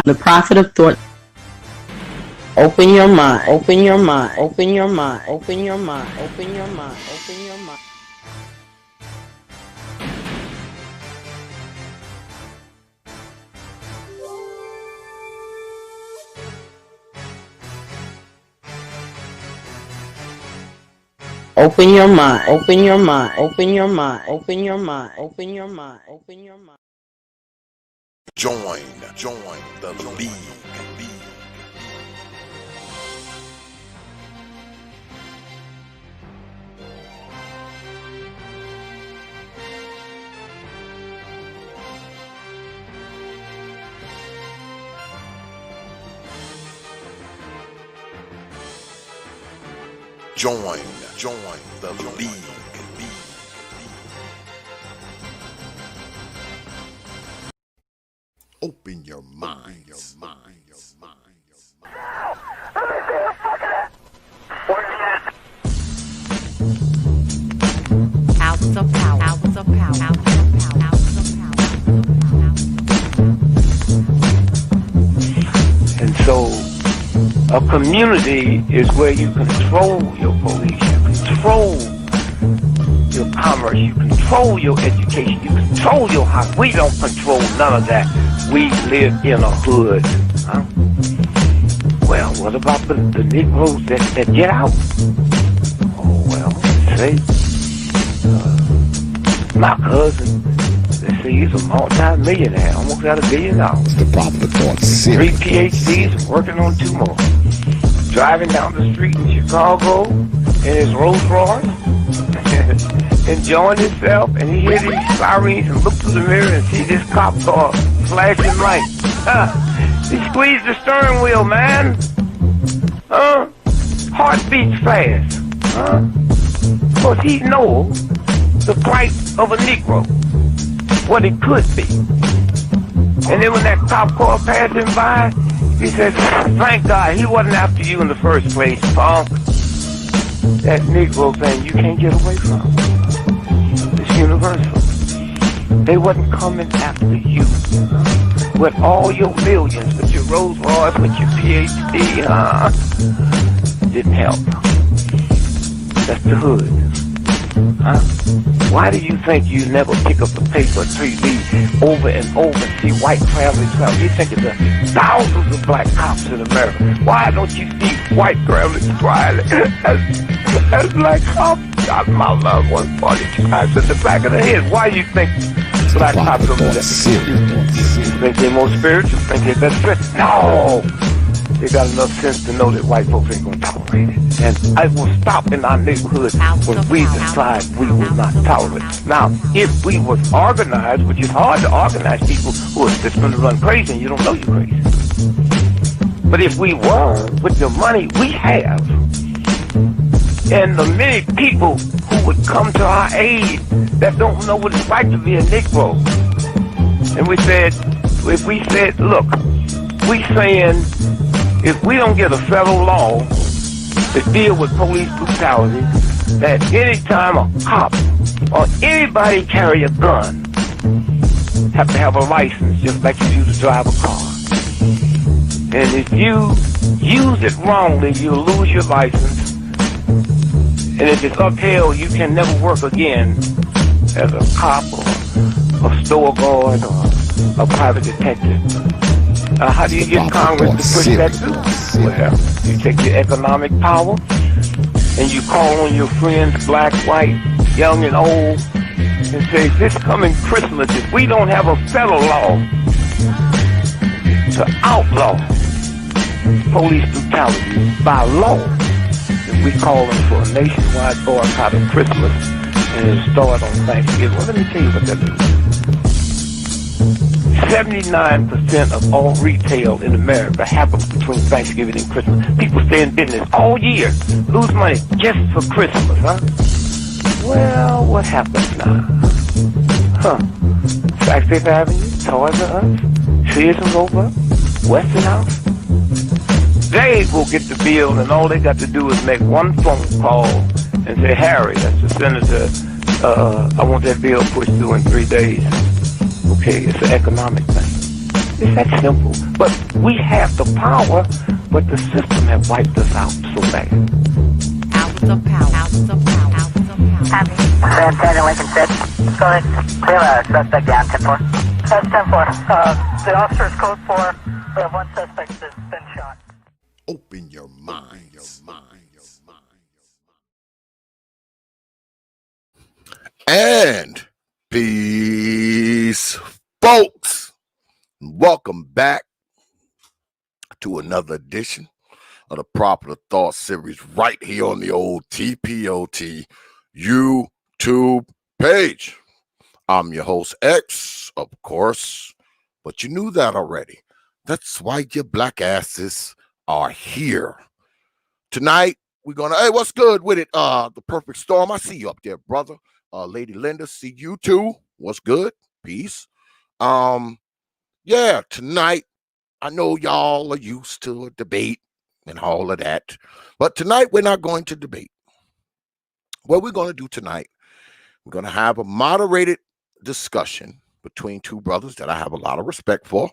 The prophet of thought. Open your mind, open your mind, open your mind, open your mind, open your mind, open your mind. Open your mind, open your mind, open your mind, open your mind, open your mind, open your mind. Join the league. Join the league. Open your mind. Houses of power. Houses of power. Houses of power. Houses of power. And so a community is where you control your police, you control your commerce, you control your education, you control your house. We don't control none of that. We live in a hood. Huh? Well, what about the Negroes that get out? Oh, well, say, my cousin, they say he's a multi-millionaire, almost got $1 billion. The prophet of thought. 3 PhDs, working on 2 more. Driving down the street in Chicago in his Rolls Royce, enjoying himself, and he hears these sirens and looks through the mirror and sees this cop car flashing lights. He squeezed the steering wheel, man. Heart beats fast. Because he knows the plight of a Negro, what it could be. And then when that cop car passed him by, he said, thank God he wasn't after you in the first place, punk. That Negro thing you can't get away from. It's universal. They wasn't coming after you. With all your millions, with your Rolls Royce, with your PhD, didn't help. That's the hood. Why do you think you never pick up the paper to read over and over and see white families travel? You think of the thousands of black cops in America. Why don't you see white families crying as black cops shot my loved one 42 times in the back of the head? Why do you think black cops are that? Think they're more spiritual? Think they're better? No! They got enough sense to know that white folks ain't gonna tolerate it. And I will stop in our neighborhood when we decide we will not tolerate it. Now, if we was organized, which is hard to organize people who are just gonna run crazy and you don't know you're crazy. But if we were, with the money we have, and the many people who would come to our aid that don't know what it's like to be a Negro, and we said, look, we saying, if we don't get a federal law to deal with police brutality, that any time a cop or anybody carry a gun, have to have a license just like you do to drive a car. And if you use it wrongly, you'll lose your license. And if it's upheld, you can never work again as a cop or a store guard or a private detective. How do you get Congress to push that through? Well, you take your economic power and you call on your friends, black, white, young and old, and say, this coming Christmas, if we don't have a federal law to outlaw police brutality by law, then we call them for a nationwide boycott of Christmas and it'll start on Thanksgiving. Well, let me tell you what that means. 79% of all retail in America happens between Thanksgiving and Christmas. People stay in business all year, lose money just for Christmas, huh? Well, what happens now? Saks Fifth Avenue, Toys R Us, Sears and Roebuck, Westinghouse. They will get the bill, and all they got to do is make one phone call and say, Harry, that's the senator, I want that bill pushed through in 3 days. Okay, it's an economic thing. It's that simple. But we have the power, but the system has wiped us out so bad. Hours of power. Hours of power. Hours of power. Copy. San Lincoln 6. Go ahead. We have a suspect down, 10-4. That's 10-4. The officer's code 4. We have one suspect that's been shot. Open your mind. And peace, folks. Welcome back to another edition of the Proper Thought series right here on the old T.P.O.T. YouTube page. I'm your host, X, of course, but you knew that already. That's why your black asses are here. Tonight, we're gonna, hey, what's good with it? The Perfect Storm. I see you up there, brother. Lady Linda, see you too. What's good? Peace. Yeah, tonight, I know y'all are used to a debate and all of that, but tonight we're not going to debate. What we're going to do tonight, we're going to have a moderated discussion between two brothers that I have a lot of respect for.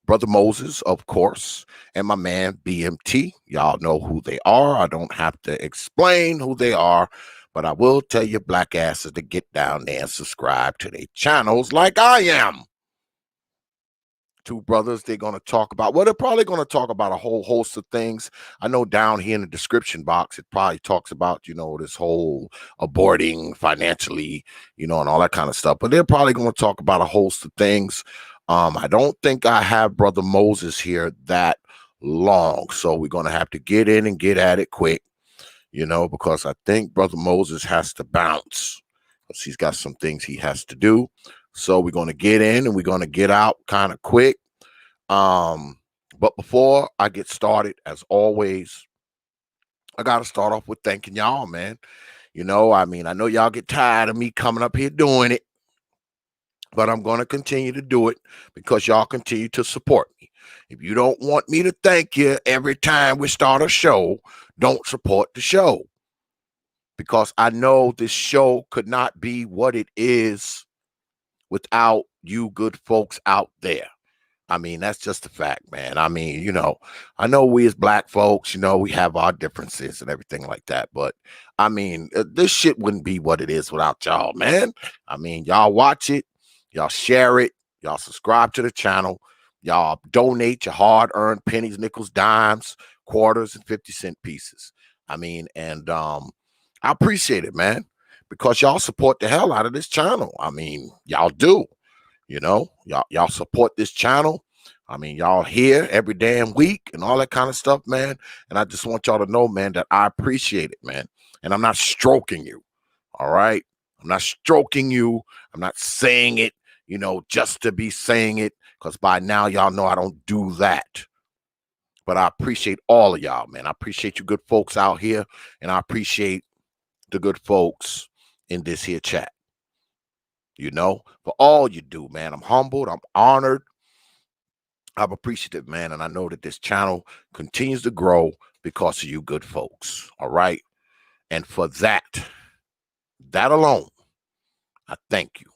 Brother Moses, of course, and my man B.M.T. Y'all know who they are. I don't have to explain who they are, but I will tell you black asses to get down there and subscribe to their channels like I am. Two brothers, they're going to talk about, well, they're probably going to talk about a whole host of things. I know down here in the description box, it probably talks about, this whole aborting financially, and all that kind of stuff. But they're probably going to talk about a host of things. I don't think I have Brother Moses here that long. So we're going to have to get in and get at it quick, because I think Brother Moses has to bounce because he's got some things he has to do. So we're going to get in and we're going to get out kind of quick. But before I get started, as always, I got to start off with thanking y'all, man. I know y'all get tired of me coming up here doing it, but I'm going to continue to do it because y'all continue to support me. If you don't want me to thank you every time we start a show, don't support the show. Because I know this show could not be what it is without you good folks out there. That's just a fact, man. I know we as black folks, we have our differences and everything like that. But this shit wouldn't be what it is without y'all, man. Y'all watch it, y'all share it, y'all subscribe to the channel, y'all donate your hard-earned pennies, nickels, dimes, quarters, and 50-cent pieces. I appreciate it, man, because y'all support the hell out of this channel. Y'all do. Y'all support this channel. Y'all here every damn week and all that kind of stuff, man. And I just want y'all to know, man, that I appreciate it, man. And I'm not stroking you. All right. I'm not stroking you. I'm not saying it, just to be saying it. Because by now, y'all know I don't do that. But I appreciate all of y'all, man. I appreciate you good folks out here. And I appreciate the good folks in this here chat. For all you do, man. I'm humbled. I'm honored. I'm appreciative, man. And I know that this channel continues to grow because of you good folks. All right. And for that alone, I thank you.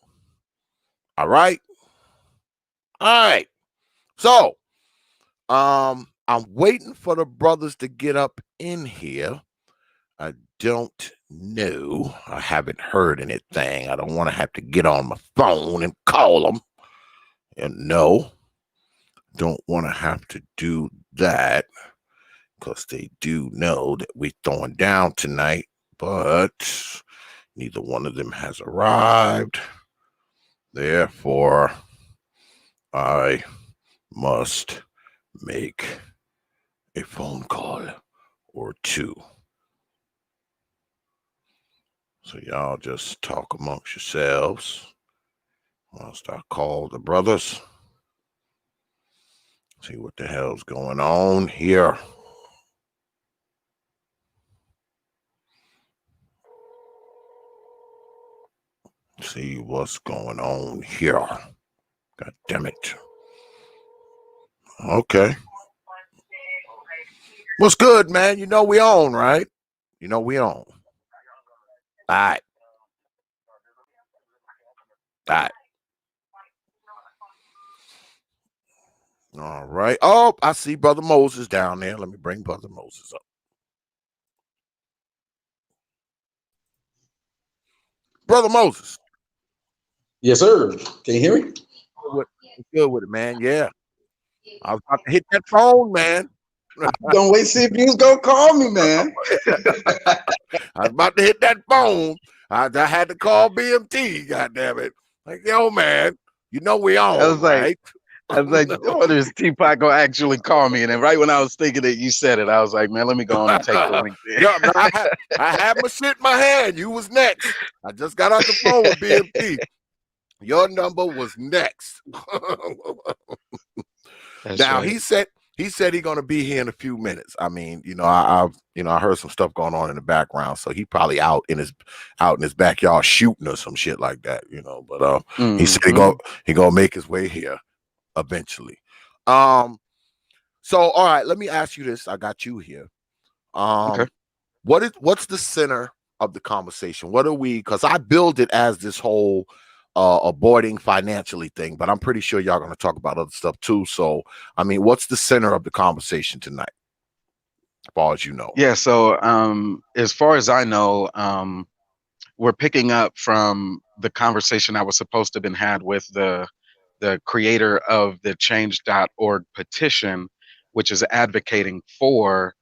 All right. All right. So, I'm waiting for the brothers to get up in here. I don't know. I haven't heard anything. I don't want to have to get on my phone and call them. And no, don't want to have to do that because they do know that we're throwing down tonight, but neither one of them has arrived. Therefore, I must make a phone call or two. So y'all just talk amongst yourselves whilst I call the brothers. See what the hell's going on here. See what's going on here. God damn it. Okay. What's good, man? We on, right? We on. All right. All right. All right. Oh, I see Brother Moses down there. Let me bring Brother Moses up. Brother Moses. Yes, sir. Can you hear me? Good with it, man. Yeah. I was about to hit that phone, man. Don't wait, see if you was gonna call me, man. I was about to hit that phone. I had to call B.M.T. God damn it! Like, yo, man, you know we on, right? I was like, what is T.P.O.T gonna actually call me? And then right when I was thinking that you said it, I was like, man, let me go on and take the link there. Yeah, no, I had my shit in my hand. You was next. I just got off the phone with B.M.T. Your number was next. Now right. he said he's gonna be here in a few minutes. I mean, I heard some stuff going on in the background, so he probably out in his backyard shooting or some shit like that, But he said he gonna make his way here eventually. So all right, let me ask you this. I got you here. Okay. What's the center of the conversation? What are we? Because I build it as this whole aborting financially thing, but I'm pretty sure y'all going to talk about other stuff too. So, I mean, what's the center of the conversation tonight, as far as you know? Yeah. So, as far as I know, we're picking up from the conversation that was supposed to have been had with the creator of the Change.org petition, which is advocating for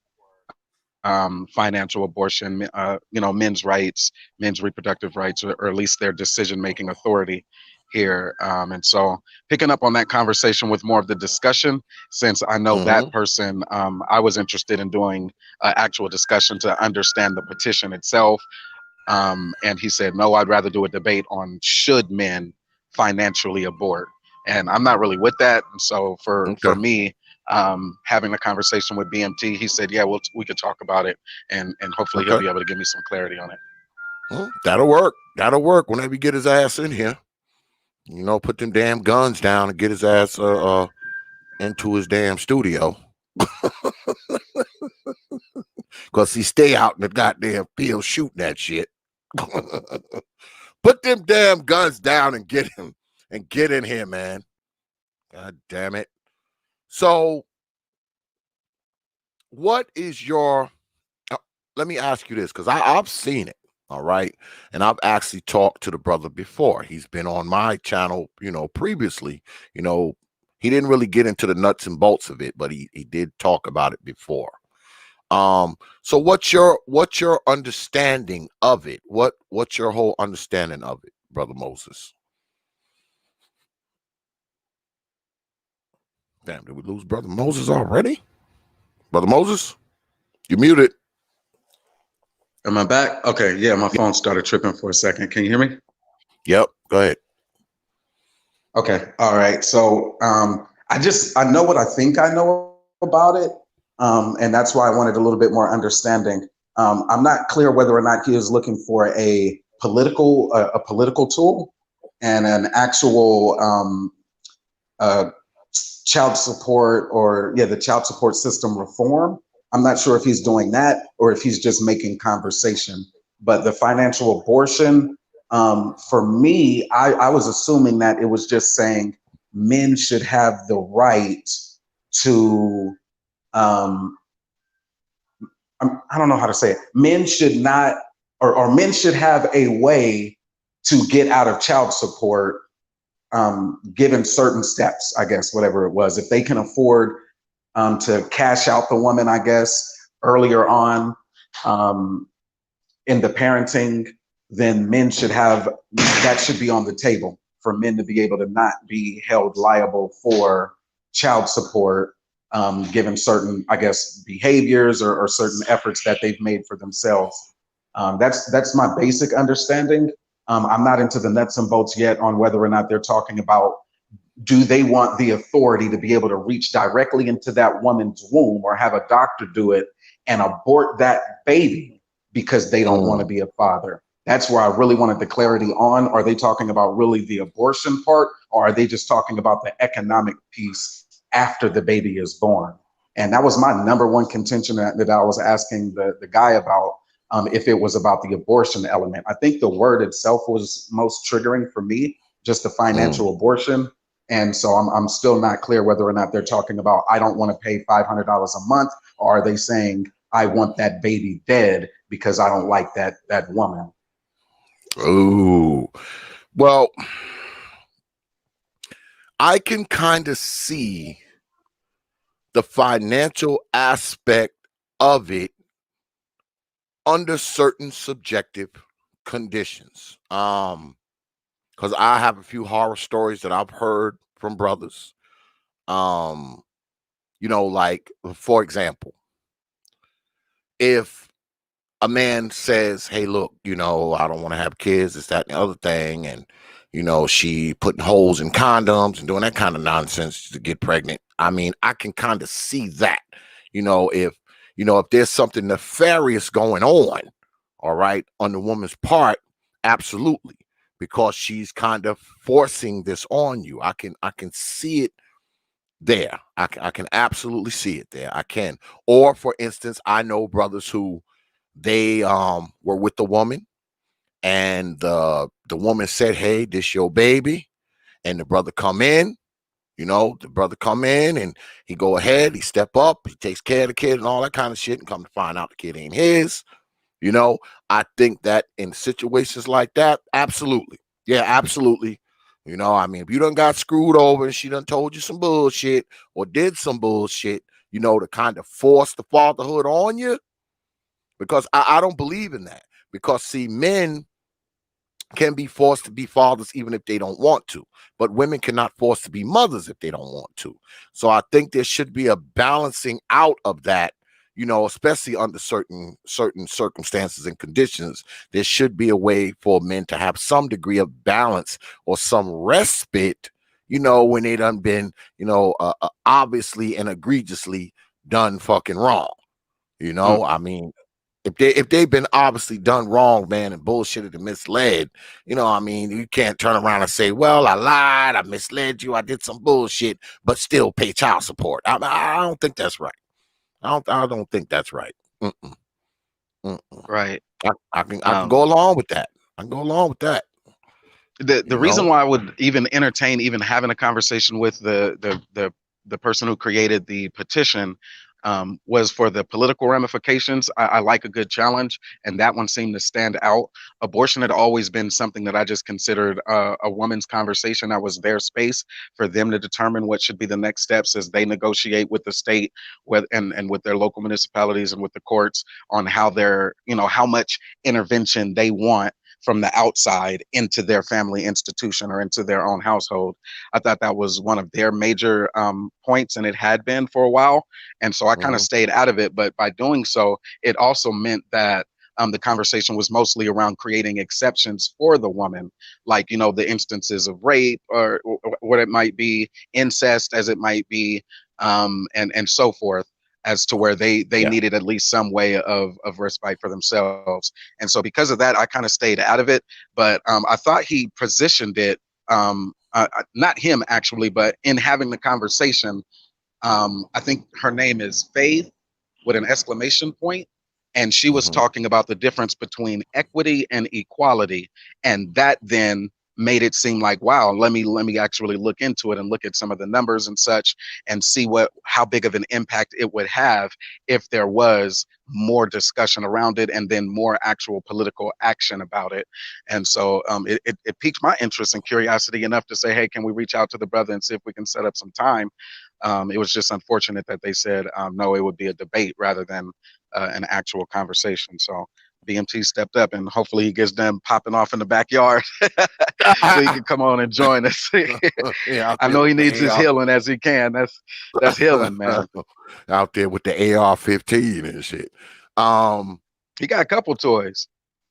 financial abortion, men's rights, men's reproductive rights, or at least their decision-making authority here. And so picking up on that conversation with more of the discussion, since I know that person, I was interested in doing actual discussion to understand the petition itself. And he said, no, I'd rather do a debate on should men financially abort. And I'm not really with that. And so for me, having a conversation with B.M.T, he said, yeah, we could talk about it, and hopefully he'll be able to give me some clarity on it. That'll work. That'll work whenever he get his ass in here. Put them damn guns down and get his ass into his damn studio. Because he stay out in the goddamn field shooting that shit. Put them damn guns down and get him and get in here, man. God damn it. So, what is your, let me ask you this, because I've seen it, all right? And I've actually talked to the brother before. He's been on my channel, previously. He didn't really get into the nuts and bolts of it, but he did talk about it before. So what's your understanding of it? What's your whole understanding of it, Brother Moses? Damn, did we lose Brother Moses already? Brother Moses, you muted. Am I back? Okay, yeah, my phone started tripping for a second. Can you hear me? Yep, go ahead. Okay, all right. So I know what I think I know about it. And that's why I wanted a little bit more understanding. I'm not clear whether or not he is looking for a political tool and an actual child support the child support system reform. I'm not sure if he's doing that or if he's just making conversation. But the financial abortion, for me, I was assuming that it was just saying men should have the right to I don't know how to say it. Men should not, or men should have a way to get out of child support, given certain steps, I guess, whatever it was. If they can afford to cash out the woman, I guess, earlier on in the parenting, then men should have, that should be on the table for men to be able to not be held liable for child support, given certain, I guess, behaviors or certain efforts that they've made for themselves. That's my basic understanding. I'm not into the nuts and bolts yet on whether or not they're talking about, do they want the authority to be able to reach directly into that woman's womb or have a doctor do it and abort that baby because they don't want to be a father? That's where I really wanted the clarity on. Are they talking about really the abortion part, or are they just talking about the economic piece after the baby is born? And that was my number one contention that I was asking the guy about, if it was about the abortion element. I think the word itself was most triggering for me, just the financial abortion. And so I'm still not clear whether or not they're talking about, I don't want to pay $500 a month, or are they saying, I want that baby dead because I don't like that woman? Ooh, well, I can kind of see the financial aspect of it under certain subjective conditions. Because I have a few horror stories that I've heard from brothers. Like, for example, if a man says, hey, look, I don't want to have kids, it's that and the other thing, and she putting holes in condoms and doing that kind of nonsense to get pregnant. I mean, I can kind of see that. If there's something nefarious going on, all right, on the woman's part, absolutely, because she's kind of forcing this on you. I can see it there. I can absolutely see it there. I can. Or for instance, I know brothers who they were with the woman, and the woman said, hey, this your baby, and the brother come in. The brother come in and he go ahead, he step up, he takes care of the kid and all that kind of shit, and come to find out the kid ain't his. I think that in situations like that, absolutely. Yeah, absolutely. I mean, if you done got screwed over and she done told you some bullshit or did some bullshit, to kind of force the fatherhood on you, because I don't believe in that. Because, see, men can be forced to be fathers even if they don't want to, but women cannot force to be mothers if they don't want to. So I think there should be a balancing out of that, especially under certain circumstances and conditions. There should be a way for men to have some degree of balance or some respite, when they done been, obviously and egregiously done fucking wrong. I mean, if they've been obviously done wrong, man, and bullshitted and misled, I mean, you can't turn around and say, well, I lied, I misled you, I did some bullshit, but still pay child support. I don't think that's right. I don't think that's right. Mm-mm. Mm-mm. Right. I can go along with that. I can go along with that. The reason why I would even entertain even having a conversation with the person who created the petition was for the political ramifications. I like a good challenge, and that one seemed to stand out. Abortion had always been something that I just considered a woman's conversation. That was their space for them to determine what should be the next steps as they negotiate with the state, and with their local municipalities and with the courts on how how much intervention they want from the outside into their family institution or into their own household. I thought that was one of their major points, and it had been for a while. And so I kind of stayed out of it. But by doing so, it also meant that the conversation was mostly around creating exceptions for the woman, like, the instances of rape or what it might be, incest as it might be, and so forth, as to where they needed at least some way of respite for themselves. And so because of that, I kind of stayed out of it. But I thought he positioned it, not him actually, but in having the conversation, I think her name is Faith with an exclamation point. And she was talking about the difference between equity and equality. And that then made it seem like, wow, let me actually look into it and look at some of the numbers and such and see how big of an impact it would have if there was more discussion around it and then more actual political action about it. And so it piqued my interest and curiosity enough to say, hey, can we reach out to the brother and see if we can set up some time? It was just unfortunate that they said, no, it would be a debate rather than an actual conversation. So B.M.T stepped up, and hopefully he gets them popping off in the backyard so he can come on and join us. Yeah, I know he needs his healing as he can. That's healing, man. Out there with the AR-15 and shit. He got a couple toys.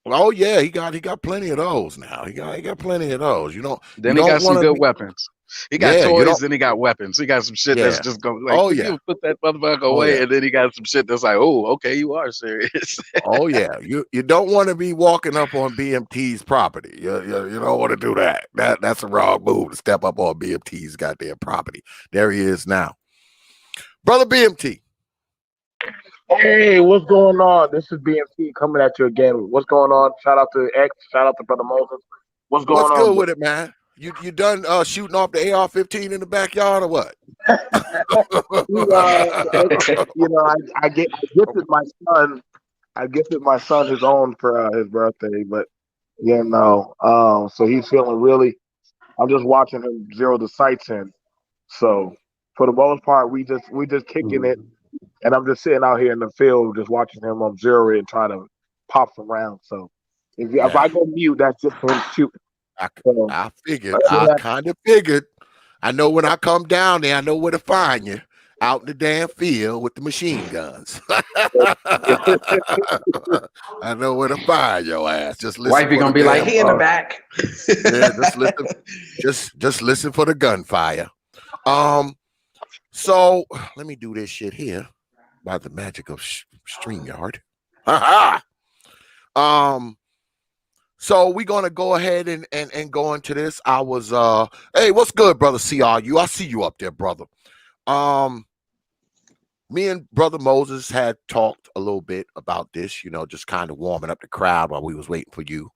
Oh yeah, he got plenty of those now. He got plenty of those. Then he got some good weapons. He got toys, then he got weapons. He got some shit that's just going like, you put that motherfucker away, and then he got some shit that's like, oh, okay, you are serious. Oh yeah, you don't want to be walking up on B.M.T's property. You don't want to do that. That's a wrong move to step up on B.M.T's goddamn property. There he is now, brother B.M.T. Hey, what's going on? This is B.M.T coming at you again. What's going on? Shout out to X. Shout out to Brother Moses. What's going on? What's good with it, man? You done shooting off the AR-15 in the backyard or what? I gifted my son his own for his birthday, but so he's feeling really. I'm just watching him zero the sights in. So for the most part, we just kicking it, and I'm just sitting out here in the field, just watching him zero it and trying to pop some rounds. So if I go mute, that's just him shooting. I figured. I kind of figured. I know when I come down there, I know where to find you. Out in the damn field with the machine guns. I know where to find your ass. Just listen. Wifey gonna be like, he in the back. Yeah, just listen. just listen for the gunfire. So let me do this shit here by the magic of StreamYard. So we're gonna go ahead and go into this. I was hey, what's good, brother CRU? I see you up there, brother. Me and Brother Moses had talked a little bit about this, just kind of warming up the crowd while we was waiting for you.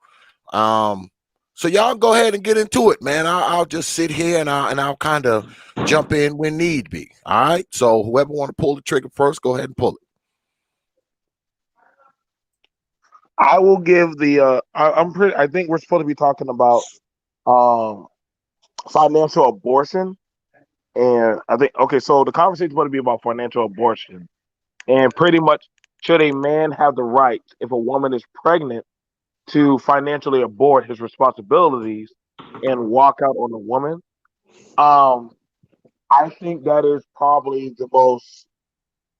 So y'all go ahead and get into it, man. I'll just sit here and I'll kind of jump in when need be. All right. So whoever want to pull the trigger first, go ahead and pull it. I will give the. I think we're supposed to be talking about financial abortion. And I think, okay, so the conversation is going to be about financial abortion. And pretty much, should a man have the right, if a woman is pregnant, to financially abort his responsibilities and walk out on a woman? I think that is probably the most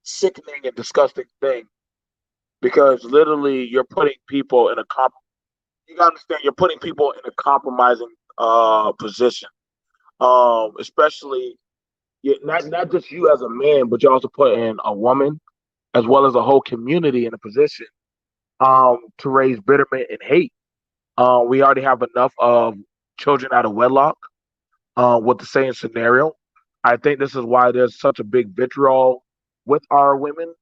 sickening and disgusting thing, because literally you're putting people in you gotta understand, you're putting people in a compromising position, especially. Not just you as a man, but you also put in a woman as well as a whole community in a position to raise bitterment and hate. We already have enough of children out of wedlock with the same scenario. I think this is why there's such a big vitriol with our women,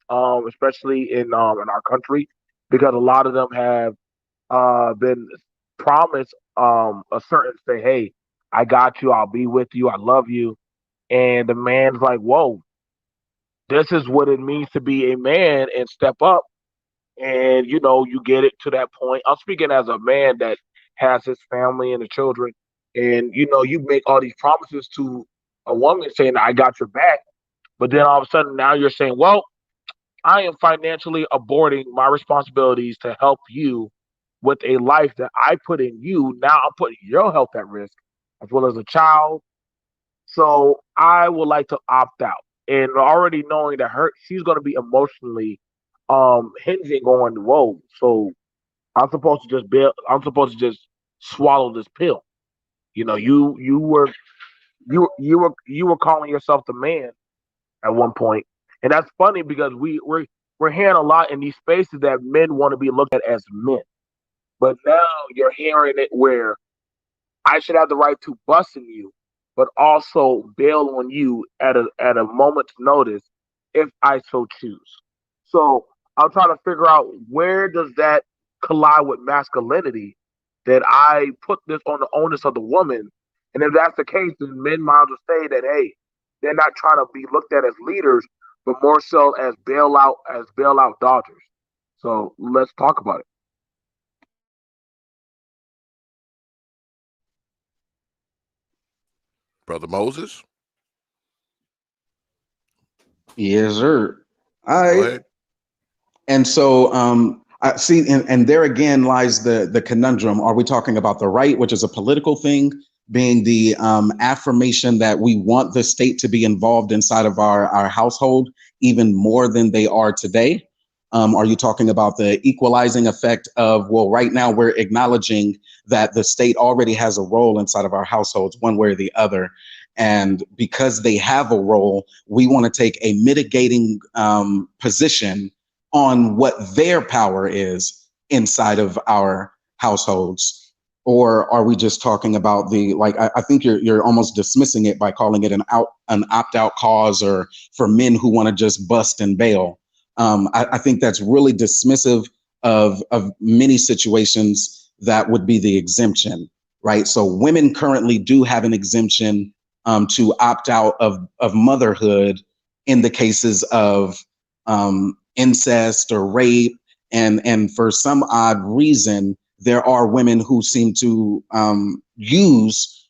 especially in our country, because a lot of them have been promised a certain say, hey, I got you, I'll be with you, I love you. And the man's like, whoa, this is what it means to be a man and step up. And, you get it to that point. I'm speaking as a man that has his family and the children. And, you make all these promises to a woman saying, I got your back. But then all of a sudden now you're saying, well, I am financially aborting my responsibilities to help you with a life that I put in you. Now I'm putting your health at risk, as well as a child. So I would like to opt out, and already knowing that she's going to be emotionally hinging on, whoa. So I'm supposed to just swallow this pill. You were calling yourself the man at one point, and that's funny because we're hearing a lot in these spaces that men want to be looked at as men, but now you're hearing it where I should have the right to bust in you, but also bail on you at a moment's notice if I so choose. So I'm trying to figure out, where does that collide with masculinity, that I put this on the onus of the woman. And if that's the case, then men might as well say that, hey, they're not trying to be looked at as leaders, but more so as bailout dodgers. So let's talk about it. Brother Moses. Yes, sir. All Go right. ahead. And so I see, and there again lies the conundrum. Are we talking about the right, which is a political thing, being the affirmation that we want the state to be involved inside of our household even more than they are today? Are you talking about the equalizing effect of, well, right now we're acknowledging that the state already has a role inside of our households one way or the other. And because they have a role, we want to take a mitigating position on what their power is inside of our households? Or are we just talking about I think you're almost dismissing it by calling it an opt-out cause, or for men who want to just bust and bail. I think that's really dismissive of many situations that would be the exemption. right? So women currently do have an exemption to opt out of motherhood in the cases of incest or rape. And for some odd reason, there are women who seem to use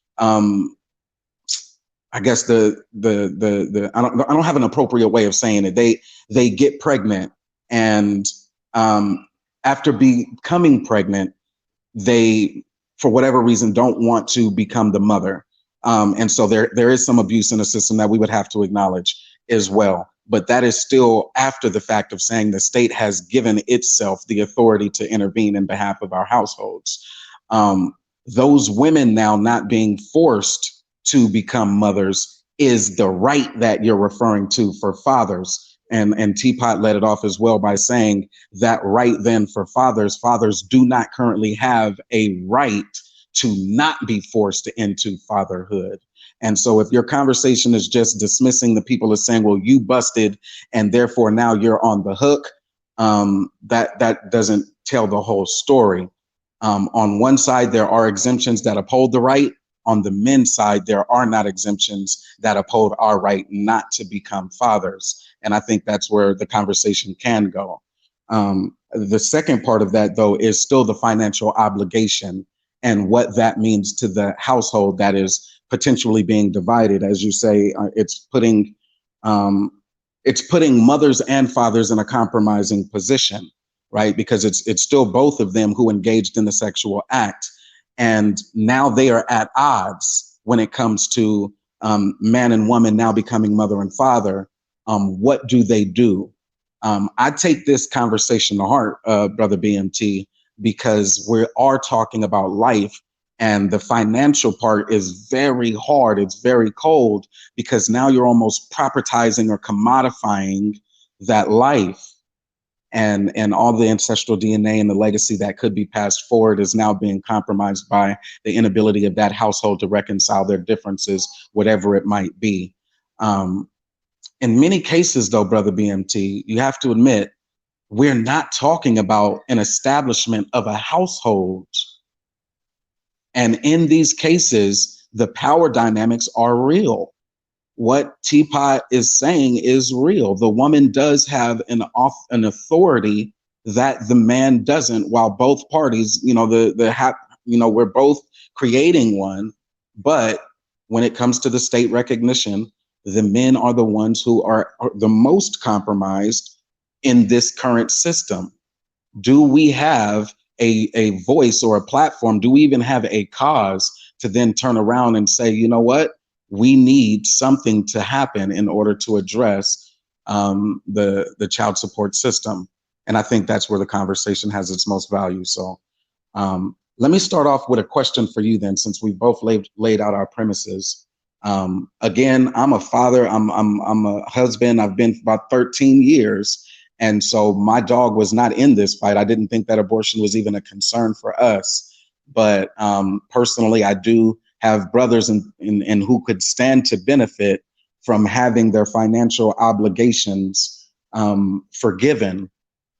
I guess I don't have an appropriate way of saying it. They get pregnant, and after becoming pregnant, they, for whatever reason, don't want to become the mother. And so there is some abuse in the system that we would have to acknowledge as well. But that is still after the fact of saying the state has given itself the authority to intervene in behalf of our households. Those women now not being forced to become mothers is the right that you're referring to for fathers. And T.P.O.T let it off as well by saying that right then for fathers do not currently have a right to not be forced into fatherhood. And so if your conversation is just dismissing the people as saying, well, you busted and therefore now you're on the hook, that doesn't tell the whole story. On one side, there are exemptions that uphold the right. On the men's side, there are not exemptions that uphold our right not to become fathers. And I think that's where the conversation can go. The second part of that, though, is still the financial obligation and what that means to the household that is potentially being divided. As you say, it's putting mothers and fathers in a compromising position, right? Because it's still both of them who engaged in the sexual act. And now they are at odds when it comes to man and woman now becoming mother and father. What do they do? I take this conversation to heart, Brother B.M.T, because we are talking about life, and the financial part is very hard. It's very cold because now you're almost propertizing or commodifying that life. And all the ancestral DNA and the legacy that could be passed forward is now being compromised by the inability of that household to reconcile their differences, whatever it might be. In many cases, though, Brother B.M.T, you have to admit, we're not talking about an establishment of a household. And in these cases, the power dynamics are real. What T.P.O.T is saying is real. The woman does have an authority that the man doesn't, while both parties, we're both creating one. But when it comes to the state recognition, the men are the ones who are the most compromised in this current system. Do we have a voice or a platform? Do we even have a cause to then turn around and say, you know what? We need something to happen in order to address the child support system. And I think that's where the conversation has its most value. So let me start off with a question for you then, since we both laid out our premises. Again, I'm a father, I'm a husband, I've been for about 13 years. And so my dog was not in this fight. I didn't think that abortion was even a concern for us. But personally, I do have brothers and who could stand to benefit from having their financial obligations forgiven.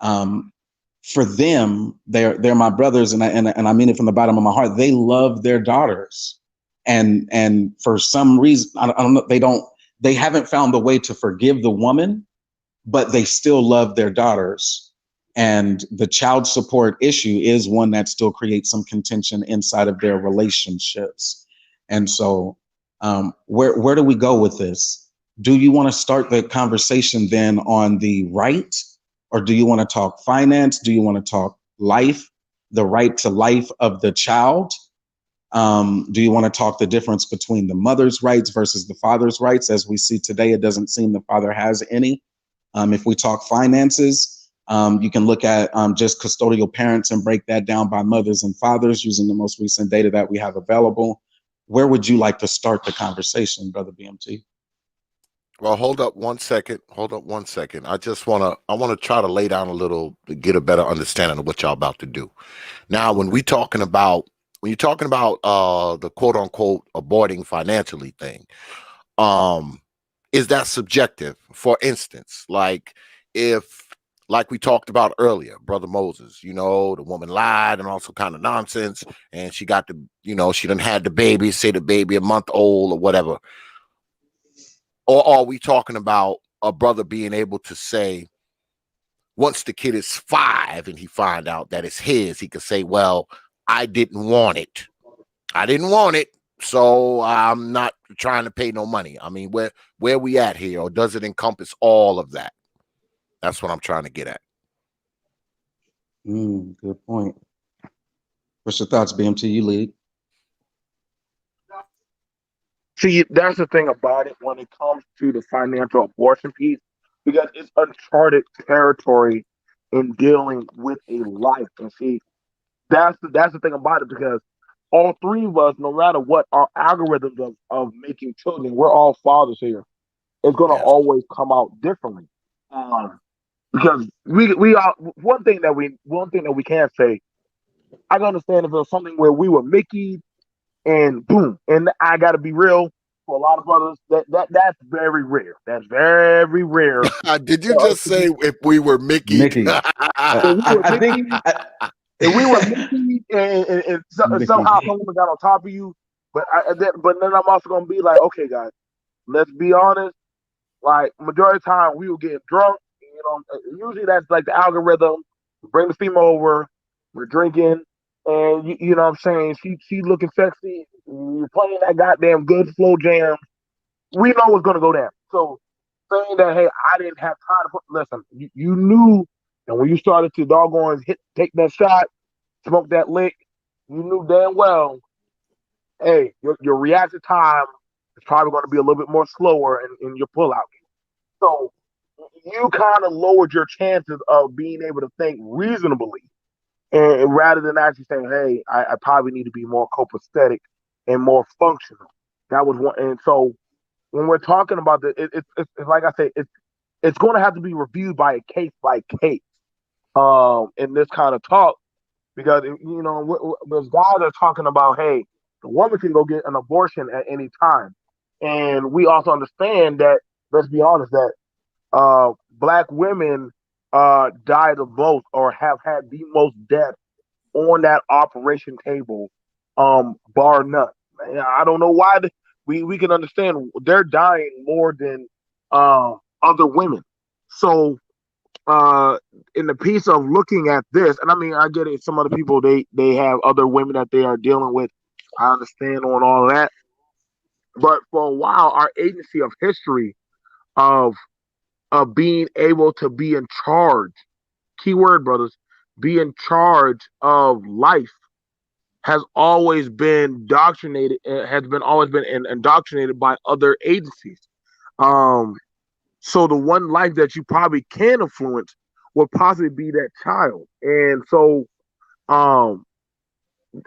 For them, they're my brothers, and I mean it from the bottom of my heart. They love their daughters, and for some reason, I don't know, they haven't found the way to forgive the woman, but they still love their daughters. And the child support issue is one that still creates some contention inside of their relationships. And so where do we go with this? Do you want to start the conversation then on the right, or do you want to talk finance? Do you want to talk life, the right to life of the child? Do you want to talk the difference between the mother's rights versus the father's rights? As we see today, it doesn't seem the father has any. If we talk finances, you can look at just custodial parents and break that down by mothers and fathers using the most recent data that we have available. Where would you like to start the conversation, Brother B.M.T? Well, hold up one second. I want to try to lay down a little to get a better understanding of what y'all about to do. Now, when you're talking about the quote unquote aborting financially thing, is that subjective? For instance, like if like we talked about earlier, Brother Moses, you know, the woman lied and also kind of nonsense. And she got the, you know, she done had the baby, say the baby a month old or whatever. Or are we talking about a brother being able to say, once the kid is 5 and he find out that it's his, he could say, well, I didn't want it. I didn't want it. So I'm not trying to pay no money. I mean, where we at here? Or does it encompass all of that? That's what I'm trying to get at. Good point. What's your thoughts, B.M.T? You lead. See, that's the thing about it when it comes to the financial abortion piece, because it's uncharted territory in dealing with a life. And see, that's the thing about it, because all three of us, no matter what our algorithms of making children, we're all fathers here. It's gonna Yes. always come out differently. Because we are one thing that we can say, I can understand if it was something where we were Mickey and boom. And I gotta be real, for a lot of brothers, that's very rare. That's very rare. Did you just say if we were Mickey? Mickey. If we were I Mickey, think if we were Mickey and somehow someone got on top of you, but then I'm also gonna be like, okay, guys, let's be honest. Like majority of the time, we were getting drunk. You know, usually that's like the algorithm. Bring the female over, we're drinking, and you know what I'm saying. She looking sexy. You're playing that goddamn good flow jam. We know what's gonna go down. So saying that, hey, I didn't have time to listen. You knew, and when you started to doggone take that shot, smoke that lick, you knew damn well, hey, your reaction time is probably going to be a little bit more slower in your pullout. So you kind of lowered your chances of being able to think reasonably, and rather than actually saying, hey, I probably need to be more copacetic and more functional. That was one. And so when we're talking about this, it's like I say, it's going to have to be reviewed by by case in this kind of talk, because you know there's guys that are talking about, hey, the woman can go get an abortion at any time, and we also understand that, let's be honest, that black women die the most or have had the most deaths on that operation table, bar none. I don't know why we can understand they're dying more than other women. So in the piece of looking at this, and I mean, I get it. Some other people they have other women that they are dealing with. I understand on all of that, but for a while, our agency of history of being able to be in charge, keyword brothers, be in charge of life has always been indoctrinated. Has been always been indoctrinated by other agencies. Um, so the one life that you probably can influence would possibly be that child. And so um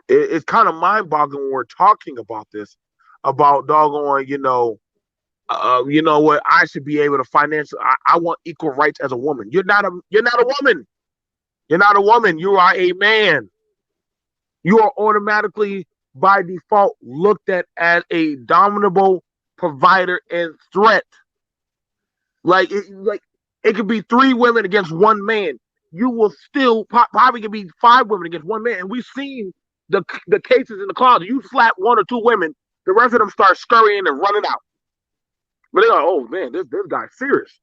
it's kind of mind-boggling when we're talking about this, about doggone, you know what, I should be able to financially, I want equal rights as a woman. You're not a woman. You're not a woman. You are a man. You are automatically by default looked at as a dominable provider and threat. Like it could be 3 women against 1 man. You will still probably could be 5 women against 1 man. And we've seen the cases in the closet. You slap 1 or 2 women, the rest of them start scurrying and running out. But they're like, oh man, this guy's serious.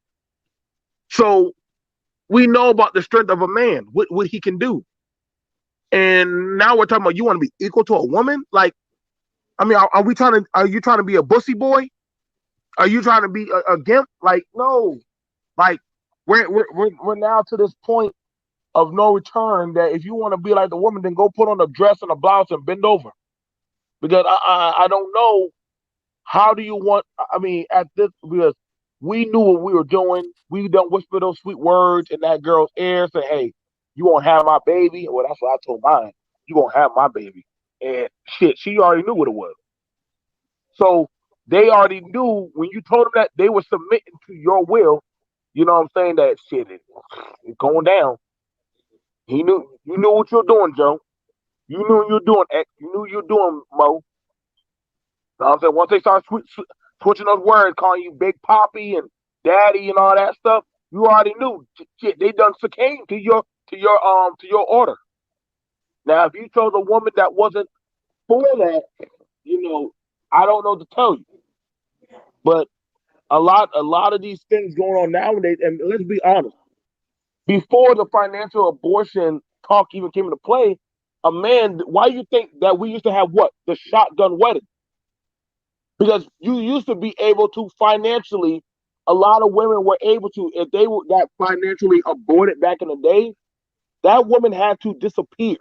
So we know about the strength of a man, what he can do. And now we're talking about, you want to be equal to a woman? Like, I mean, are you trying to be a bussy boy? Are you trying to be a gimp? Like, no. Like, we're now to this point of no return, that if you want to be like the woman, then go put on a dress and a blouse and bend over. Because I don't know, how do you want, I mean, at this, because we knew what we were doing. We don't whisper those sweet words in that girl's ear, say, hey, you won't have my baby. Well, that's what I told mine. You won't have my baby. And shit, she already knew what it was. So they already knew when you told them that, they were submitting to your will. You know what I'm saying? That shit is going down. You knew what you're doing, Joe. You knew what you're doing, X. You knew you're doing, Mo. You know what I'm saying? Once they start switching those words, calling you Big Poppy and Daddy and all that stuff, You already knew. Shit, they done succumbed to your order. Now, if you chose a woman that wasn't for that, I don't know to tell you. But a lot of these things going on nowadays, and let's be honest, before the financial abortion talk even came into play, a man, why you think that we used to have what? The shotgun wedding. Because you used to be able to financially, a lot of women were able to, if they were got financially aborted back in the day, that woman had to disappear.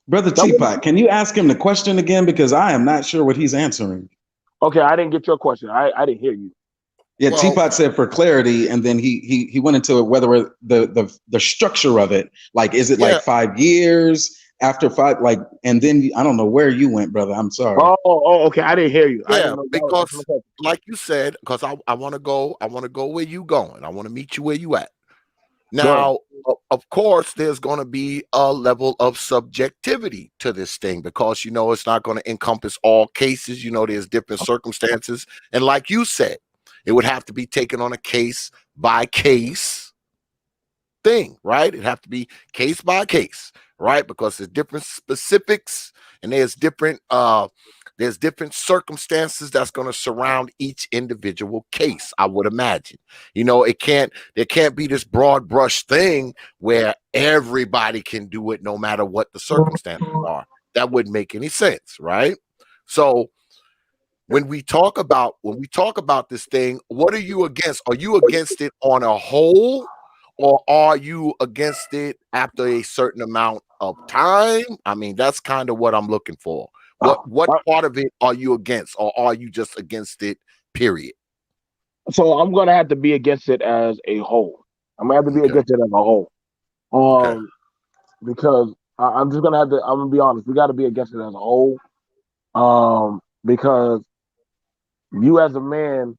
Brother That woman, Teapot, can you ask him the question again? Because I am not sure what he's answering. okay, I didn't get your question. I didn't hear you. Yeah, Well, Teapot said for clarity, and then he went into it, whether the structure of it, like, is it yeah, like 5 years after five, like, and then I don't know where you went, brother. I'm sorry. Okay. I didn't hear you. I yeah, didn't know that was asking because the question. like you said, because I want to go where you going. I want to meet you where you at. Go ahead. Now, of course, there's going to be a level of subjectivity to this thing because it's not going to encompass all cases. There's different circumstances, and like you said, it would have to be taken on a case by case thing, right? It'd have to be case by case, right? Because there's different specifics and there's different circumstances that's going to surround each individual case, I would imagine. There can't be this broad brush thing where everybody can do it no matter what the circumstances are. That wouldn't make any sense, right? So when we talk about this thing, what are you against? Are you against it on a whole, or are you against it after a certain amount of time? I mean, that's kind of what I'm looking for. What Uh, part of it are you against, or are you just against it, period? So I'm gonna have to be against it as a whole. I'm gonna have to be Okay. against it as a whole. Okay. Because I'm just gonna have to. I'm gonna be honest. We got to be against it as a whole. Because you as a man,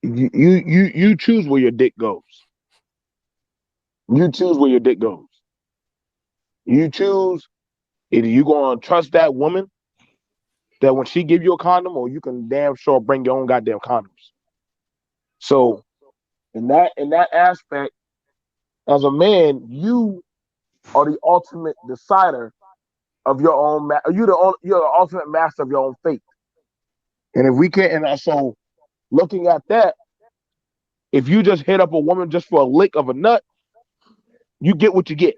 you choose where your dick goes. You choose where your dick goes. You choose either you gonna trust that woman that when she give you a condom, or you can damn sure bring your own goddamn condoms. So in that aspect, as a man, you are the ultimate decider of your own. You're the ultimate master of your own fate. And if we can't, and so looking at that, if you just hit up a woman just for a lick of a nut, you get what you get.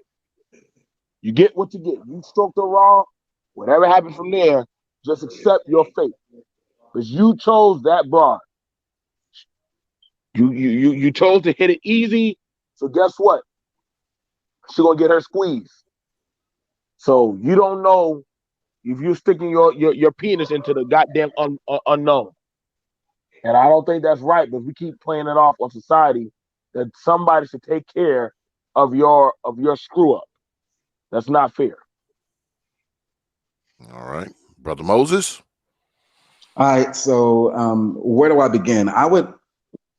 You get what you get. You stroke her raw. Whatever happens from there, just accept your fate. Because you chose that broad. You chose to hit it easy. So guess what? She's gonna get her squeeze. So you don't know if you're sticking your penis into the goddamn unknown. And I don't think that's right, but we keep playing it off on society that somebody should take care of your screw up. That's not fair. All right, Brother Moses. All right, so where do I begin? I would,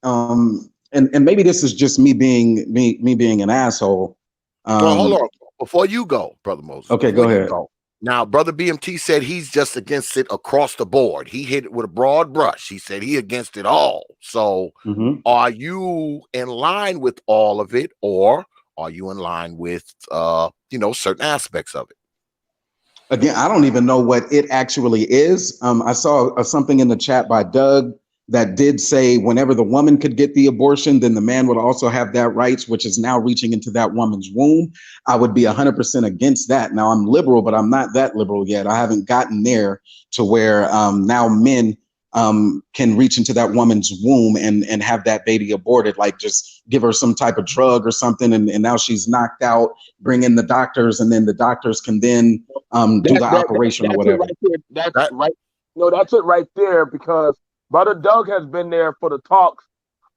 and maybe this is just me being an asshole. Well, hold on. Before you go, Brother Moses, Okay, before go you ahead. go. Now, Brother B.M.T said he's just against it across the board. He hit it with a broad brush. He said he against it all. So Mhm. are you in line with all of it, or are you in line with certain aspects of it? Again, I don't even know what it actually is. I saw something in the chat by Doug that did say whenever the woman could get the abortion, then the man would also have that rights, which is now reaching into that woman's womb. I would be 100% against that. Now, I'm liberal, but I'm not that liberal yet. I haven't gotten there to where now men can reach into that woman's womb and have that baby aborted, like just give her some type of drug or something. And now she's knocked out, bring in the doctors, and then the doctors can then do the operation or That's it whatever. right there. That's That right. No, that's it right there because Brother Doug has been there for the talks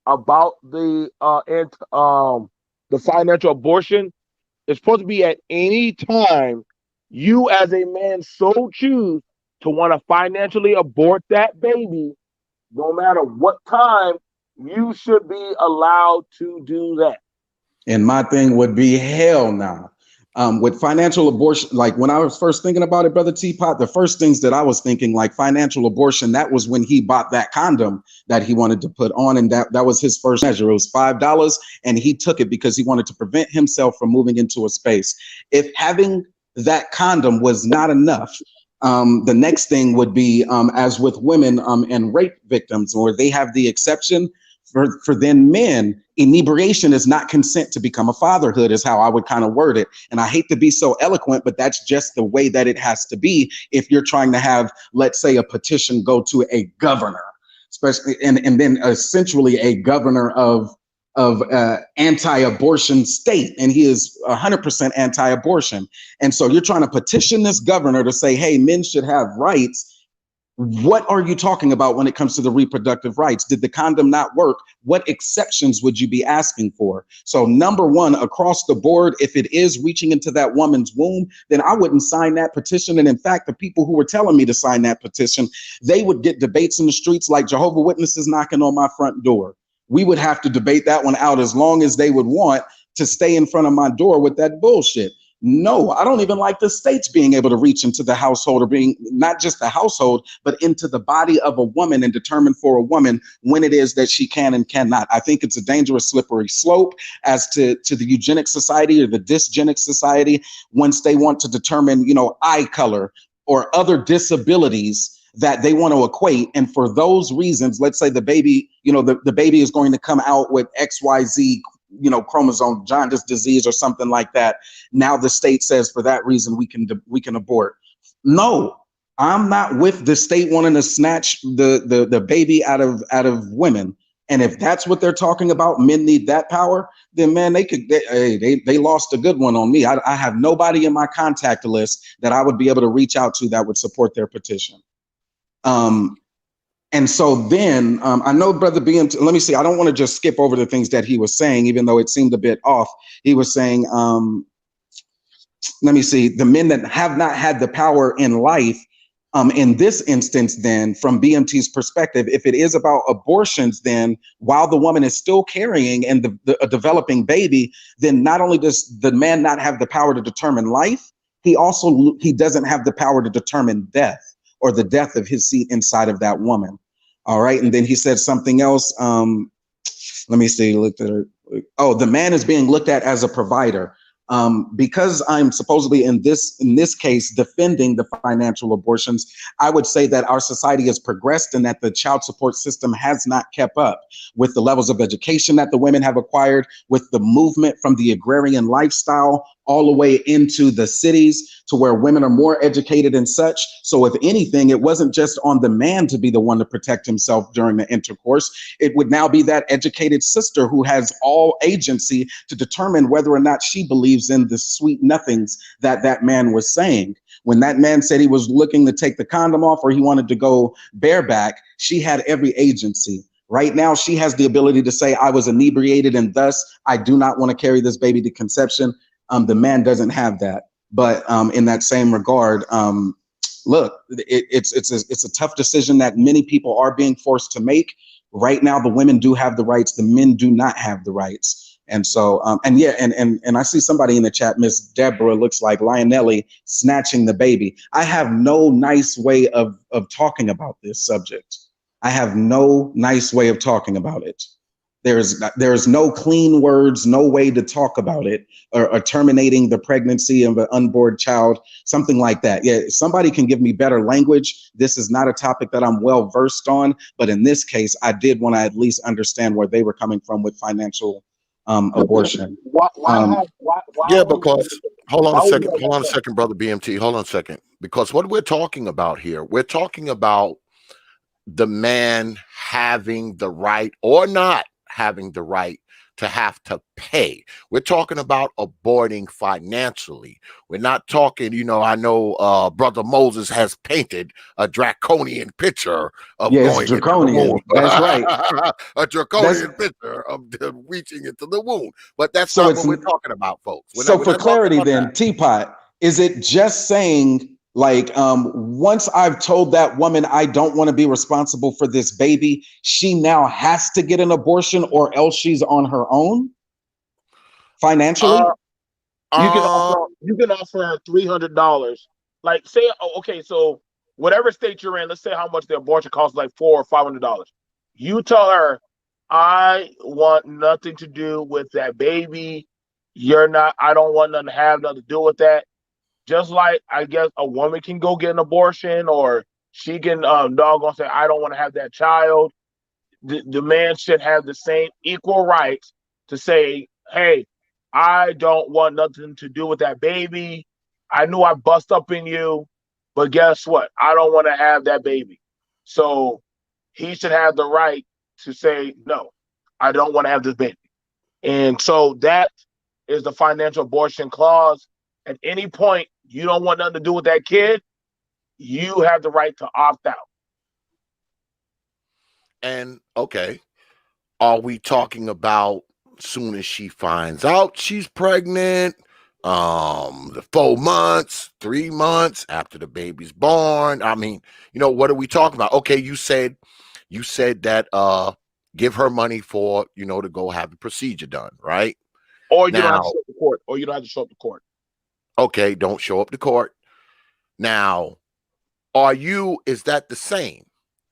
about the financial abortion. It's supposed to be at any time you as a man so choose to want to financially abort that baby, no matter what time, you should be allowed to do that. And my thing would be hell no. With financial abortion, like when I was first thinking about it, brother T.P.O.T, the first things that I was thinking, like financial abortion, that was when he bought that condom that he wanted to put on, and that was his first measure. It was $5, and he took it because he wanted to prevent himself from moving into a space. If having that condom was not enough, the next thing would be, as with women and rape victims, or they have the exception. For then men, inebriation is not consent to become a fatherhood, is how I would kind of word it. And I hate to be so eloquent, but that's just the way that it has to be if you're trying to have, let's say, a petition go to a governor, especially, and then essentially a governor of anti-abortion state, and he is 100% anti-abortion. And so you're trying to petition this governor to say, hey, men should have rights. What are you talking about when it comes to the reproductive rights? Did the condom not work? What exceptions would you be asking for? So number one, across the board, if it is reaching into that woman's womb, then I wouldn't sign that petition. And in fact, the people who were telling me to sign that petition, they would get debates in the streets like Jehovah's Witnesses knocking on my front door. We would have to debate that one out as long as they would want to stay in front of my door with that bullshit. No, I don't even like the states being able to reach into the household, or being not just the household, but into the body of a woman and determine for a woman when it is that she can and cannot. I think it's a dangerous slippery slope as to the eugenic society or the dysgenic society, once they want to determine, eye color or other disabilities that they want to equate. And for those reasons, let's say the baby, the baby is going to come out with XYZ chromosome jaundice disease or something like that. Now the state says for that reason we can abort. No, I'm not with the state wanting to snatch the baby out of women. And if that's what they're talking about, men need that power, then man, they lost a good one on me. I have nobody in my contact list that I would be able to reach out to that would support their petition. And so then I know brother B.M.T, let me see, I don't want to just skip over the things that he was saying, even though it seemed a bit off. He was saying, let me see, the men that have not had the power in life, in this instance, then from B.M.T's perspective, if it is about abortions, then while the woman is still carrying and a developing baby, then not only does the man not have the power to determine life, he doesn't have the power to determine death, or the death of his seed inside of that woman. All right. And then he said something else. Let me see. Looked at her. Oh, the man is being looked at as a provider. Because I'm supposedly in this case defending the financial abortions, I would say that our society has progressed and that the child support system has not kept up with the levels of education that the women have acquired, with the movement from the agrarian lifestyle all the way into the cities to where women are more educated and such. So if anything, it wasn't just on the man to be the one to protect himself during the intercourse. It would now be that educated sister who has all agency to determine whether or not she believes in the sweet nothings that man was saying. When that man said he was looking to take the condom off or he wanted to go bareback, she had every agency. Right now, she has the ability to say, I was inebriated and thus I do not want to carry this baby to conception. The man doesn't have that. But in that same regard, look, it's a tough decision that many people are being forced to make. Right now, the women do have the rights. The men do not have the rights. And so, and I see somebody in the chat, Miss Deborah, looks like Lionelli snatching the baby. I have no nice way of talking about this subject. I have no nice way of talking about it. There's no clean words, no way to talk about it, or terminating the pregnancy of an unborn child, something like that. Yeah, somebody can give me better language. This is not a topic that I'm well versed on, but in this case, I did want to at least understand where they were coming from with financial abortion. Yeah, because hold on a second, brother B.M.T. Hold on a second, because what we're talking about here, we're talking about the man having the right or not having the right to have to pay. We're talking about aborting financially. We're not talking, I know Brother Moses has painted a draconian picture of going draconian. Into the womb. That's right. A draconian picture of reaching into the womb. But that's not what we're talking about, folks. For clarity then, T.P.O.T, is it just saying, like, once I've told that woman I don't want to be responsible for this baby, she now has to get an abortion or else she's on her own financially? You can offer her $300. Like say, oh, okay, so whatever state you're in, let's say how much the abortion costs, like $400 or $500. You tell her, I want nothing to do with that baby. You're not. I don't want nothing to have nothing to do with that. Just like I guess a woman can go get an abortion, or she can doggone say, I don't want to have that child. The man should have the same equal rights to say, hey, I don't want nothing to do with that baby. I knew I bust up in you, but guess what? I don't want to have that baby. So he should have the right to say, no, I don't want to have this baby. And so that is the financial abortion clause. At any point, you don't want nothing to do with that kid, you have the right to opt out. And okay, are we talking about soon as she finds out she's pregnant, the 4 months, 3 months after the baby's born? I mean, what are we talking about? Okay, you said that give her money for, to go have the procedure done, right? Or you don't have to show up to court. Or you don't have to show up to court. Okay, don't show up to court. Now, is that the same,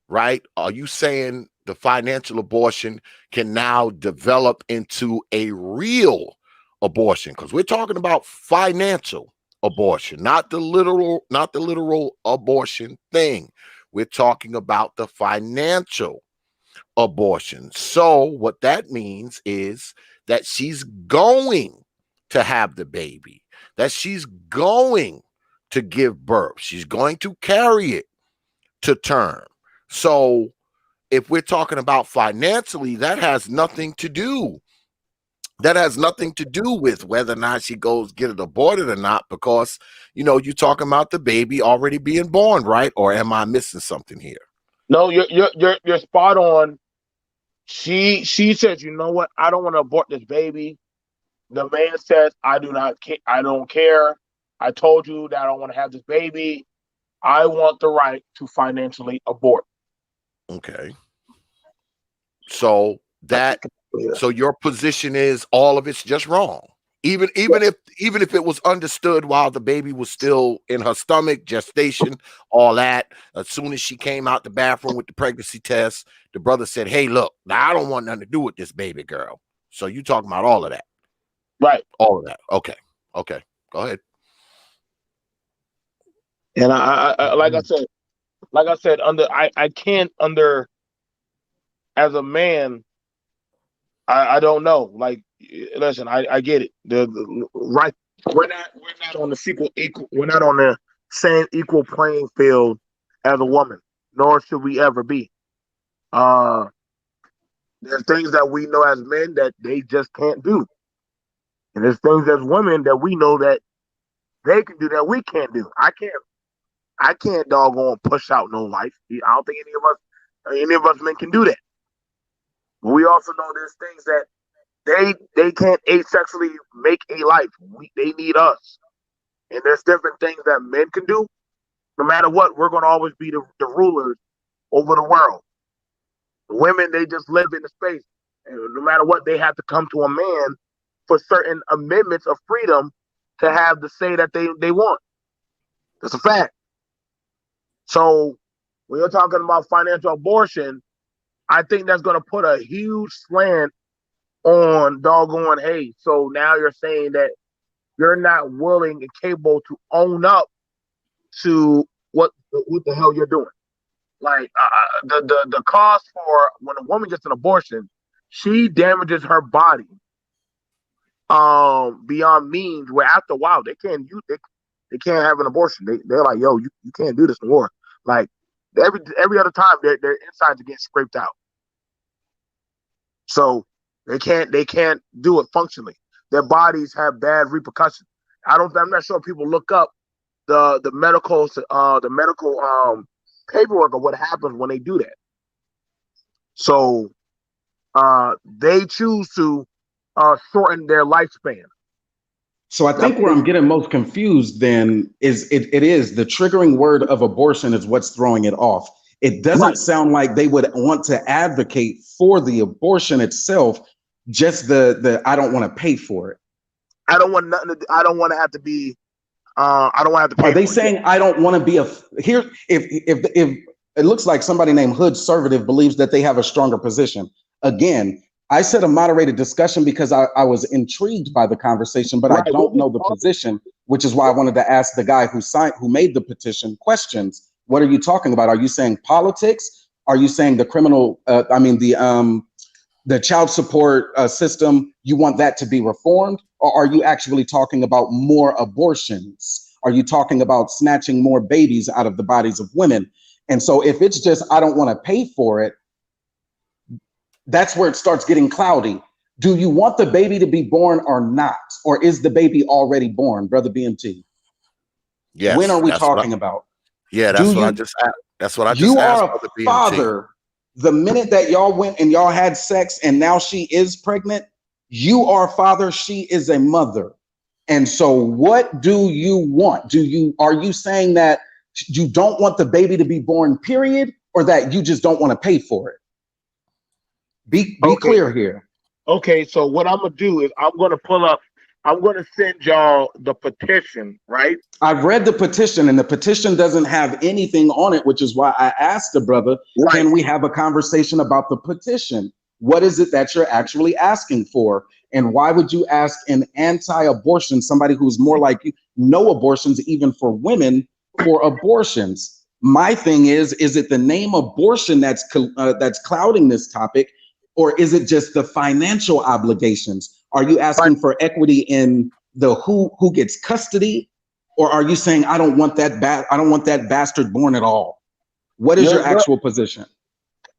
right? Are you saying the financial abortion can now develop into a real abortion? Because we're talking about financial abortion, not the literal abortion thing. We're talking about the financial abortion. So what that means is that she's going to have the baby, that she's going to give birth, she's going to carry it to term. So if we're talking about financially, that has nothing to do with whether or not she goes get it aborted or not, because you're talking about the baby already being born, right? Or am I missing something here? No, you're spot on. She says, you know what? I don't want to abort this baby. The man says, I don't care. I told you that I don't want to have this baby. I want the right to financially abort. Okay. So your position is all of it's just wrong. Even if it was understood while the baby was still in her stomach, gestation, all that. As soon as she came out the bathroom with the pregnancy test, the brother said, hey, look, now I don't want nothing to do with this baby girl. So you talking about all of that. Right. All of that. Okay. Go ahead. And I like I said, I can't as a man, I don't know. Like, listen, I get it. The right, we're not on the same equal playing field as a woman, nor should we ever be. There's things that we know as men that they just can't do. And there's things as women that we know that they can do that we can't do. I can't doggone push out no life. I don't think any of us men can do that. But we also know there's things that they can't asexually make a life. They need us. And there's different things that men can do. No matter what, we're going to always be the rulers over the world. The women, they just live in the space. And no matter what, they have to come to a man for certain amendments of freedom to have the say that they want. That's a fact. So when you're talking about financial abortion, I think that's going to put a huge slant on doggone, hey, so now you're saying that you're not willing and capable to own up to what the hell you're doing. Like the cost for when a woman gets an abortion, she damages her body beyond means, where after a while they can't have an abortion. They're like, yo, you can't do this anymore. Like every other time their insides are getting scraped out. So they can't do it functionally. Their bodies have bad repercussions. I'm not sure if people look up the medical paperwork of what happens when they do that. So they choose to shorten their lifespan. So I think where I'm getting most confused then is it is the triggering word of abortion is what's throwing it off. It doesn't sound like they would want to advocate for the abortion itself, just the I don't want to pay for it. I don't want nothing to. I don't want to have to be. I don't want to have to pay. Are they for it. saying I don't want to be a here? If it looks like somebody named Hoodservative believes that they have a stronger position. Again, I said a moderated discussion because I was intrigued by the conversation, but I Right. don't know the position, which is why I wanted to ask the guy who made the petition questions. What are you talking about? Are you saying politics? Are you saying the criminal? The child support system, you want that to be reformed? Or are you actually talking about more abortions? Are you talking about snatching more babies out of the bodies of women? And so if it's just, I don't want to pay for it, that's where it starts getting cloudy. Do you want the baby to be born or not? Or is the baby already born, Brother B.M.T? Yes. When are we talking about? Yeah, that's what I just asked. That's what I just You asked are Brother a B.M.T. father. The minute that y'all went and y'all had sex and now she is pregnant, you are a father, she is a mother. And so what do you want? Are you saying that you don't want the baby to be born, period, or that you just don't want to pay for it? Be clear here. Okay, so what I'm gonna do is I'm gonna send y'all the petition, right? I've read the petition, and the petition doesn't have anything on it, which is why I asked the brother, Right. can we have a conversation about the petition? What is it that you're actually asking for? And why would you ask an anti-abortion, somebody who's more like you, no abortions, even for women, for abortions? My thing is it the name abortion that's clouding this topic, or is it just the financial obligations? Are you asking for equity in the who gets custody, or are you saying I don't want that bastard born at all? What is your actual position?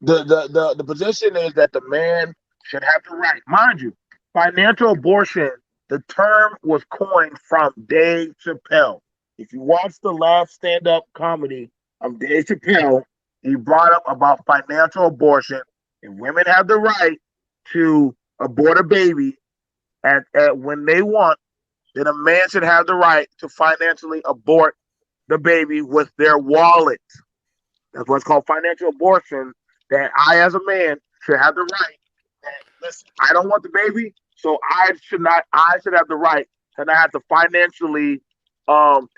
The position is that the man should have the right. Mind you, financial abortion, the term was coined from Dave Chappelle. If you watch the last stand-up comedy of Dave Chappelle, he brought up about financial abortion, and women have the right to abort a baby at when they want, then a man should have the right to financially abort the baby with their wallet. That's what's called financial abortion. That I, as a man, should have the right. That, listen, I don't want the baby, so I should not. I should have the right to not have to financially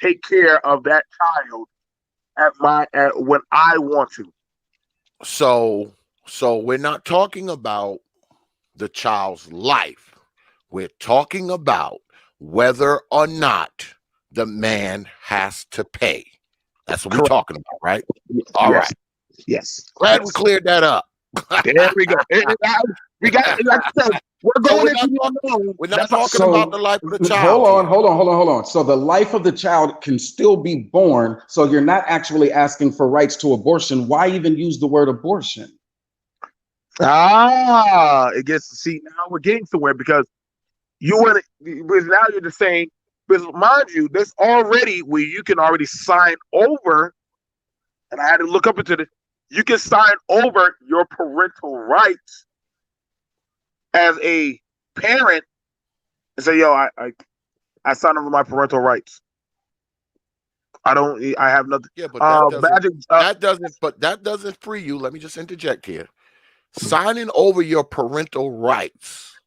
take care of that child at when I want to. So we're not talking about the child's life. We're talking about whether or not the man has to pay. That's what we're talking about, right? All right. Yes. Glad we cleared that up. There we go. We got, like I said, we're going into the unknown. We're not talking about the life of the child. Hold on. So the life of the child can still be born. So you're not actually asking for rights to abortion. Why even use the word abortion? It gets to see now we're getting somewhere because now you're just saying, because mind you, there's already where you can already sign over, and I had to look up into this. You can sign over your parental rights as a parent and say, "Yo, I signed over my parental rights. I have nothing." Yeah, but that doesn't free you. Let me just interject here. Signing over your parental rights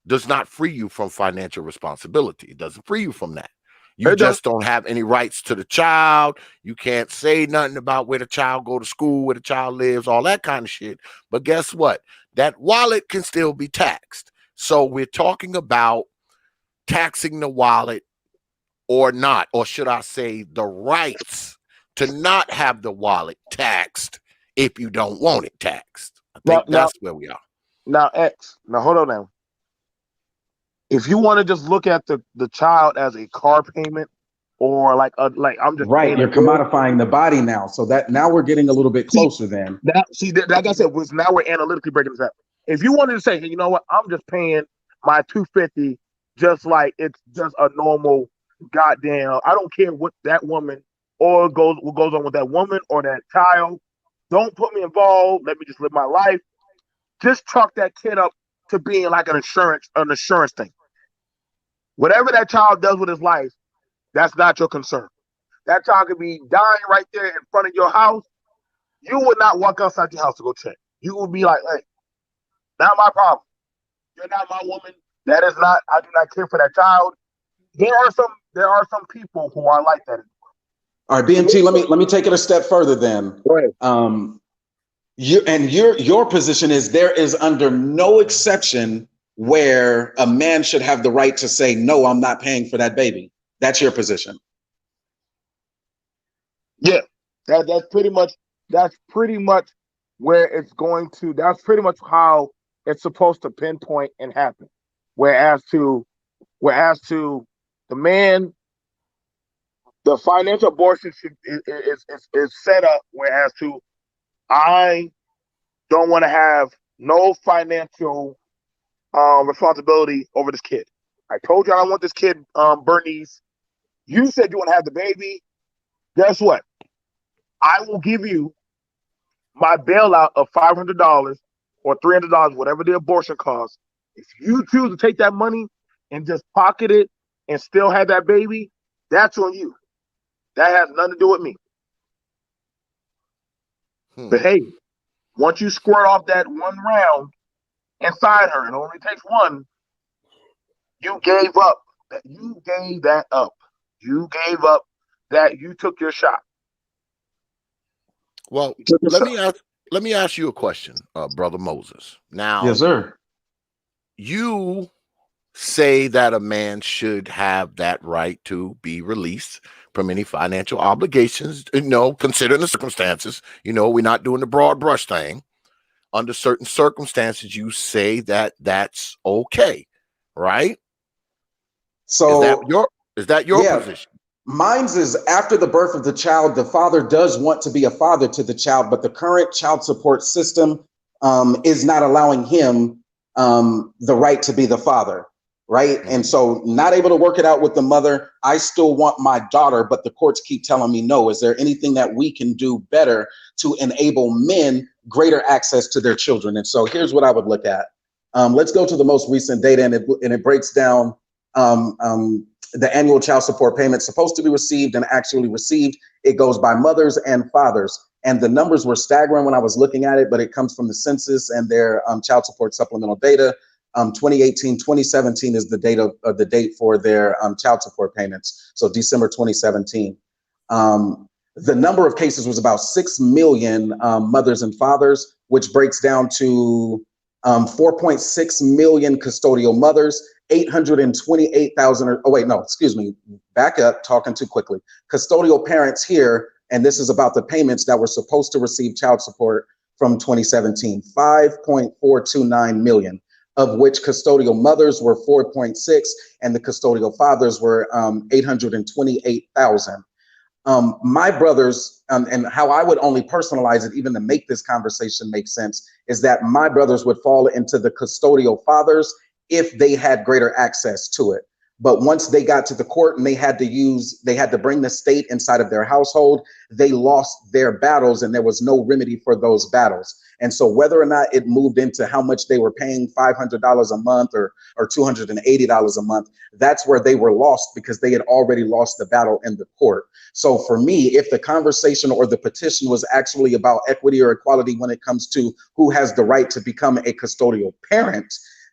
does not free you from financial responsibility. It doesn't free you from that. You just don't have any rights to the child. You can't say nothing about where the child go to school, where the child lives, all that kind of shit. But guess what? That wallet can still be taxed. So we're talking about taxing the wallet or not, or should I say the rights to not have the wallet taxed if you don't want it taxed. I think that's where we are. Now, hold on now. If you want to just look at the child as a car payment, or like I'm just right, you're commodifying the body now. So that now we're getting a little bit closer. Then like I said, now we're analytically breaking this up. If you wanted to say, hey, you know what, I'm just paying my $250 just like it's just a normal goddamn. I don't care what that woman or what goes on with that woman or that child. Don't put me involved. Let me just live my life. Just chalk that kid up to being like an insurance thing. Whatever that child does with his life, that's not your concern. That child could be dying right there in front of your house. You would not walk outside your house to go check. You would be like, hey, not my problem. You're not my woman. That is not. I do not care for that child. There are some people who are like that. All right, B.M.T. Let me take it a step further then. Go ahead. Your position is there is under no exception where a man should have the right to say, no, I'm not paying for that baby. That's your position. Yeah, that's pretty much where it's going to. That's pretty much how it's supposed to pinpoint and happen. Whereas to the man, the financial abortion is set up. Whereas to I don't want to have no financial responsibility over this kid. I told you I don't want this kid, Bernice. You said you want to have the baby. Guess what? I will give you my bailout of $500 or $300, whatever the abortion costs. If you choose to take that money and just pocket it and still have that baby, that's on you. That has nothing to do with me. But hey, once you squirt off that one round inside her, it only takes one, you gave up. You gave that up. You gave up that you took your shot. Well, let me ask you a question, Brother Moses. Now, yes, sir. You say that a man should have that right to be released from any financial obligations, considering the circumstances. We're not doing the broad brush thing. Under certain circumstances, you say that that's okay, right? So is that your position? Mine's is after the birth of the child, the father does want to be a father to the child, but the current child support system is not allowing him the right to be the father, right? Mm-hmm. And so not able to work it out with the mother. I still want my daughter, but the courts keep telling me no. Is there anything that we can do better to enable men greater access to their children? And so here's what I would look at. Let's go to the most recent data, and it breaks down the annual child support payments supposed to be received and actually received. It goes by mothers and fathers. And the numbers were staggering when I was looking at it, but it comes from the census and their child support supplemental data. 2018, 2017 is the date for their child support payments. So December 2017. The number of cases was about 6 million mothers and fathers, which breaks down to 4.6 million custodial mothers, 828,000, back up, talking too quickly. Custodial parents here, and this is about the payments that were supposed to receive child support from 2017, 5.429 million, of which custodial mothers were 4.6 and the custodial fathers were 828,000. My brothers, and how I would only personalize it, even to make this conversation make sense, is that my brothers would fall into the custodial fathers if they had greater access to it. But once they got to the court and they had to bring the state inside of their household, they lost their battles and there was no remedy for those battles. And so whether or not it moved into how much they were paying, $500 a month or $280 a month, that's where they were lost because they had already lost the battle in the court. So for me, if the conversation or the petition was actually about equity or equality when it comes to who has the right to become a custodial parent,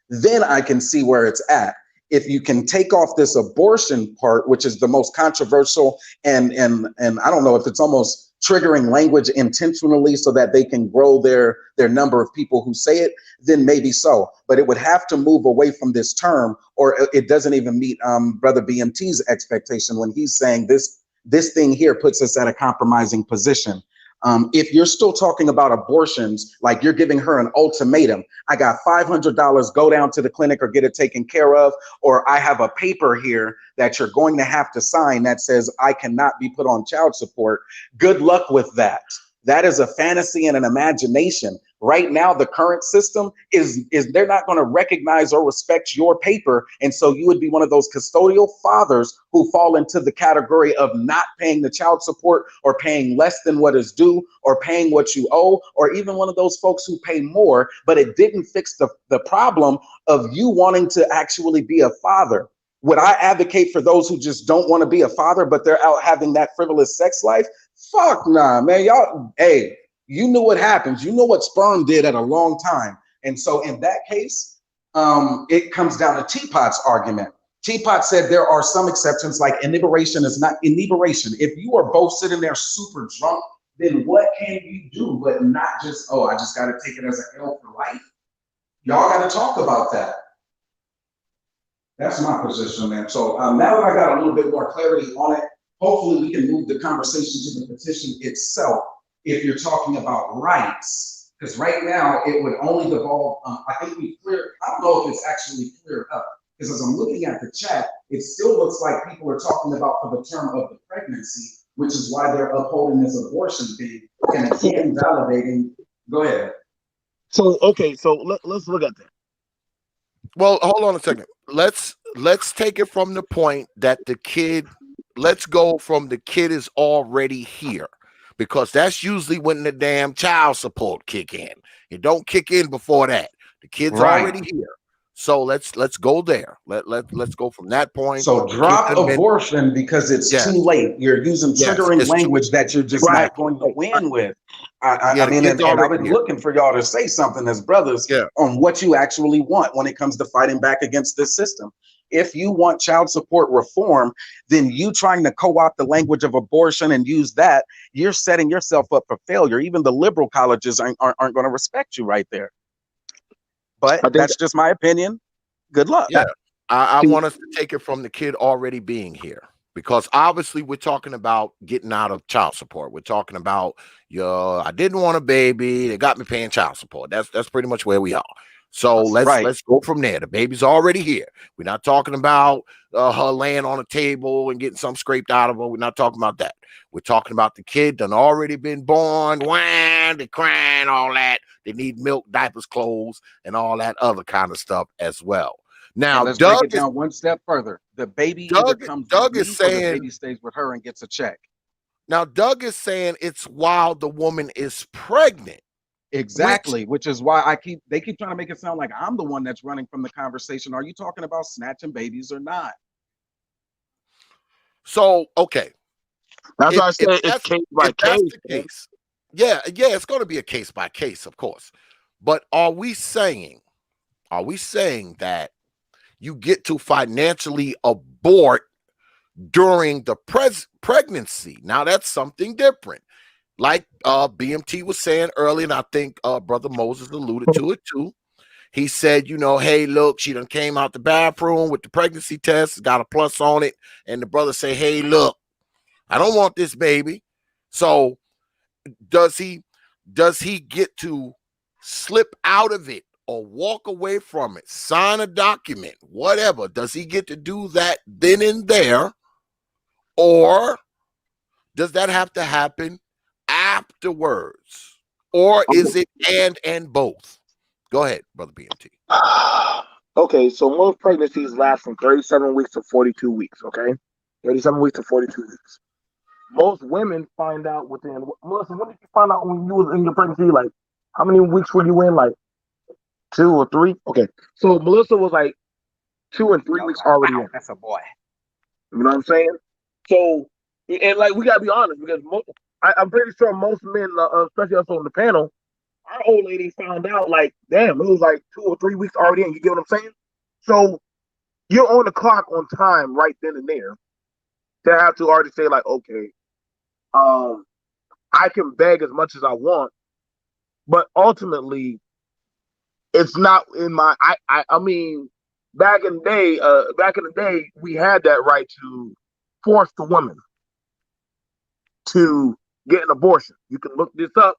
then I can see where it's at. If you can take off this abortion part, which is the most controversial, and I don't know if it's almost triggering language intentionally so that they can grow their number of people who say it, then maybe so. But it would have to move away from this term, or it doesn't even meet Brother B.M.T's expectation when he's saying this thing here puts us at a compromising position. If you're still talking about abortions, like you're giving her an ultimatum, I got $500, go down to the clinic or get it taken care of, or I have a paper here that you're going to have to sign that says I cannot be put on child support. Good luck with that. That is a fantasy and an imagination. Right now, the current system is they're not going to recognize or respect your paper. And so you would be one of those custodial fathers who fall into the category of not paying the child support or paying less than what is due or paying what you owe, or even one of those folks who pay more, but it didn't fix the problem of you wanting to actually be a father. Would I advocate for those who just don't want to be a father, but they're out having that frivolous sex life? Fuck nah, man. Y'all, hey, you knew what happens. You know what sperm did at a long time. And so in that case, it comes down to T.P.O.T's argument. T.P.O.T said there are some exceptions, like inebriation is not inebriation. If you are both sitting there super drunk, then what can you do but not just, oh, I just got to take it as a L for life? Y'all got to talk about that. That's my position, man. So now that I got a little bit more clarity on it, hopefully we can move the conversation to the petition itself. If you're talking about rights, because right now it would only devolve. I think we cleared. I don't know if it's actually cleared up, because as I'm looking at the chat, it still looks like people are talking about for the term of the pregnancy, which is why they're upholding this abortion thing and again validating. Go ahead. So okay, so let's look at that. Well, hold on a second. Let's take it from the point that the kid. Let's go from the kid is already here, because that's usually when the damn child support kick in. It don't kick in before that. The kid's already here. So let's go there. Let's go from that point. So drop abortion because it's too late. You're using triggering language that you're just not going to win with. I mean, and I was looking for y'all to say something as brothers on what you actually want when it comes to fighting back against this system. If you want child support reform, then you trying to co-opt the language of abortion and use that, you're setting yourself up for failure. Even the liberal colleges aren't going to respect you right there. But that's just my opinion. Good luck. Yeah, I want us to take it from the kid already being here, because obviously we're talking about getting out of child support. We're talking about, I didn't want a baby. They got me paying child support. That's pretty much where we are. So let's go from there. The baby's already here. We're not talking about her laying on a table and getting something scraped out of her. We're not talking about that. We're talking about the kid done already been born, whine, they crying, all that. They need milk, diapers, clothes, and all that other kind of stuff as well. Now, let's break it down one step further. The baby either comes with me or the baby stays with her and gets a check. Now, Doug is saying it's while the woman is pregnant. Exactly, which is why they keep trying to make it sound like I'm the one that's running from the conversation. Are you talking about snatching babies or not? So, okay. That's why I said it's case by case. Yeah, it's going to be a case by case, of course. But are we saying that you get to financially abort during the pregnancy? Now, that's something different. Like B.M.T was saying earlier, and I think Brother Moses alluded to it too. He said, hey, look, she done came out the bathroom with the pregnancy test, got a plus on it, and the brother say, hey, look, I don't want this baby. So does he get to slip out of it or walk away from it, sign a document, whatever? Does he get to do that then and there? Or does that have to happen afterwards? Or is it and both? Go ahead, Brother B.M.T. Okay, so most pregnancies last from 37 weeks to 42 weeks, okay? 37 weeks to 42 weeks. Most women find out within, Melissa, when did you find out when you was in your pregnancy? Like, how many weeks were you in? Like 2 or 3? Okay. So Melissa was like 2 and 3 weeks already in. That's a boy. You know what I'm saying? So, and like, we got to be honest, because I'm pretty sure most men, especially us on the panel, our old lady found out like, damn, it was like 2 or 3 weeks already in. You get what I'm saying? So you're on the clock on time right then and there to have to already say like, okay, I can beg as much as I want, but ultimately it's not in my, I mean, back in the day, we had that right to force the woman to get an abortion. You can look this up.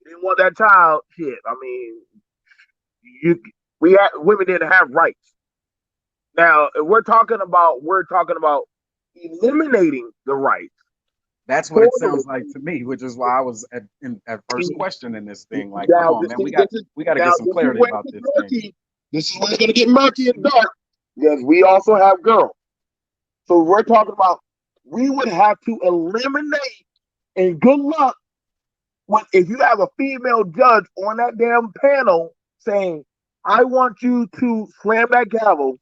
You didn't want that child, shit. I mean, women didn't have rights. Now, if we're talking about eliminating the rights. That's what it sounds like to me, which is why I was at first questioning this thing. Like, come on, man, we got to get some clarity about this thing. This is where it's going to get murky and dark, because we also have girls. So we're talking about, we would have to eliminate, and good luck if you have a female judge on that damn panel saying, I want you to slam that gavel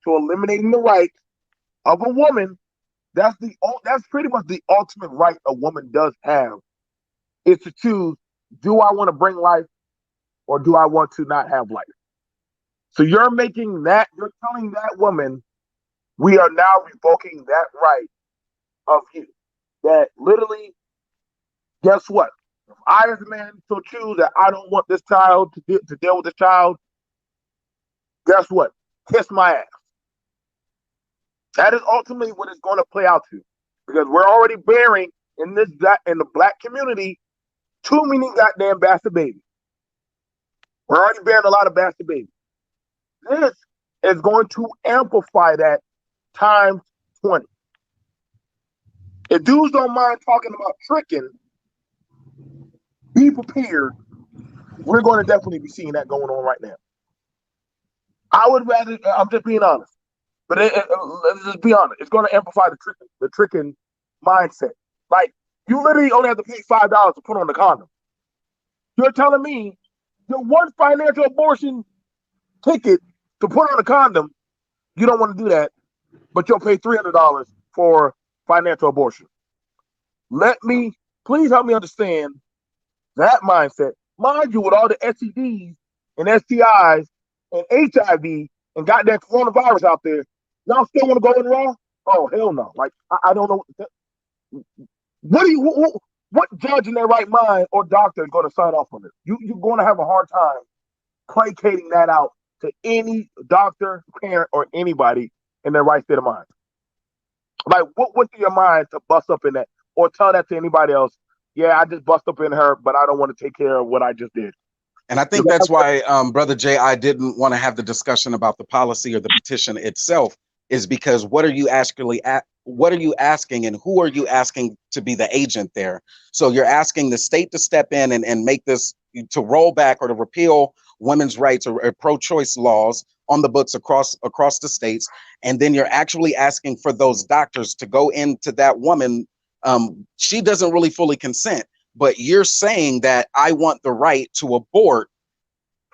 to eliminating the rights of a woman. That's pretty much the ultimate right a woman does have, is to choose, do I want to bring life or do I want to not have life? So you're making that, you're telling that woman, we are now revoking that right of you. That literally, guess what? If I as a man so choose that I don't want this child to deal with this child, guess what? Kiss my ass. That is ultimately what it's going to play out to. Because we're already bearing in the black community too many goddamn bastard babies. We're already bearing a lot of bastard babies. This is going to amplify that times 20. If dudes don't mind talking about tricking, be prepared. We're going to definitely be seeing that going on right now. I would rather, I'm just being honest, but let's just be honest. It's going to amplify the tricking mindset. Like, you literally only have to pay $5 to put on the condom. You're telling me your one financial abortion ticket to put on a condom, you don't want to do that, but you'll pay $300 for financial abortion. Please help me understand that mindset. Mind you, with all the STDs and STIs and HIV and goddamn coronavirus out there, y'all still want to go in raw? Oh, hell no. Like, I don't know. What judge in their right mind or doctor is going to sign off on this? You're going to have a hard time placating that out to any doctor, parent, or anybody in their right state of mind. Like, what went through your mind to bust up in that or tell that to anybody else? Yeah, I just bust up in her, but I don't want to take care of what I just did. And I think that's why, Brother Jay, I didn't want to have the discussion about the policy or the petition itself, is because what are you asking and who are you asking to be the agent there? So you're asking the state to step in and make this, to roll back or to repeal women's rights or pro-choice laws on the books across the states. And then you're actually asking for those doctors to go into that woman. She doesn't really fully consent, but you're saying that I want the right to abort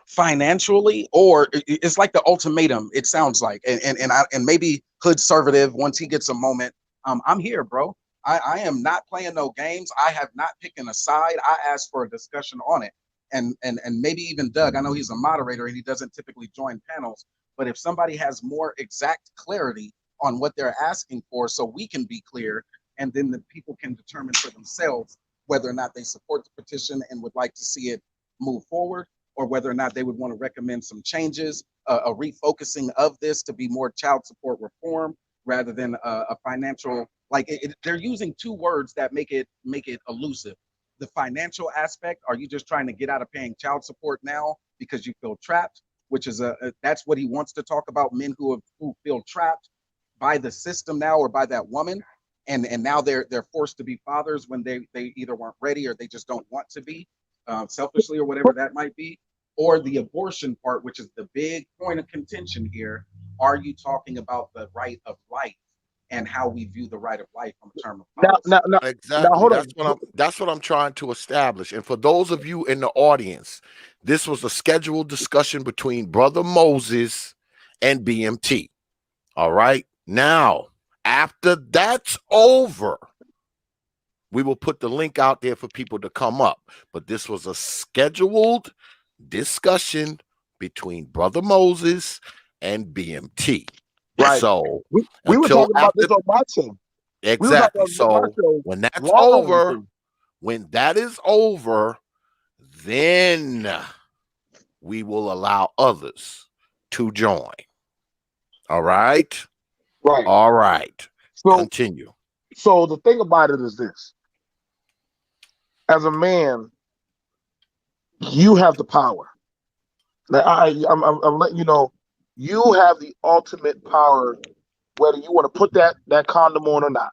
financially, or it's like the ultimatum, it sounds like. And maybe Hoodservative, once he gets a moment, I'm here, bro. I am not playing no games. I have not picked a side. I asked for a discussion on it. And maybe even Doug, I know he's a moderator and he doesn't typically join panels, but if somebody has more exact clarity on what they're asking for, so we can be clear, and then the people can determine for themselves whether or not they support the petition and would like to see it move forward, or whether or not they would want to recommend some changes, a refocusing of this to be more child support reform rather than a financial, like they're using two words that make it elusive. The financial aspect, are you just trying to get out of paying child support now because you feel trapped, which is that's what he wants to talk about, men who feel trapped by the system now or by that woman. And now they're forced to be fathers when they either weren't ready or they just don't want to be, selfishly or whatever that might be. Or the abortion part, which is the big point of contention here. Are you talking about the right of life and how we view the right of life on the term of policy? Now, Exactly. hold That's what I'm trying to establish. And for those of you in the audience, this was a scheduled discussion between Brother Moses and B.M.T. All right. Now, after that's over, we will put the link out there for people to come up. But this was a scheduled discussion between Brother Moses and B.M.T. Right. So we were talking about this on my show. Exactly. So when that's over, when that is over, then we will allow others to join. All right. Right. All right. So, continue. So the thing about it is this: as a man, you have the power. Now, I'm letting you know, you have the ultimate power, whether you want to put that condom on or not.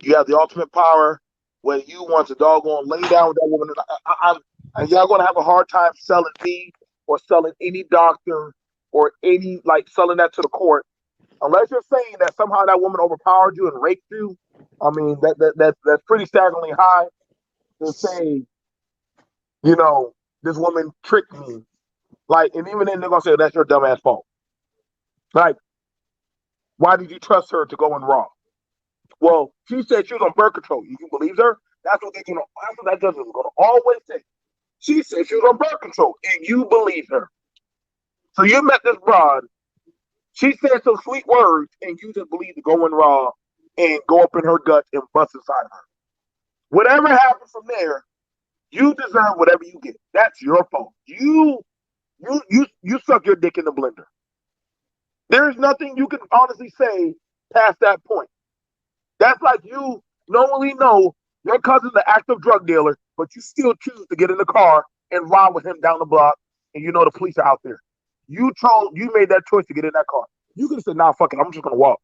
You have the ultimate power whether you want to doggone lay down with that woman. And y'all gonna have a hard time selling me or selling any doctor or any, like, selling that to the court, unless you're saying that somehow that woman overpowered you and raped you. I mean, that's pretty staggeringly high to say, you know, this woman tricked me. Like, and even then they're gonna say that's your dumbass fault. Like, why did you trust her to go in raw? Well, she said she was on birth control. You believe her? That's what that judge is gonna always say. She said she was on birth control, and you believe her. So you met this broad. She said some sweet words, and you just believe to go in raw and go up in her guts and bust inside of her. Whatever happens from there, you deserve whatever you get. That's your fault. You suck your dick in the blender. There's nothing you can honestly say past that point. That's like you normally know your cousin's an active drug dealer, but you still choose to get in the car and ride with him down the block, and you know the police are out there. You made that choice to get in that car. You could have said, nah, fuck it, I'm just gonna walk.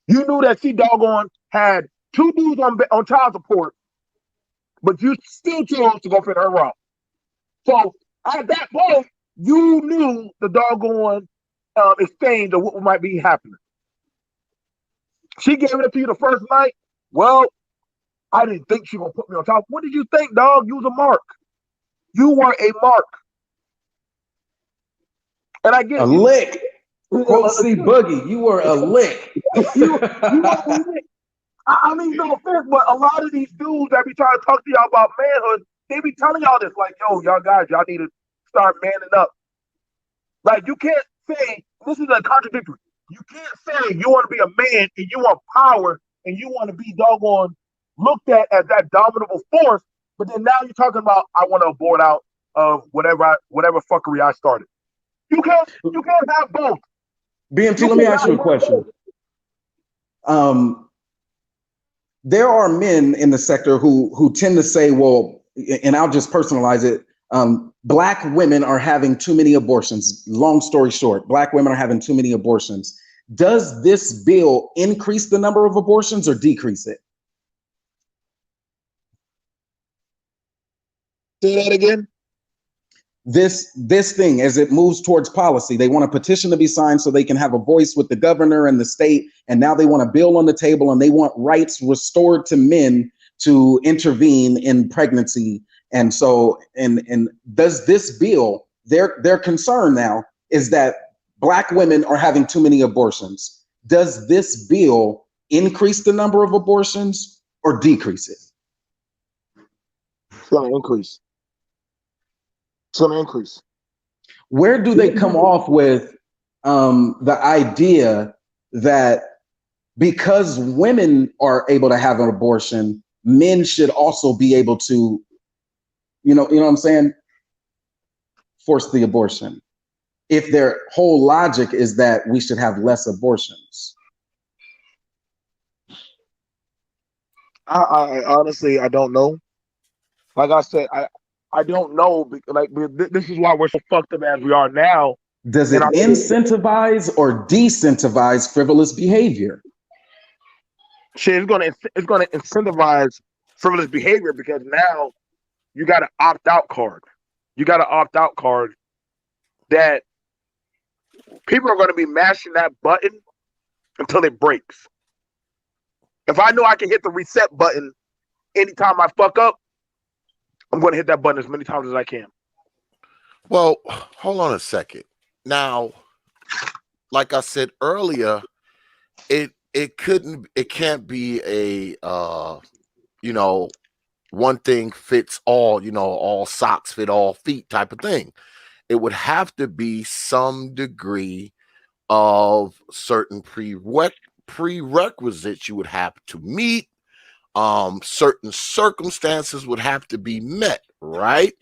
You knew that she doggone had 2 dudes on child support, but you still chose to go for her route. So at that point, you knew the doggone exchange of what might be happening. She gave it to you the first night. Well, I didn't think she was gonna put me on top. What did you think, dog? You was a mark. You were a mark. And I get a lick. Quote C Boogie, you were a lick. you were a lick. I mean, no offense, but a lot of these dudes that be trying to talk to y'all about manhood, they be telling y'all this, like, yo, y'all guys, y'all need to start manning up. Like, you can't say, this is a contradictory. You can't say you want to be a man and you want power and you want to be doggone looked at as that dominable force, but then now you're talking about, I want to abort out of whatever fuckery I started. You can't have both. B.M.T, let me ask you a question. There are men in the sector who tend to say, well, and I'll just personalize it, Black women are having too many abortions. Long story short, Black women are having too many abortions. Does this bill increase the number of abortions or decrease it? Say that again. This thing, as it moves towards policy, they want a petition to be signed so they can have a voice with the governor and the state. And now they want a bill on the table and they want rights restored to men to intervene in pregnancy. And so, and does this bill, their concern now is that Black women are having too many abortions. Does this bill increase the number of abortions or decrease it? It's going to increase. It's going to increase. Where do they come off with the idea that because women are able to have an abortion, men should also be able to, you know what I'm saying, force the abortion? If their whole logic is that we should have less abortions. I honestly, I don't know. Like I said, I don't know. Like, this is why we're so fucked up as we are now. Does it incentivize or disincentivize frivolous behavior? Shit, it's gonna incentivize frivolous behavior because now you got an opt-out card. You got an opt-out card that people are going to be mashing that button until it breaks. If I know I can hit the reset button anytime I fuck up, I'm going to hit that button as many times as I can. Well, hold on a second. Now, like I said earlier, it can't be a one thing fits all, all socks fit all feet type of thing. It would have to be some degree of certain prerequisites you would have to meet. Certain circumstances would have to be met, right?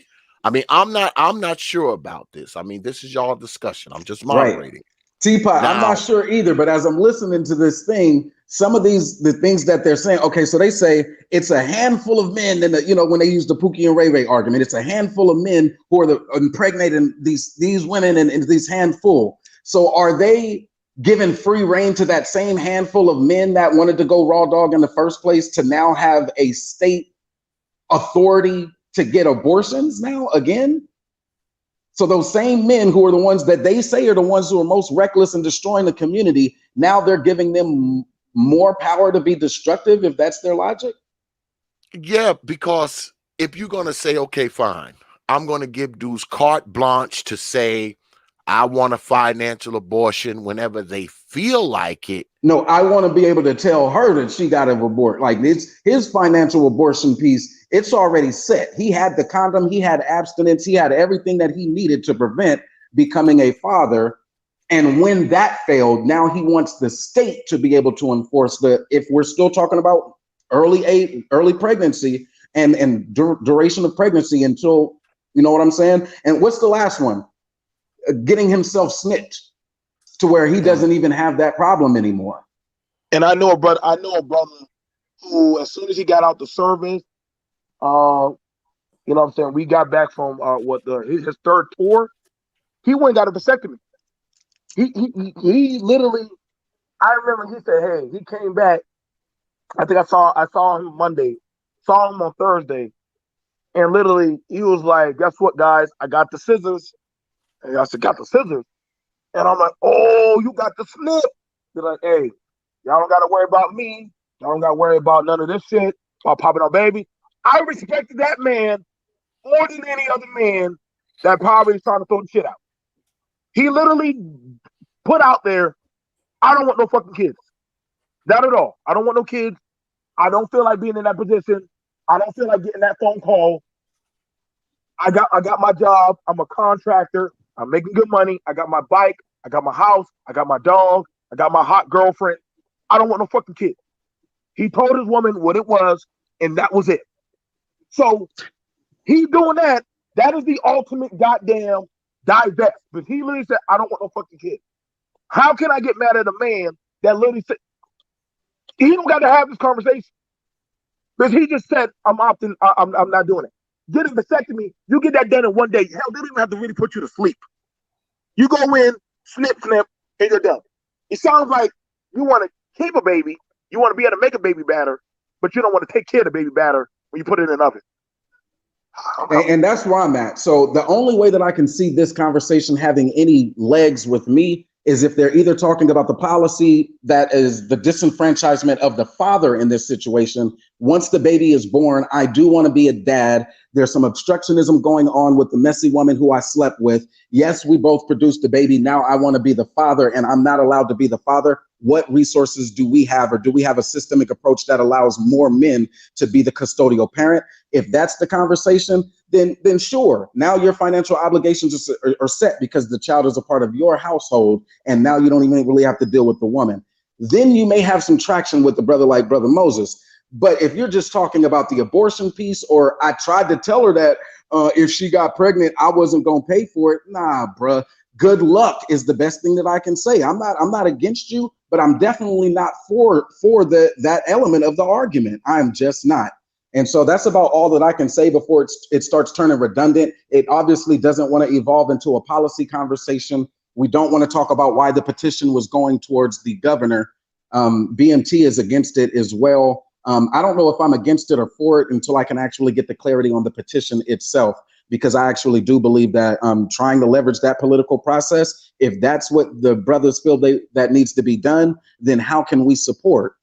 I mean, I'm not sure about this. I mean, this is y'all discussion. I'm just moderating. Right. T.P.O.T, I'm not sure either, but as I'm listening to this thing, some of the things that they're saying, okay, so they say it's a handful of men, and when they use the Pookie and Ray Ray argument, it's a handful of men who are impregnating these women and these handful. So are they giving free reign to that same handful of men that wanted to go raw dog in the first place to now have a state authority to get abortions now again? So those same men who are the ones that they say are the ones who are most reckless in destroying the community, now they're giving them more power to be destructive, if that's their logic? Yeah, because if you're going to say, okay, fine, I'm going to give dudes carte blanche to say, I want a financial abortion whenever they feel like it. No, I want to be able to tell her that she got to abort. Like his financial abortion piece, it's already set. He had the condom, he had abstinence, he had everything that he needed to prevent. becoming a father. And when that failed, now he wants the state to be able to enforce if we're still talking about early pregnancy and duration of pregnancy until, you know what I'm saying? And what's the last one? Getting himself snitched to where he doesn't even have that problem anymore. And I know a brother who, as soon as he got out the service, you know what I'm saying, we got back from his third tour, he went and got a vasectomy. He literally, I remember he said, hey, he came back. I think I saw him Monday, saw him on Thursday, and literally he was like, guess what, guys? I got the scissors. And I said, got the scissors? And I'm like, oh, you got the snip. They're like, hey, y'all don't got to worry about me. Y'all don't got to worry about none of this shit about popping on baby. I respected that man more than any other man that probably is trying to throw the shit out. He literally put out there, I don't want no fucking kids. Not at all. I don't want no kids. I don't feel like being in that position. I don't feel like getting that phone call. I got my job. I'm a contractor. I'm making good money. I got my bike. I got my house. I got my dog. I got my hot girlfriend. I don't want no fucking kid. He told his woman what it was, and that was it. So he doing that. That is the ultimate goddamn divest. But he literally said, I don't want no fucking kid. How can I get mad at a man that literally said, he don't got to have this conversation? Because he just said, I'm not doing it. Get a vasectomy, you get that done in one day. Hell, they don't even have to really put you to sleep. You go in, snip, and you're done. It sounds like you want to keep a baby, you want to be able to make a baby batter, but you don't want to take care of the baby batter when you put it in an oven. And that's where I'm at. So the only way that I can see this conversation having any legs with me is if they're either talking about the policy that is the disenfranchisement of the father in this situation. Once the baby is born, I do want to be a dad. There's some obstructionism going on with the messy woman who I slept with. Yes, we both produced the baby. Now I want to be the father and I'm not allowed to be the father. What resources do we have, or do we have a systemic approach that allows more men to be the custodial parent? If that's the conversation, then sure. Now your financial obligations are set because the child is a part of your household, and now you don't even really have to deal with the woman. Then you may have some traction with the brother like Brother Moses. But if you're just talking about the abortion piece, or I tried to tell her that if she got pregnant, I wasn't going to pay for it. Nah, bruh. Good luck is the best thing that I can say. I'm not against you, but I'm definitely not for that element of the argument. I'm just not. And so that's about all that I can say before it starts turning redundant. It obviously doesn't want to evolve into a policy conversation. We don't want to talk about why the petition was going towards the governor. B.M.T is against it as well. I don't know if I'm against it or for it until I can actually get the clarity on the petition itself, because I actually do believe that trying to leverage that political process, if that's what the brothers feel that needs to be done, then how can we support?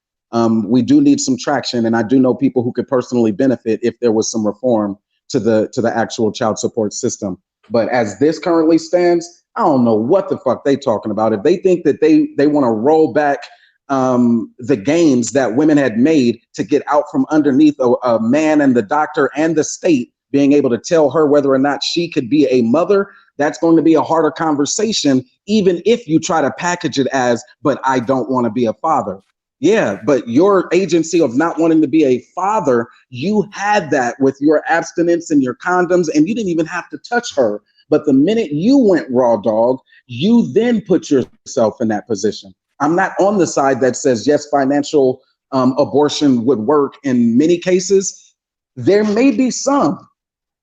We do need some traction, and I do know people who could personally benefit if there was some reform to the actual child support system. But as this currently stands, I don't know what the fuck they talking about. If they think that they want to roll back the gains that women had made to get out from underneath a man and the doctor and the state being able to tell her whether or not she could be a mother, that's going to be a harder conversation, even if you try to package it as, but I don't want to be a father. Yeah, but your agency of not wanting to be a father, you had that with your abstinence and your condoms, and you didn't even have to touch her. But the minute you went raw dog, you then put yourself in that position. I'm not on the side that says, yes, financial abortion would work in many cases. There may be some,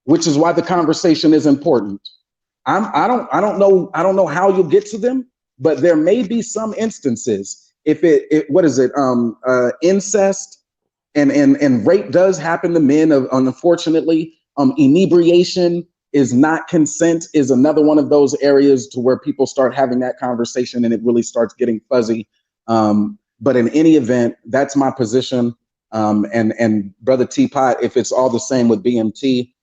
which is why the conversation is important. I don't know how you'll get to them, but there may be some instances. If incest and rape does happen to men, unfortunately, inebriation is not consent is another one of those areas to where people start having that conversation and it really starts getting fuzzy. But in any event, that's my position. And Brother T.P.O.T, if it's all the same with B.M.T,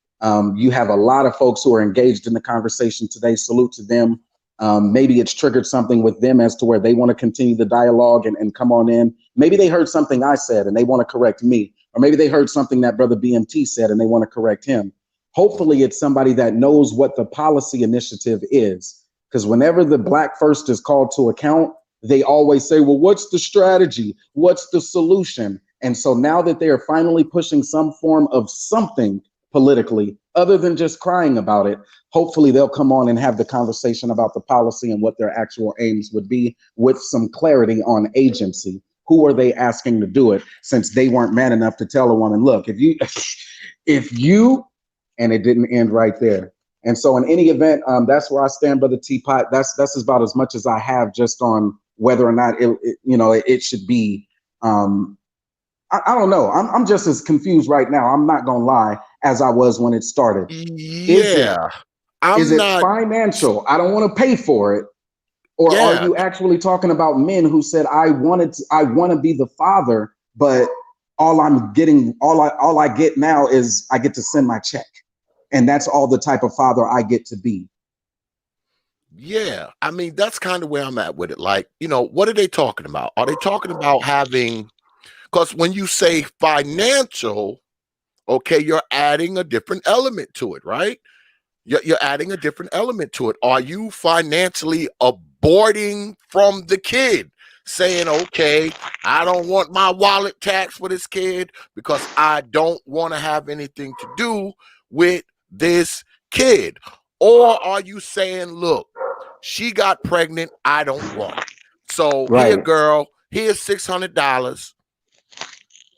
you have a lot of folks who are engaged in the conversation today. Salute to them. Maybe it's triggered something with them as to where they want to continue the dialogue and come on in. Maybe they heard something I said and they want to correct me. Or maybe they heard something that Brother B.M.T said and they want to correct him. Hopefully it's somebody that knows what the policy initiative is. Because whenever the Black First is called to account, they always say, well, what's the strategy? What's the solution? And so now that they are finally pushing some form of something politically, other than just crying about it, hopefully they'll come on and have the conversation about the policy and what their actual aims would be with some clarity on agency. Who are they asking to do it, since they weren't man enough to tell a woman, look, if you, and it didn't end right there. And so in any event, that's where I stand, Brother T.P.O.T. That's about as much as I have just on whether or not it should be. I don't know. I'm just as confused right now, I'm not gonna lie, as I was when it started. Yeah, Is I'm it not. financial? I don't want to pay for it. Or are Yeah, you actually talking about men who said, I want to be the father, but all I get now is I get to send my check. And that's all the type of father I get to be. yeah. I mean, that's kind of where I'm at with it. Like, what are they talking about? Are they talking about having, because when you say financial, okay, you're adding a different element to it, right? You're adding a different element to it. Are you financially aborting from the kid, saying, okay, I don't want my wallet taxed for this kid because I don't want to have anything to do with this kid? Or are you saying, look, she got pregnant, I don't want it. So here, Right. girl, here's $600.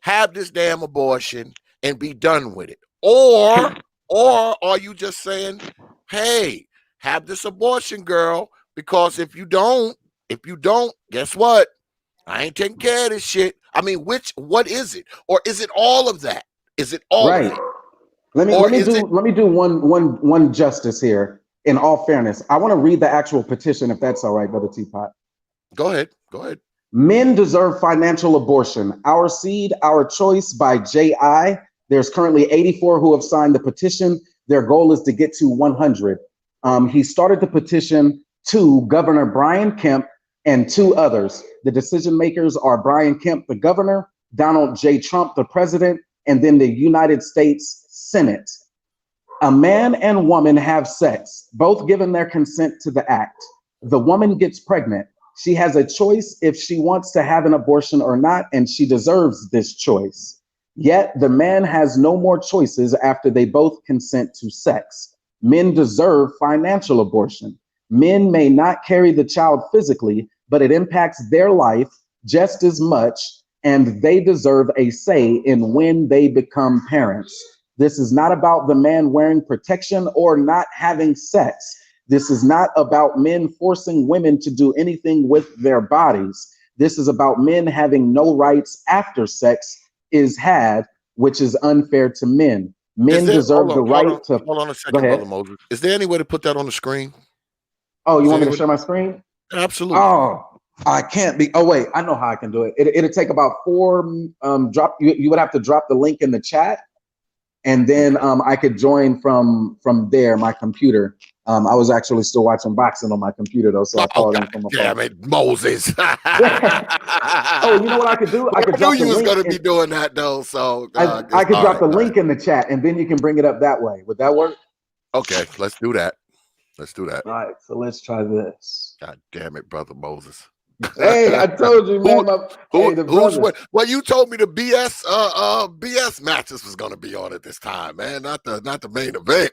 Have this damn abortion and be done with it. Or are you just saying, hey, have this abortion, girl, because if you don't, guess what? I ain't taking care of this shit. I mean, what is it? Or is it all of that? Is it all of Right. it? Let Or me is it? do one justice here. In all fairness, I want to read the actual petition, if that's all right, Brother T.P.O.T. Go ahead. Go ahead. Men deserve financial abortion. Our seed, our choice, by J.I. There's currently 84 who have signed the petition. Their goal is to get to 100. He started the petition to Governor Brian Kemp and 2 others. The decision makers are Brian Kemp, the governor, Donald J. Trump, the president, and then the United States Senate. A man and woman have sex, both given their consent to the act. The woman gets pregnant. She has a choice if she wants to have an abortion or not, and she deserves this choice. Yet the man has no more choices after they both consent to sex. Men deserve financial abortion. Men may not carry the child physically, but it impacts their life just as much, and they deserve a say in when they become parents. This is not about the man wearing protection or not having sex. This is not about men forcing women to do anything with their bodies. This is about men having no rights after sex is had, which is unfair to men. Men deserve the right to. Hold on a Go second, ahead. Brother Moses. Is there any way to put that on the screen? Oh, you Is want there me to any share my screen? Absolutely. Oh, I can't be. Oh, wait, I know how I can do it. It'll take about 4 drop. You would have to drop the link in the chat, and then I could join from there, my computer. I was actually still watching boxing on my computer though, so I called in from a Damn phone. it, Moses. Oh, you know what I could do? I could I drop knew the you was link. going to be doing that though. So I could drop the link in the chat, and then you can bring it up that way. Would that work? Okay, let's do that. Let's do that. All right, so let's try this. God damn it, Brother Moses. Hey, I told you, man. The brothers. Well, you told me the BS matches was gonna be on it this time, man. Not the main event.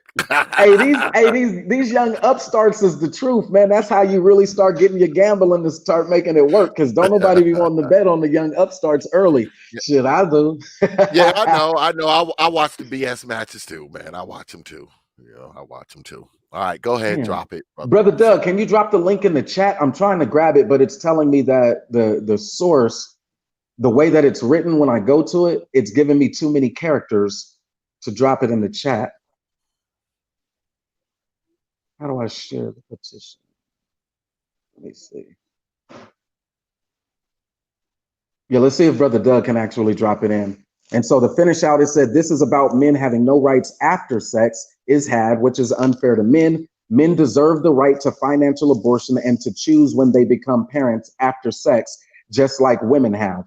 these young upstarts is the truth, man. That's how you really start getting your gambling to start making it work. Because don't nobody be wanting to bet on the young upstarts early. Shit, I do. Yeah, I know. I watch the BS matches too, man. I watch them too. I watch them too. All right, go ahead, drop it, Brother Doug. Can you drop the link in the chat? I'm trying to grab it, but it's telling me that the source, the way that it's written when I go to it, it's giving me too many characters to drop it in the chat. How do I share the petition? Let me see. Yeah, let's see if Brother Doug can actually drop it in. And so the finish out, it said, this is about men having no rights after sex is had, which is unfair to men. Men deserve the right to financial abortion and to choose when they become parents after sex, just like women have.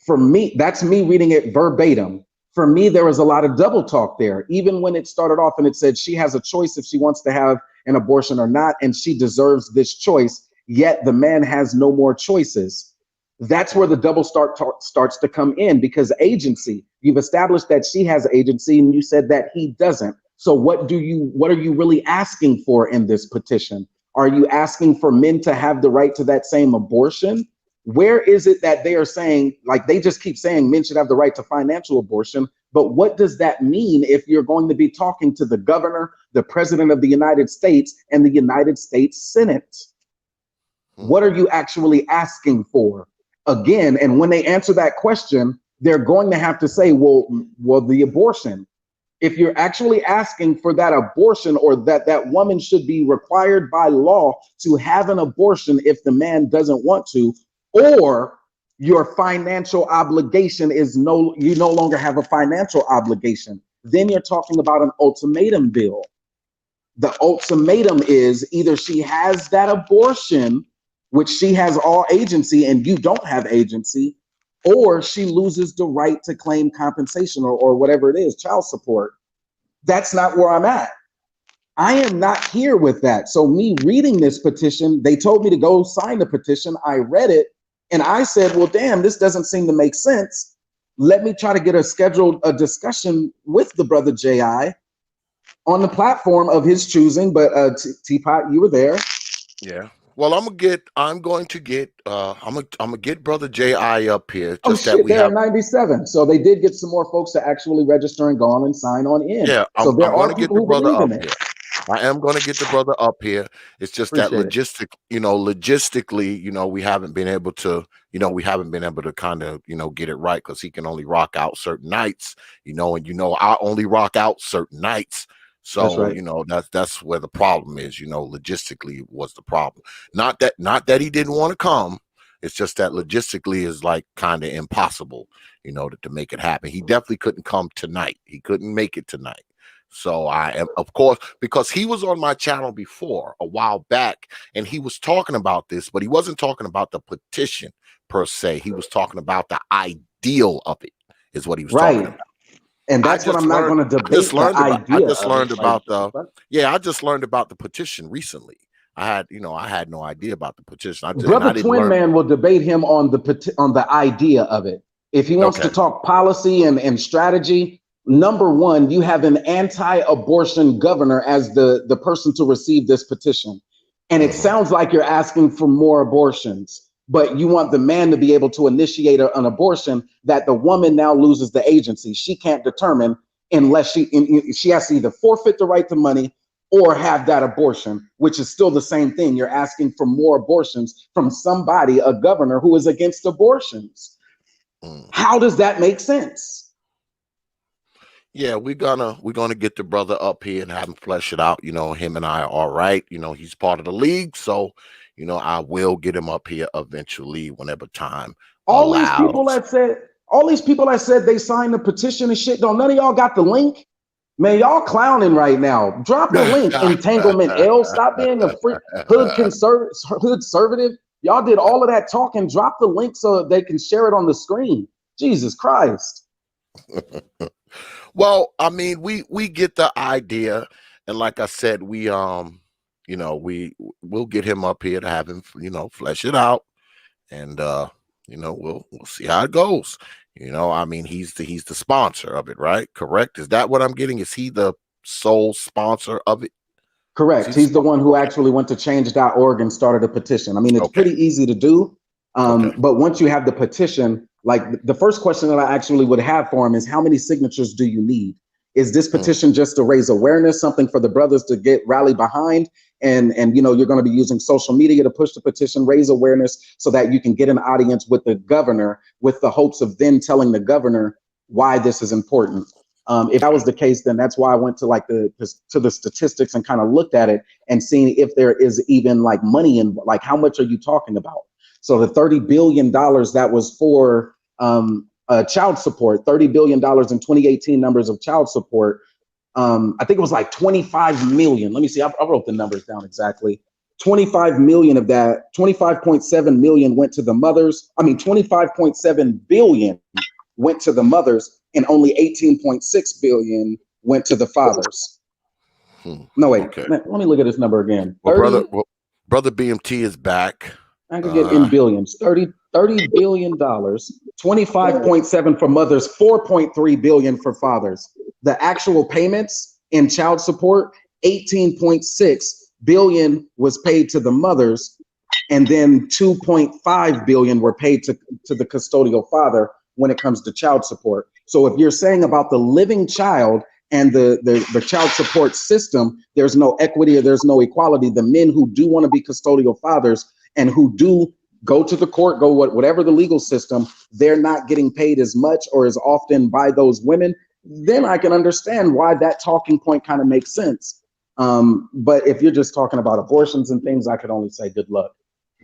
For me, that's me reading it verbatim. For me, there was a lot of double talk there. Even when it started off and it said she has a choice if she wants to have an abortion or not, and she deserves this choice, yet the man has no more choices. That's where the double starts to come in, because agency, you've established that she has agency and you said that he doesn't. So what are you really asking for in this petition? Are you asking for men to have the right to that same abortion? Where is it that they are saying, like, they just keep saying men should have the right to financial abortion, but what does that mean if you're going to be talking to the governor, the president of the United States, and the United States Senate? What are you actually asking for? Again, and when they answer that question, they're going to have to say, well, the abortion. If you're actually asking for that abortion, or that woman should be required by law to have an abortion if the man doesn't want to, or your financial obligation is you no longer have a financial obligation, then you're talking about an ultimatum bill. The ultimatum is either she has that abortion, which she has all agency and you don't have agency, or she loses the right to claim compensation or whatever it is, child support. That's not where I'm at. I am not here with that. So me reading this petition, they told me to go sign the petition. I read it and I said, well, damn, this doesn't seem to make sense. Let me try to get a discussion with the brother J.I. on the platform of his choosing. But T.P.O.T, you were there. Yeah. Well, I'm going to get brother J.I. up here. Just that They're at 97. So they did get some more folks to actually register and go on and sign on in. Yeah, so there I'm are going to get people the who brother believe up in it. here. I am going to get the brother up here. It's just that logistically, we haven't been able to, kind of, get it right, because he can only rock out certain nights, and I only rock out certain nights. So, That's right. That's where the problem is, logistically was the problem. Not that he didn't want to come. It's just that logistically is like kind of impossible, to make it happen. He definitely couldn't come tonight. He couldn't make it tonight. So I am, of course, because he was on my channel before a while back, and he was talking about this, but he wasn't talking about the petition per se. He was talking about the ideal of it, is what he was talking about. And that's what I'm not going to debate. I just learned about the petition recently. I had no idea about the petition. Brother Twin Man will debate him on the idea of it. If he wants to talk policy and strategy, number one, you have an anti-abortion governor as the person to receive this petition. And it sounds like you're asking for more abortions, but you want the man to be able to initiate an abortion that the woman now loses the agency. She can't determine unless she has to either forfeit the right to money or have that abortion, which is still the same thing. You're asking for more abortions from somebody, a governor who is against abortions. How does that make sense? Yeah, we're gonna get the brother up here and have him flesh it out. Him and I are all right. He's part of the league, so I will get him up here eventually whenever time allows. All these people that said they signed the petition and shit, none of y'all got the link? Man, y'all clowning right now. Drop the link. Entanglement L. Stop being a hoodservative. Y'all did all of that talking. Drop the link so they can share it on the screen. Jesus Christ. Well, I mean, we get the idea, and like I said, we'll get him up here to have him, flesh it out, and we'll see how it goes. I mean, he's the sponsor of it, right? Correct? Is that what I'm getting? Is he the sole sponsor of it? Correct. He's the one who actually went to change.org and started a petition. I mean, it's pretty easy to do, but once you have the petition, like the first question that I actually would have for him is, how many signatures do you need? Is this petition just to raise awareness, something for the brothers to get rally behind? And you're going to be using social media to push the petition, raise awareness so that you can get an audience with the governor, with the hopes of then telling the governor why this is important. If that was the case, then that's why I went to the statistics and kind of looked at it and seeing if there is even like money in, like, how much are you talking about? So the $30 billion that was for child support, $30 billion in 2018 numbers of child support. I think it was like 25 million. Let me see. I wrote the numbers down exactly. 25 million of that, 25.7 million went to the mothers. 25.7 billion went to the mothers, and only 18.6 billion went to the fathers. No, wait. Okay. Let me look at this number again. Well, 30. brother B.M.T is back. I could get in billions. $30 billion. 25.7 for mothers. 4.3 billion for fathers. The actual payments in child support, 18.6 billion was paid to the mothers, and then 2.5 billion were paid to the custodial father when it comes to child support. So if you're saying about the living child and the child support system, there's no equity or there's no equality. The men who do want to be custodial fathers and who do go to the court, whatever the legal system, they're not getting paid as much or as often by those women. Then I can understand why that talking point kind of makes sense. But if you're just talking about abortions and things, I could only say good luck.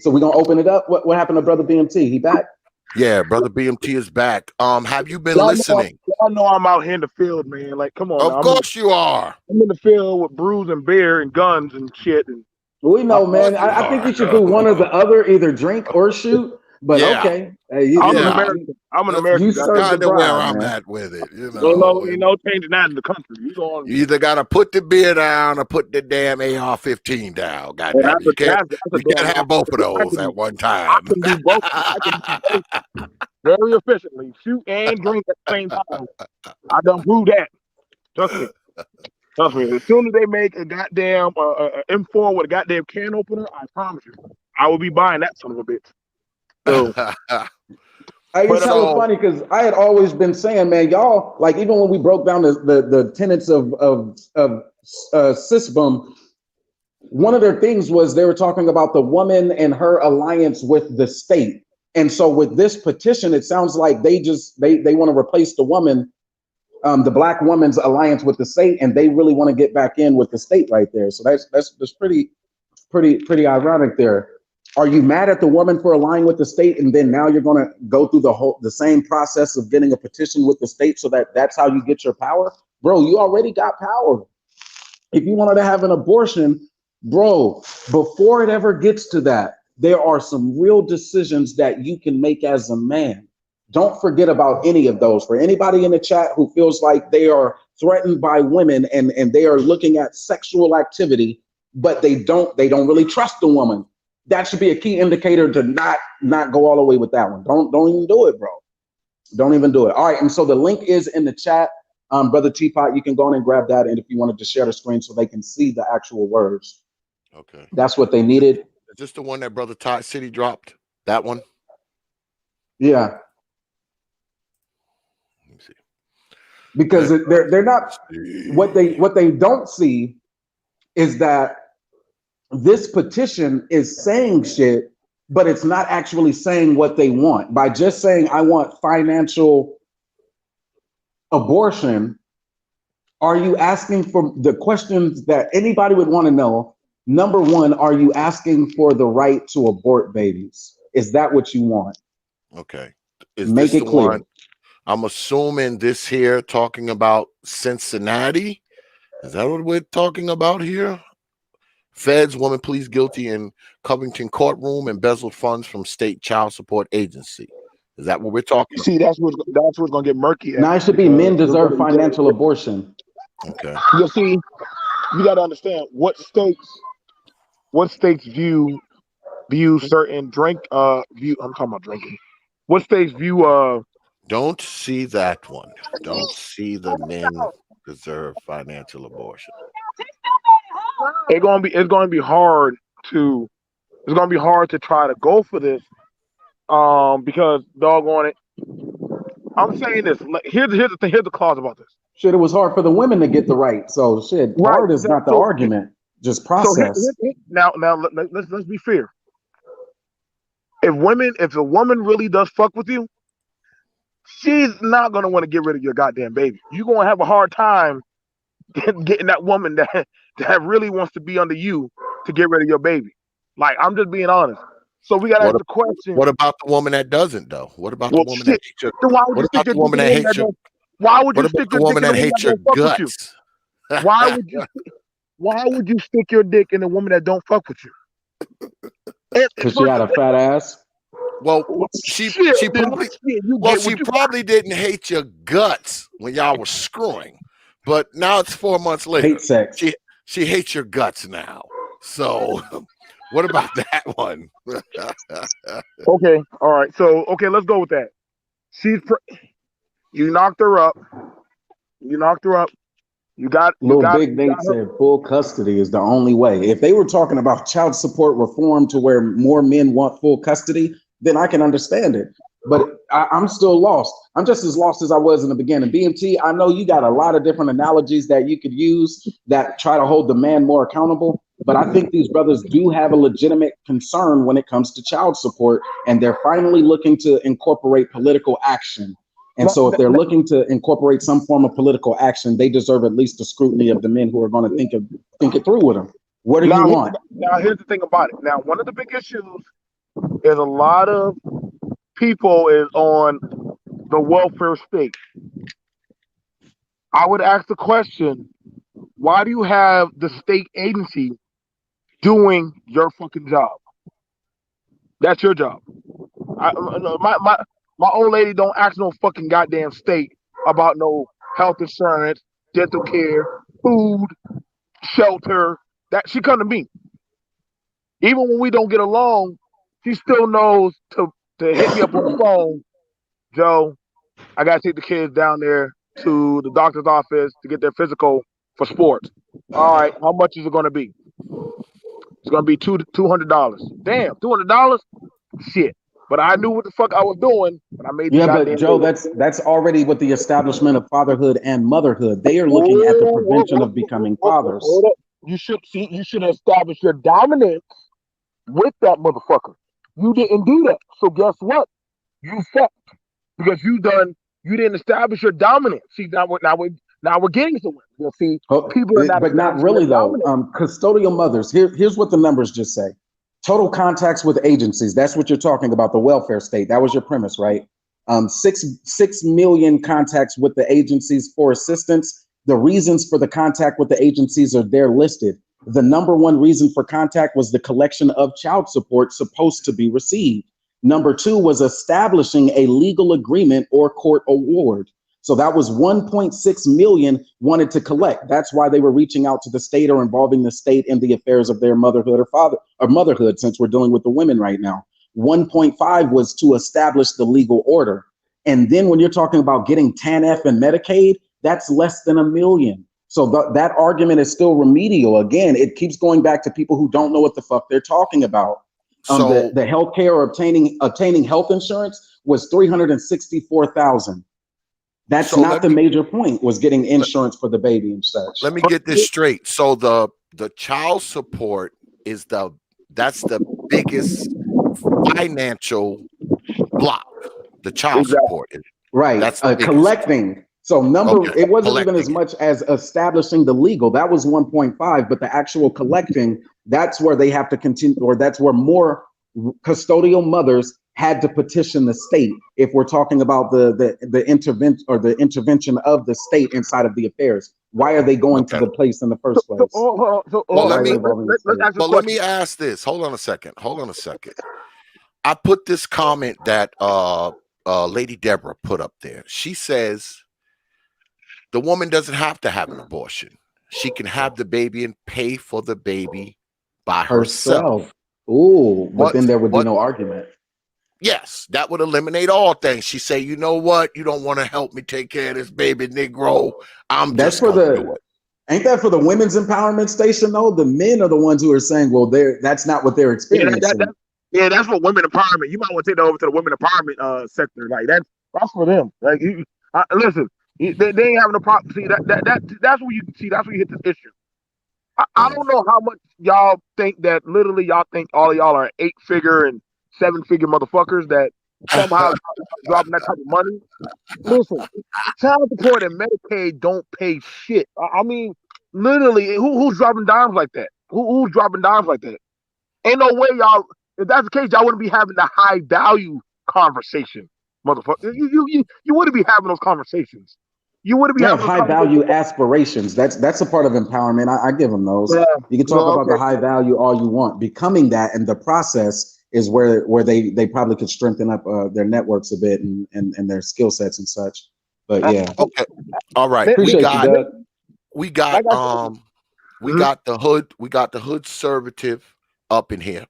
So we're gonna open it up. What happened to Brother B.M.T? He back? Yeah, Brother B.M.T is back. Have you been listening? I know I'm out here in the field, man. Like, come on. Of course you are. I'm in the field with brews and beer and guns and shit. And we know, man. I think you should do one or the other, either drink or shoot. But yeah. Okay, I'm an American. I'm an American. You serve the bride, where I'm man. at with it. You know, changing that in the country. You either gotta put the beer down or put the damn AR-15 down. Goddamn, you can't have both of those at one time. I can do both. I can do both very efficiently. Shoot and drink at the same time. I done proved that. Trust me. Trust me. As soon as they make a goddamn M4 with a goddamn can opener, I promise you, I will be buying that son of a bitch. So, it's hella funny because I had always been saying, man, y'all, like, even when we broke down the tenets of SISBM, one of their things was they were talking about the woman and her alliance with the state. And so with this petition, it sounds like they want to replace the woman, the black woman's alliance with the state, and they really want to get back in with the state right there. So that's pretty ironic there. Are you mad at the woman for aligning with the state, and then now you're going to go through the same process of getting a petition with the state so that's how you get your power? Bro, you already got power. If you wanted to have an abortion, bro, before it ever gets to that, there are some real decisions that you can make as a man. Don't forget about any of those. For anybody in the chat who feels like they are threatened by women and they are looking at sexual activity, but they don't really trust the woman, that should be a key indicator to not go all the way with that one. Don't even do it, bro. Don't even do it. All right, and so the link is in the chat. Brother T.P.O.T, you can go in and grab that, and if you wanted to share the screen so they can see the actual words. Okay. That's what they needed. Is this the one that Brother Todd City dropped? That one? Yeah. Let me see. Because they're not, what they don't see is that this petition is saying shit, but it's not actually saying what they want. By just saying, I want financial abortion, are you asking for the questions that anybody would want to know? Number one, are you asking for the right to abort babies? Is that what you want? Okay. Is Make this it the clear. one? I'm assuming this here talking about Cincinnati. Is that what we're talking about here? Feds, woman pleads guilty in Covington courtroom, embezzled funds from state child support agency. Is that what we're talking about? See, that's what's gonna get murky. Now it should be men deserve financial abortion. Okay. You see, you got to understand what states view certain drink view. I'm talking about drinking. What states view Don't see that one. Don't see the men deserve financial abortion. It's gonna be hard to try to go for this because doggone it. I'm saying this. Here's the thing. Here's the clause about this. Shit, it was hard for the women to get the right. So shit, Right. hard is not the argument. Just process. So now let's be fair. If a woman really does fuck with you, she's not gonna want to get rid of your goddamn baby. You're gonna have a hard time getting that woman that really wants to be under you to get rid of your baby. Like, I'm just being honest. So we gotta ask the question. What about the woman that doesn't though? What about the woman that hates your? Why would you stick your woman that hates your? Why would you stick your woman that hates your guts? Why would you stick your dick in a woman that don't fuck with you? Because she had a fat ass. Well, she probably didn't hate your guts when y'all were screwing, but now it's 4 months later. Hate sex. She hates your guts now. So what about that one? Okay, all right. So okay, let's go with that. You knocked her up. You knocked her up. Little Big Nate said full custody is the only way. If they were talking about child support reform to where more men want full custody, then I can understand it. But I'm still lost. I'm just as lost as I was in the beginning. B.M.T, I know you got a lot of different analogies that you could use that try to hold the man more accountable. But I think these brothers do have a legitimate concern when it comes to child support, and they're finally looking to incorporate political action. And so if they're looking to incorporate some form of political action, they deserve at least the scrutiny of the men who are going to think it through with them. What do you want? Now, here's the thing about it. Now, one of the big issues is a lot of people is on the welfare state. I would ask the question, why do you have the state agency doing your fucking job? That's your job. My old lady don't ask no fucking goddamn state about no health insurance, dental care, food, shelter. That she come to me. Even when we don't get along, she still knows to hit me up on the phone. Joe, I gotta take the kids down there to the doctor's office to get their physical for sports. All right, how much is it gonna be? It's gonna be $200. Damn, $200? Shit. But I knew what the fuck I was doing when I made the but Joe, that's already with the establishment of fatherhood and motherhood. They are looking at the prevention of becoming fathers. You should establish your dominance with that motherfucker. You didn't do that. So guess what? You fucked. Because you didn't establish your dominance. See, now we're getting somewhere. You'll see people are not, but not really though. Custodial mothers. Here's what the numbers just say. Total contacts with agencies. That's what you're talking about, the welfare state. That was your premise, right? 6 million contacts with the agencies for assistance. The reasons for the contact with the agencies are there listed. The number one reason for contact was the collection of child support supposed to be received. Number two was establishing a legal agreement or court award. So that was 1.6 million wanted to collect. That's why they were reaching out to the state or involving the state in the affairs of their motherhood or motherhood, since we're dealing with the women right now. 1.5 was to establish the legal order. And then when you're talking about getting TANF and Medicaid, that's less than 1 million. So that argument is still remedial. Again, it keeps going back to people who don't know what the fuck they're talking about. The healthcare or obtaining health insurance was 364,000. That's not the major point, was getting insurance for the baby and such. Let me get this straight. So the child support is that's the biggest financial block. The child support. Right. That's collecting. So it wasn't even as much as establishing the legal. That was 1.5, but the actual collecting, that's where they have to continue, or that's where more custodial mothers had to petition the state. If we're talking about the intervention of the state inside of the affairs, why are they going to the place in the first place? Let me ask this. Hold on a second. I put this comment that Lady Deborah put up there. She says the woman doesn't have to have an abortion. She can have the baby and pay for the baby by herself. Ooh, but then there would be no argument. Yes, that would eliminate all things. She say, you know what? You don't want to help me take care of this baby Negro. That's for do it. Ain't that for the women's empowerment station though? The men are the ones who are saying, well, that's not what they're experiencing. That's for women empowerment. You might want to take that over to the women empowerment sector. Like that's for them. Like listen, they ain't having a problem. See that's where you hit this issue. I don't know how much y'all think that literally y'all think all of y'all are 8-figure and 7-figure motherfuckers that somehow dropping that type of money. Listen, child support and Medicaid don't pay shit. I mean, literally, who's dropping dimes like that? Who's dropping dimes like that? Ain't no way y'all. If that's the case, y'all wouldn't be having the high value conversation, motherfucker. You wouldn't be having those conversations. You wouldn't be having high value aspirations. That's a part of empowerment. I give them those. Yeah. You can talk about the high value all you want. Becoming that, and the process is where they probably could strengthen up their networks a bit and their skill sets and such. But yeah. Okay. All right. Appreciate we got we got the Hoodservative up in here.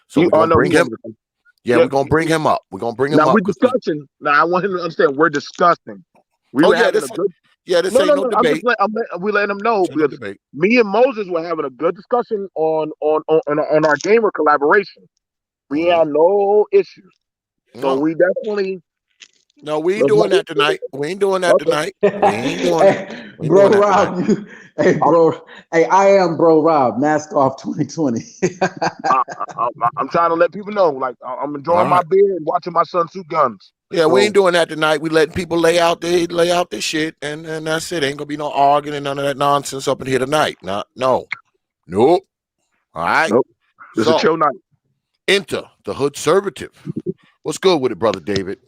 So we're Oh, gonna no, bring he him. won't listen. Yeah, Yeah, we're gonna bring him up. We're gonna bring him now up we're 'cause he- discussing. Now I want him to understand we're discussing. We oh were yeah, having a this good. this No, ain't no, no no. I'm just debate. we letting them know This ain't no because debate. me and Moses were having a good discussion on our gamer collaboration. We Mhm. had no issues, so No, we definitely no, we ain't let's doing not. that tonight. We ain't doing that Okay. tonight. We ain't doing it. Hey, We ain't bro, doing that tonight. Rob, hey, I'm, bro, hey, I am bro, Rob. Mask off 2020. I'm trying to let people know, like I'm All enjoying my right. beer and watching my son shoot guns. Yeah, we So ain't doing that tonight. We letting people lay out their shit, and that's it. Ain't gonna be no arguing and none of that nonsense up in here tonight. No. Nope. All right. nope, it's a So chill night. enter the Hoodservative. What's good with it, brother David?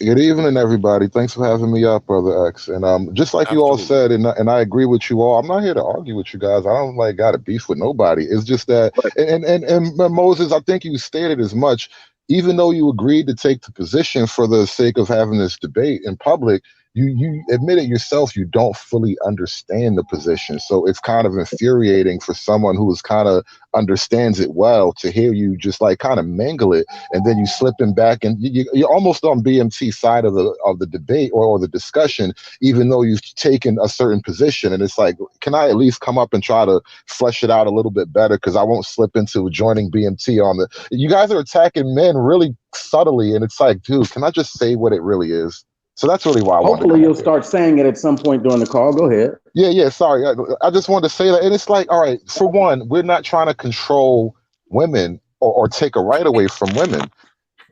Good evening, everybody. Thanks for having me up, Brother X. And just like you all Absolutely. said, and I agree with you all. I'm not here to argue with you guys. I don't like got a beef with nobody. It's just that, Right. and Moses, I think you stated as much. Even though you agreed to take the position for the sake of having this debate in public, you admitted yourself you don't fully understand the position. So it's kind of infuriating for someone who is kind of understands it well to hear you just like kind of mangle it, and then you slipping back, and you're almost on B.M.T side of the debate or the discussion, even though you've taken a certain position. And it's like, can I at least come up and try to flesh it out a little bit better? Because I won't slip into joining B.M.T on the. You guys are attacking men really subtly, and it's like, dude, can I just say what it really is? So that's really why I wanted to Hopefully, come you'll up here. start saying it at some point during the call. Go ahead. Yeah. Sorry, I just wanted to say that, and it's like, all right. For one, we're not trying to control women or take a right away from women.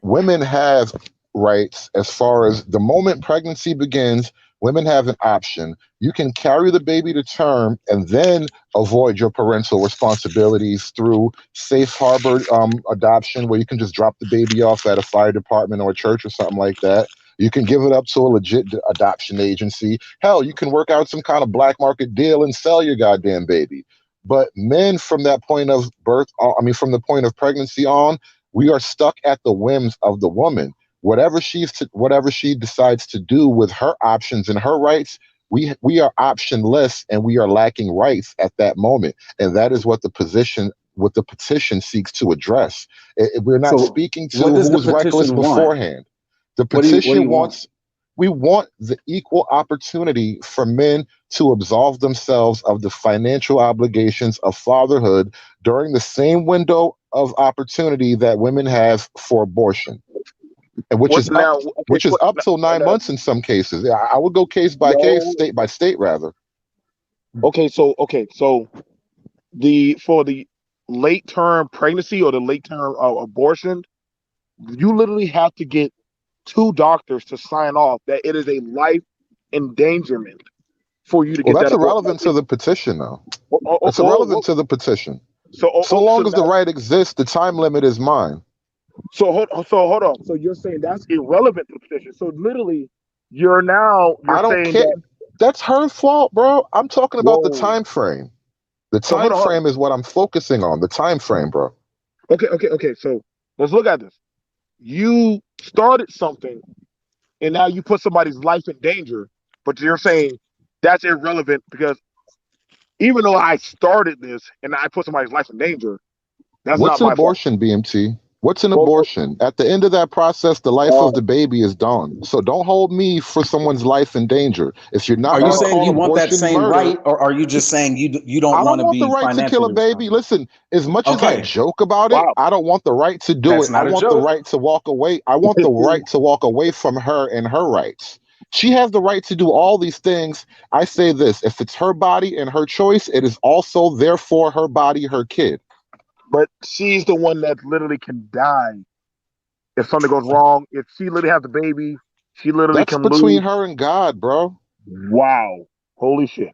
Women have rights as far as the moment pregnancy begins. Women have an option. You can carry the baby to term and then avoid your parental responsibilities through safe harbor adoption, where you can just drop the baby off at a fire department or a church or something like that. You can give it up to a legit adoption agency. Hell, you can work out some kind of black market deal and sell your goddamn baby. But men, from that point of birth, from the point of pregnancy on, we are stuck at the whims of the woman. Whatever whatever she decides to do with her options and her rights, we are optionless and we are lacking rights at that moment. And that is what the petition seeks to address. We're not So, speaking to what who does the was reckless petition want? beforehand. The What do petition you want? wants. We want the equal opportunity for men to absolve themselves of the financial obligations of fatherhood during the same window of opportunity that women have for abortion, and which What is up now? Okay, which is up till 9 months in some cases. Yeah, I would go case by case, no. state by state, rather. Okay, so for the late term pregnancy or the late term abortion, you literally have to get two doctors to sign off that it is a life endangerment for you to Well, get that that's abortion. irrelevant to the petition, though. That's Oh, irrelevant to the petition. So so long as the now right exists, the time limit is mine. hold on. So you're saying that's irrelevant to the petition. So literally, you're I don't saying care. that. That's her fault, bro. I'm talking about the Whoa. time frame. The So time frame is what I'm focusing on. The time frame, bro. Okay. So let's look at this. You started something, and now you put somebody's life in danger. But you're saying that's irrelevant because even though I started this and I put somebody's life in danger, that's What's not an my fault. abortion, BMT? What's an Well, abortion? At the end of that process, the life of uh, the baby is done. So don't hold me for someone's life in danger. If you're not Are you going to saying call you want that abortion same murder, right, or are you just saying you don't I want don't to want the be right to kill a financially baby. responsible? Listen, as much as I Okay, joke about it, wow. I don't want the right to do that's it. I not a want the joke. right to walk away. I want the right to walk away from her and her rights. She has the right to do all these things. I say this: if it's her body and her choice, it is also therefore her body, her kid. But she's the one that literally can die if something goes wrong. If she literally has the baby, she literally That's can between lose. her and God, bro. Wow. Holy shit.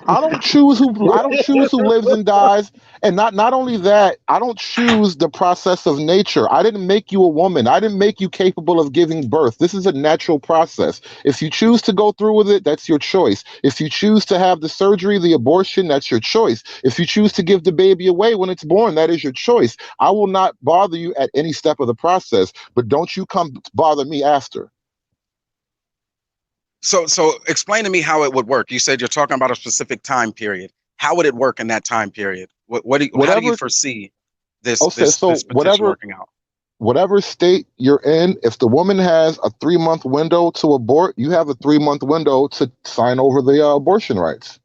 I don't choose who lives and dies. And not only that, I don't choose the process of nature. I didn't make you a woman. I didn't make you capable of giving birth. This is a natural process. If you choose to go through with it, that's your choice. If you choose to have the surgery, the abortion, that's your choice. If you choose to give the baby away when it's born, that is your choice. I will not bother you at any step of the process, but don't you come bother me after. So explain to me how it would work. You said you're talking about a specific time period. How would it work in that time period? How do you Whatever. foresee this Okay, so this petition working out? whatever state you're in, if the woman has a 3-month window to abort, you have a 3-month window to sign over the abortion rights.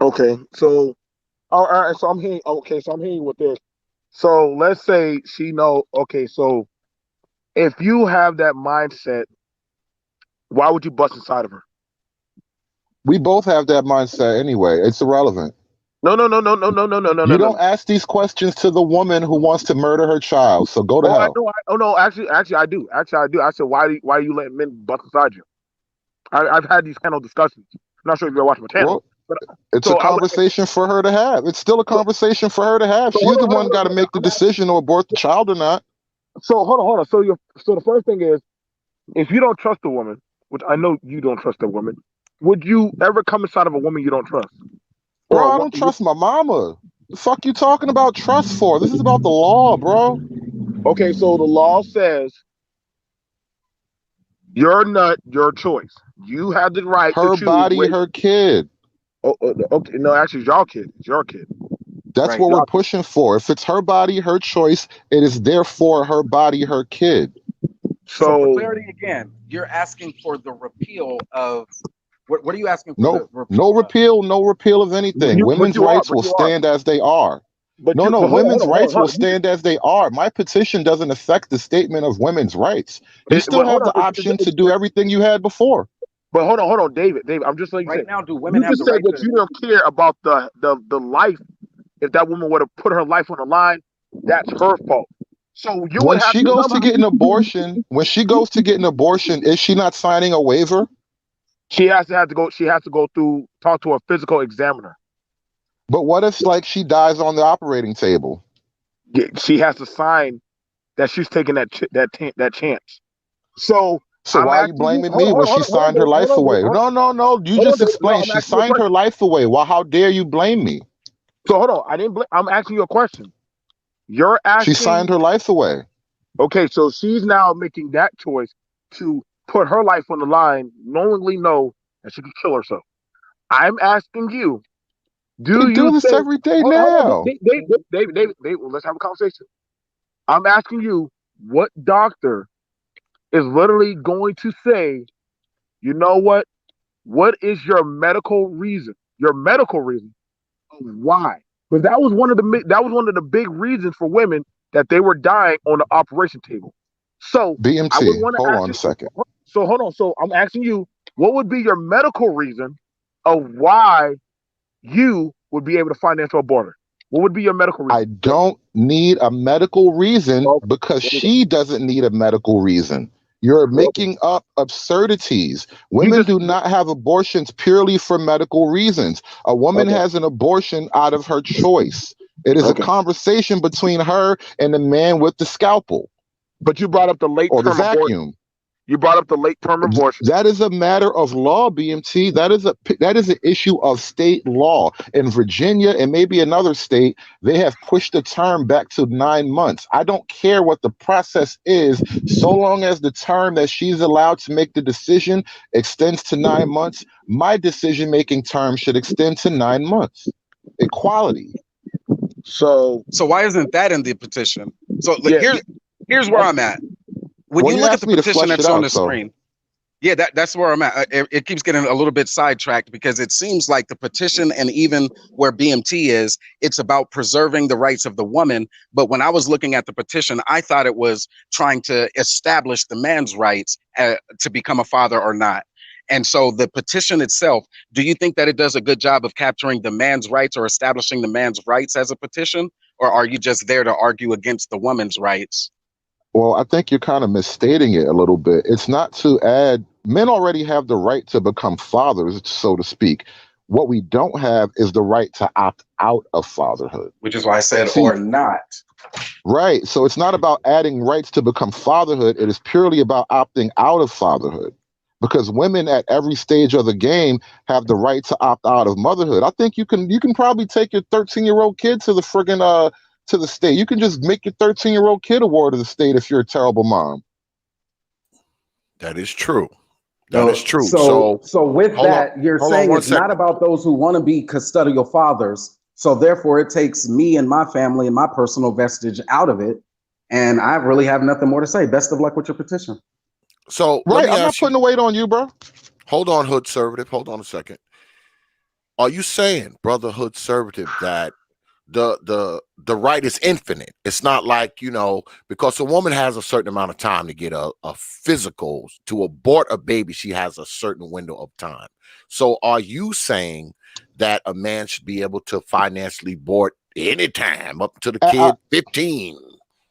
Okay, so all right, so I'm hearing. Okay, so I'm hearing with this. So let's say she know. Okay, so if you have that mindset, why would you bust inside of her? We both have that mindset anyway. It's irrelevant. No. You don't ask these questions to the woman who wants to murder her child. So go to Oh, I hell. know. Oh no, actually, I do. Actually, I do. I said, why are you letting men bust inside you? I've had these panel discussions. I'm not sure if you're watching my channel, Well, but it's so a conversation for her to have. It's still a conversation for her to have. So She's the hold one got to make the decision to abort the child or not. So hold on. So the first thing is, if you don't trust a woman, which I know you don't trust a woman, would you ever come inside of a woman you don't trust? Bro, I don't trust my mama. The fuck you talking about trust for? This is about the law, bro. Okay, so the law says your nut, your choice. You have the right Her to choose. body, her kid. Okay, no, actually, it's your kid. It's your kid. That's Right, what we're y'all- pushing for. If it's her body, her choice, it is therefore her body, her kid. So for So clarity again, you're asking for the repeal of what are you asking for? No, The repeal no repeal of anything. Women's rights will stand as they are. No, women's rights will stand as they are. My petition doesn't affect the statement of women's rights. You still have the option to do everything you had before. But hold on, David. I'm just letting you right say. now, do women You have just the said right that to? you don't care about the life. If that woman would have put her life on the line, that's her fault. So you When would have she to goes to get an abortion, is she not signing a waiver? She has to go. She has to go through talk to a physical examiner. But what if like she dies on the operating table? She has to sign that she's taking that chance. So why are you blaming me when she signed her life away? No. You just explained she signed her life away. Well, how dare you blame me? So hold on. I didn't. I'm asking you a question. You're asking. She signed her life away. Okay, so she's now making that choice to put her life on the line, knowingly know that she can kill herself. I'm asking you. They do this every day now. David, let's have a conversation. I'm asking you, what doctor is literally going to say, you know what? What is your medical reason? Your medical reason of why? Because that was one of the big reasons for women that they were dying on the operation table. So B.M.T. I would want to Hold ask on you, a second. So hold on. So I'm asking you, what would be your medical reason of why you would be able to financial abort her? What would be your medical reason? I don't need a medical reason because she doesn't need a medical reason. You're making up absurdities. Women do not have abortions purely for medical reasons. A woman has an abortion out of her choice. It is a conversation between her and the man with the scalpel. But you brought up the late or the term vacuum. Abortion. You brought up the late term abortion. That is a matter of law, BMT. That is an issue of state law. In Virginia and maybe another state, they have pushed the term back to 9 months. I don't care what the process is, so long as the term that she's allowed to make the decision extends to 9 months. My decision-making term should extend to 9 months. Equality. So why isn't that in the petition? So here's where I'm at. When you look at the petition that's on the screen, yeah, that's where I'm at. It keeps getting a little bit sidetracked because it seems like the petition and even where BMT is, it's about preserving the rights of the woman. But when I was looking at the petition, I thought it was trying to establish the man's rights to become a father or not. And so the petition itself, do you think that it does a good job of capturing the man's rights or establishing the man's rights as a petition? Or are you just there to argue against the woman's rights? Well, I think you're kind of misstating it a little bit. It's not to add, men already have the right to become fathers, so to speak. What we don't have is the right to opt out of fatherhood. Which is why I said, or not. Right. So it's not about adding rights to become fatherhood. It is purely about opting out of fatherhood. Because women at every stage of the game have the right to opt out of motherhood. I think you can probably take your 13-year-old kid to the friggin' to the state. You can just make your 13-year-old kid a ward of the state if you're a terrible mom. That is true. That is true. So with that, you're hold on saying one it's not second. about those who want to be custodial fathers. So therefore, it takes me and my family and my personal vestige out of it. And I really have nothing more to say. Best of luck with your petition. So let Right. me I'm not ask you. putting the weight on you, bro. Hold on, Hoodservative. Hold on a second. Are you saying, brother Hoodservative, that the right is infinite? It's not like, because a woman has a certain amount of time to get a physical, to abort a baby, she has a certain window of time. So are you saying that a man should be able to financially abort anytime up to the kid 15?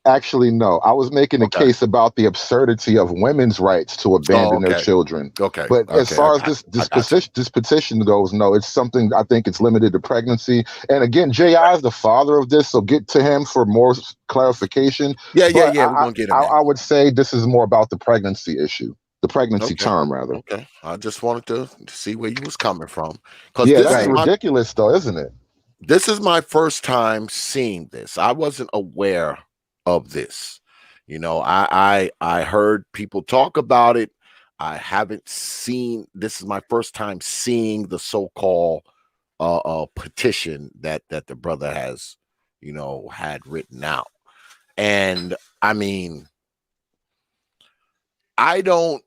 Actually, no. I was making a case about the absurdity of women's rights to abandon their children. Okay. But as far as this petition goes, no, it's something I think it's limited to pregnancy. And again, J.I. is the father of this, so get to him for more clarification. Yeah. But We're gonna get him. I would say this is more about the pregnancy issue, the pregnancy term, rather. Okay. I just wanted to see where you was coming from, because Yeah, that's ridiculous, though, isn't it? This is my first time seeing this. I wasn't aware of this. I heard people talk about it. I haven't seen. This is my first time seeing the so-called petition that the brother has, had written out. And I mean, I don't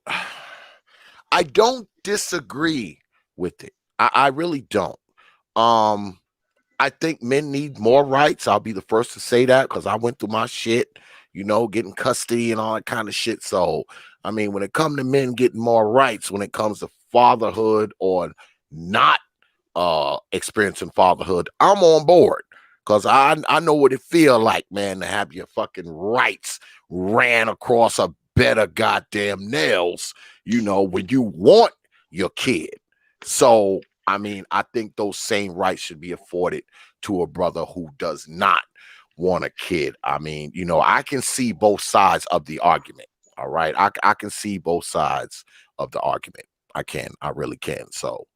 disagree with it. I really don't. I think men need more rights. I'll be the first to say that, because I went through my shit, getting custody and all that kind of shit. So, I mean, when it comes to men getting more rights, when it comes to fatherhood or not experiencing fatherhood, I'm on board, because I know what it feel like, man, to have your fucking rights ran across a bed of goddamn nails, when you want your kid. So, I mean, I think those same rights should be afforded to a brother who does not want a kid. I mean, I can see both sides of the argument. All right. I can see both sides of the argument. I really can. So,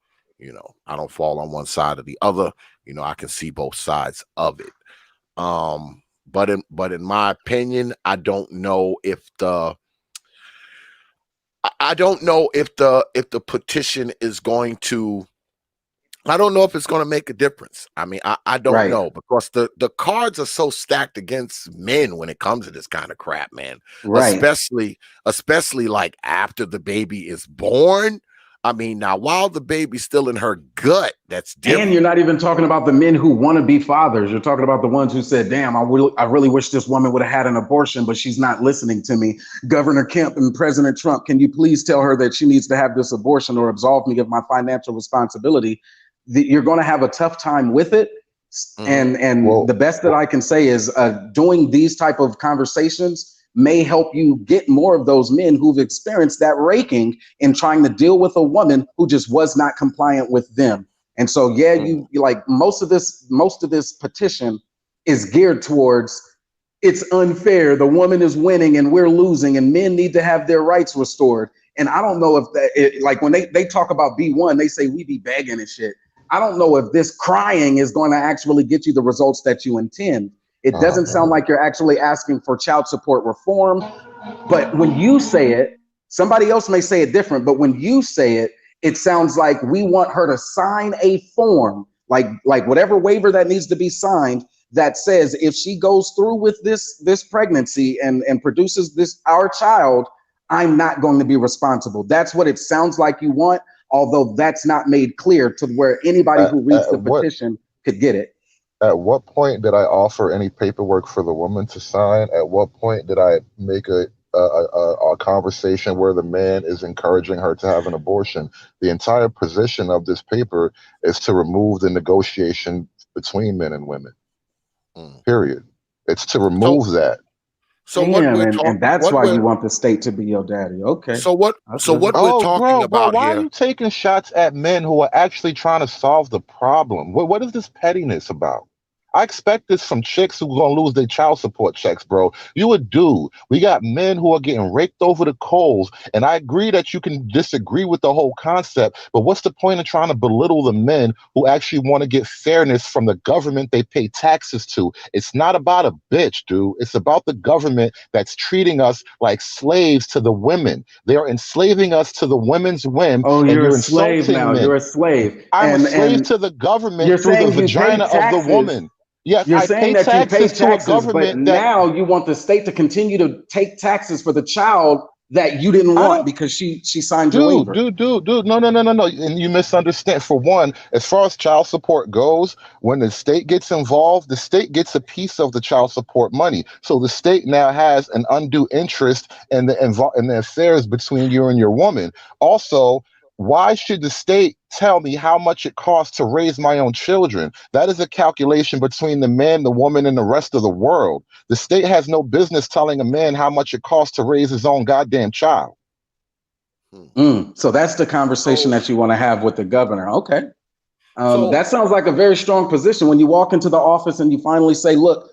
I don't fall on one side or the other. I can see both sides of it. But in my opinion, I don't know if the petition is going to, I don't know if it's going to make a difference. I mean, I don't know, because the cards are so stacked against men when it comes to this kind of crap, man. Right. Especially like after the baby is born. I mean, now while the baby's still in her gut, that's different. And you're not even talking about the men who want to be fathers. You're talking about the ones who said, damn, I really wish this woman would have had an abortion, but she's not listening to me. Governor Kemp and President Trump, can you please tell her that she needs to have this abortion or absolve me of my financial responsibility? You're going to have a tough time with it. And the best that I can say is doing these type of conversations may help you get more of those men who've experienced that raking in trying to deal with a woman who just was not compliant with them. And so, you like most of this petition is geared towards, it's unfair. The woman is winning and we're losing, and men need to have their rights restored. And I don't know if that, like when they talk about B1, they say we be begging and shit. I don't know if this crying is going to actually get you the results that you intend. It doesn't sound like you're actually asking for child support reform. But when you say it, somebody else may say it different. But when you say it, it sounds like we want her to sign a form, like whatever waiver that needs to be signed, that says if she goes through with this pregnancy and produces our child, I'm not going to be responsible. That's what it sounds like you want, although that's not made clear to where anybody who reads the petition could get it. At what point did I offer any paperwork for the woman to sign? At what point did I make a conversation where the man is encouraging her to have an abortion? The entire position of this paper is to remove the negotiation between men and women. Period. It's to remove that. So and that's why you want the state to be your daddy. Okay. So what we're talking about why here? are you taking shots at men who are actually trying to solve the problem? What is this pettiness about? I expect this from chicks who are gonna lose their child support checks, bro. You a dude. We got men who are getting raked over the coals, and I agree that you can disagree with the whole concept, but what's the point of trying to belittle the men who actually want to get fairness from the government they pay taxes to? It's not about a bitch, dude. It's about the government that's treating us like slaves to the women. They are enslaving us to the women's whim, Oh, and you're a you're slave insulting now. men. You're a slave. I'm a slave And to the government you're through the saying you pay vagina of the taxes. woman. Yes, You're I saying pay that you pay taxes to a taxes, but government that now you want the state to continue to take taxes for the child that you didn't I want don't. because she signed your Dude, waiver. dude. No, no, no, no, no. And you misunderstand. For one, as far as child support goes, when the state gets involved, the state gets a piece of the child support money. So the state now has an undue interest in the affairs between you and your woman. Also, why should the state tell me how much it costs to raise my own children? That is a calculation between the man, the woman, and the rest of the world. The state has no business telling a man how much it costs to raise his own goddamn child. So that's the conversation that you want to have with the governor. Okay. So That sounds like a very strong position when you walk into the office and you finally say, look,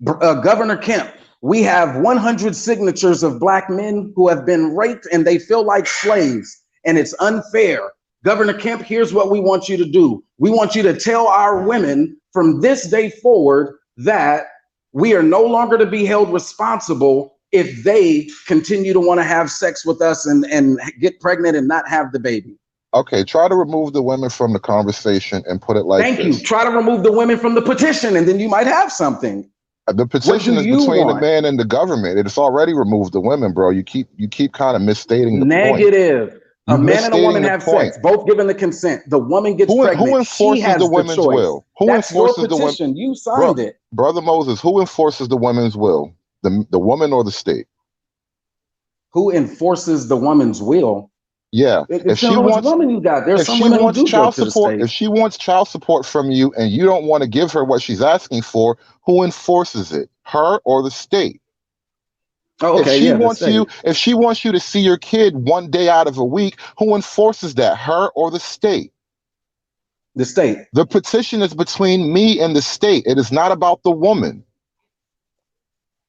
Governor Kemp, we have 100 signatures of black men who have been raped and they feel like slaves and it's unfair. Governor Kemp, here's what we want you to do. We want you to tell our women from this day forward that we are no longer to be held responsible if they continue to want to have sex with us and get pregnant and not have the baby. Okay, try to remove the women from the conversation and put it like Thank this. you. Try to remove the women from the petition and then you might have something. The petition do is you between the want? man and the government. It's already removed the women, bro. You keep kind of misstating the point. Negative. A You're man and a woman misstating the have point. sex, both given the consent. The woman gets Who pregnant. She enforces has the the women's choice. will? Who That's your enforces the women? petition. You signed it. Brother Moses, who enforces the women's will? The woman or the state? Who enforces the woman's will? Yeah. It If depends she on which wants woman you got. There's if some she women who wants do go child to the support, state. if she wants child support from you and you don't want to give her what she's asking for, who enforces it? Her or the state? Oh, okay, yeah, the state. If she wants you to see your kid one day out of a week, who enforces that? Her or the state? The state. The petition is between me and the state. It is not about the woman.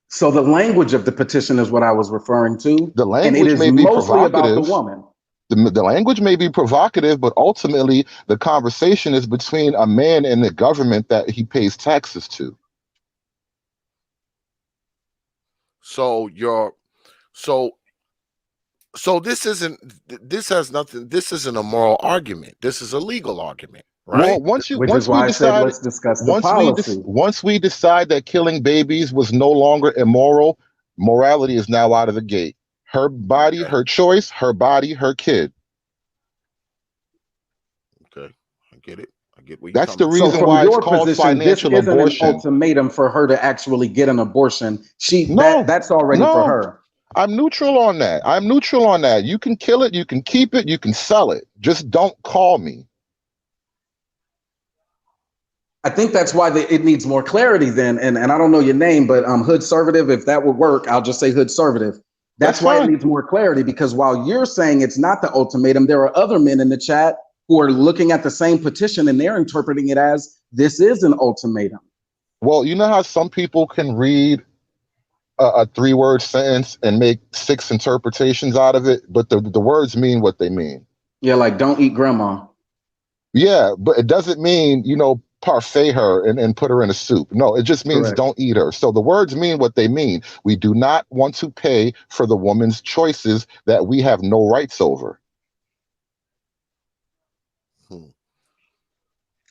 So the language of the petition is what I was referring to. The And it language is may be mostly about the provocative. woman. The language may be provocative, but ultimately the conversation is between a man and the government that he pays taxes to. so this isn't a moral argument. This is a legal argument, right? Well, Which is why I said let's discuss the policy. once we decide that killing babies was no longer immoral, morality is now out of the gate. Her body, her choice, her body, her kid. Okay, I get it. I get where you're That's the coming So reason from why it's your called position, this financial isn't an abortion. ultimatum for her to actually get an abortion. No, That's already for no. her. I'm neutral on that. You can kill it, you can keep it, you can sell it. Just don't call me. I think that's why it needs more clarity then. And I don't know your name, but Hoodservative, if that would work, I'll just say Hoodservative. That's why fine. it needs more clarity, because while you're saying it's not the ultimatum, there are other men in the chat who are looking at the same petition and they're interpreting it as this is an ultimatum. Well, you know how some people can read a 3-word sentence and make 6 interpretations out of it, but the words mean what they mean. Yeah, like don't eat grandma. Yeah, but it doesn't mean, parfait her and put her in a soup. No, it just means Correct. don't eat her. So the words mean what they mean. We do not want to pay for the woman's choices that we have no rights over.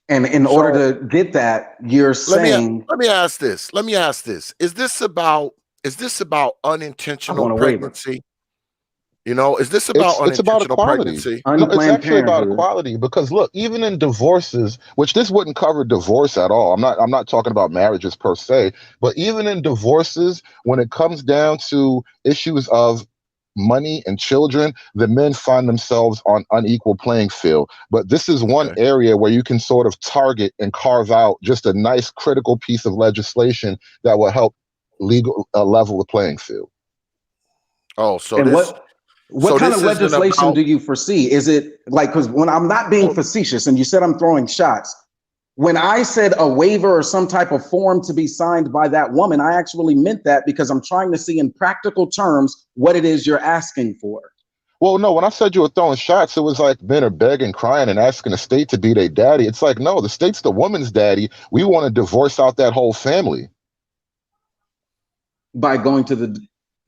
And in order to get that, you're saying, let me ask this. Is this about unintentional pregnancy? Is this about it's about equality? pregnancy? No, it's actually about equality, because look, even in divorces, which this wouldn't cover divorce at all. I'm not talking about marriages per se, but even in divorces, when it comes down to issues of money and children, the men find themselves on unequal playing field. But this is one area where you can sort of target and carve out just a nice critical piece of legislation that will help level the playing field. Oh, so and this. What kind of legislation do you foresee? Is it like, because when I'm not being facetious and you said I'm throwing shots, When I said a waiver or some type of form to be signed by that woman, I actually meant that because I'm trying to see in practical terms what it is you're asking for. Well, no, when I said you were throwing shots, it was like men are begging, crying, and asking the state to be their daddy. It's like, no, the state's the woman's daddy. We want to divorce out that whole family. By going to the,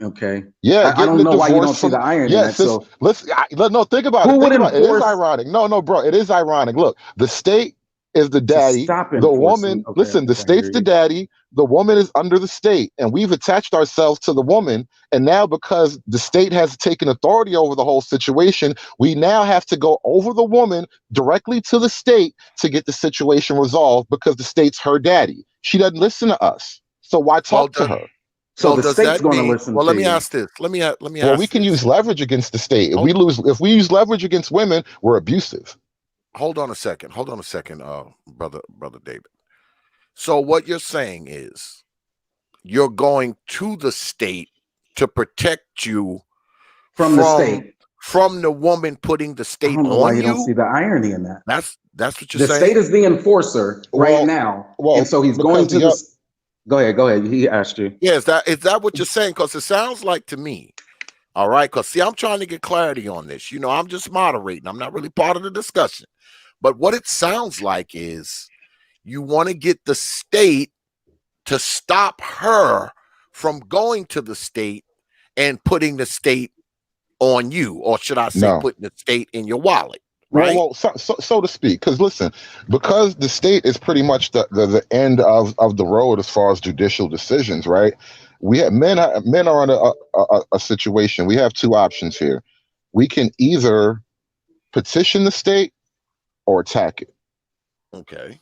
okay. Yeah, I getting don't the know why you don't divorce see from, the irony in yes, that. So no, think about it. who would Think about it. It is enforce? ironic. No, bro, it is ironic. Look, the state is the To daddy. stop The enforcing. woman, Okay, listen, the okay, I hear state's the you. daddy. The woman is under the state. And we've attached ourselves to the woman. And now, because the state has taken authority over the whole situation, we now have to go over the woman directly to the state to get the situation resolved because the state's her daddy. She doesn't listen to us. So why Well, talk to her? So well, the does state's that going to mean? listen Well, to let me you. ask this. Let me Well, we ask can this. use leverage against the state. Hold, If we use leverage against women, we're abusive. hold on a second. Hold on a second, brother David. So what you're saying is you're going to the state to protect you From the state. from the woman putting the I state don't know why on you don't see you. the irony in that. That's what you're The state saying. is the enforcer right now, and so he's going to the. Go ahead. He asked you. Yeah, is that what you're saying? Because it sounds like to me. All right, because see, I'm trying to get clarity on this. You know, I'm just moderating. I'm not really part of the discussion. But what it sounds like is you want to get the state to stop her from going to the state and putting the state on you, or should I say, No. putting the state in your wallet, right? Well, so to speak. Because listen, because the state is pretty much the end of the road as far as judicial decisions, right? We have men are in a situation. We have two options here. We can either petition the state or attack it. Okay.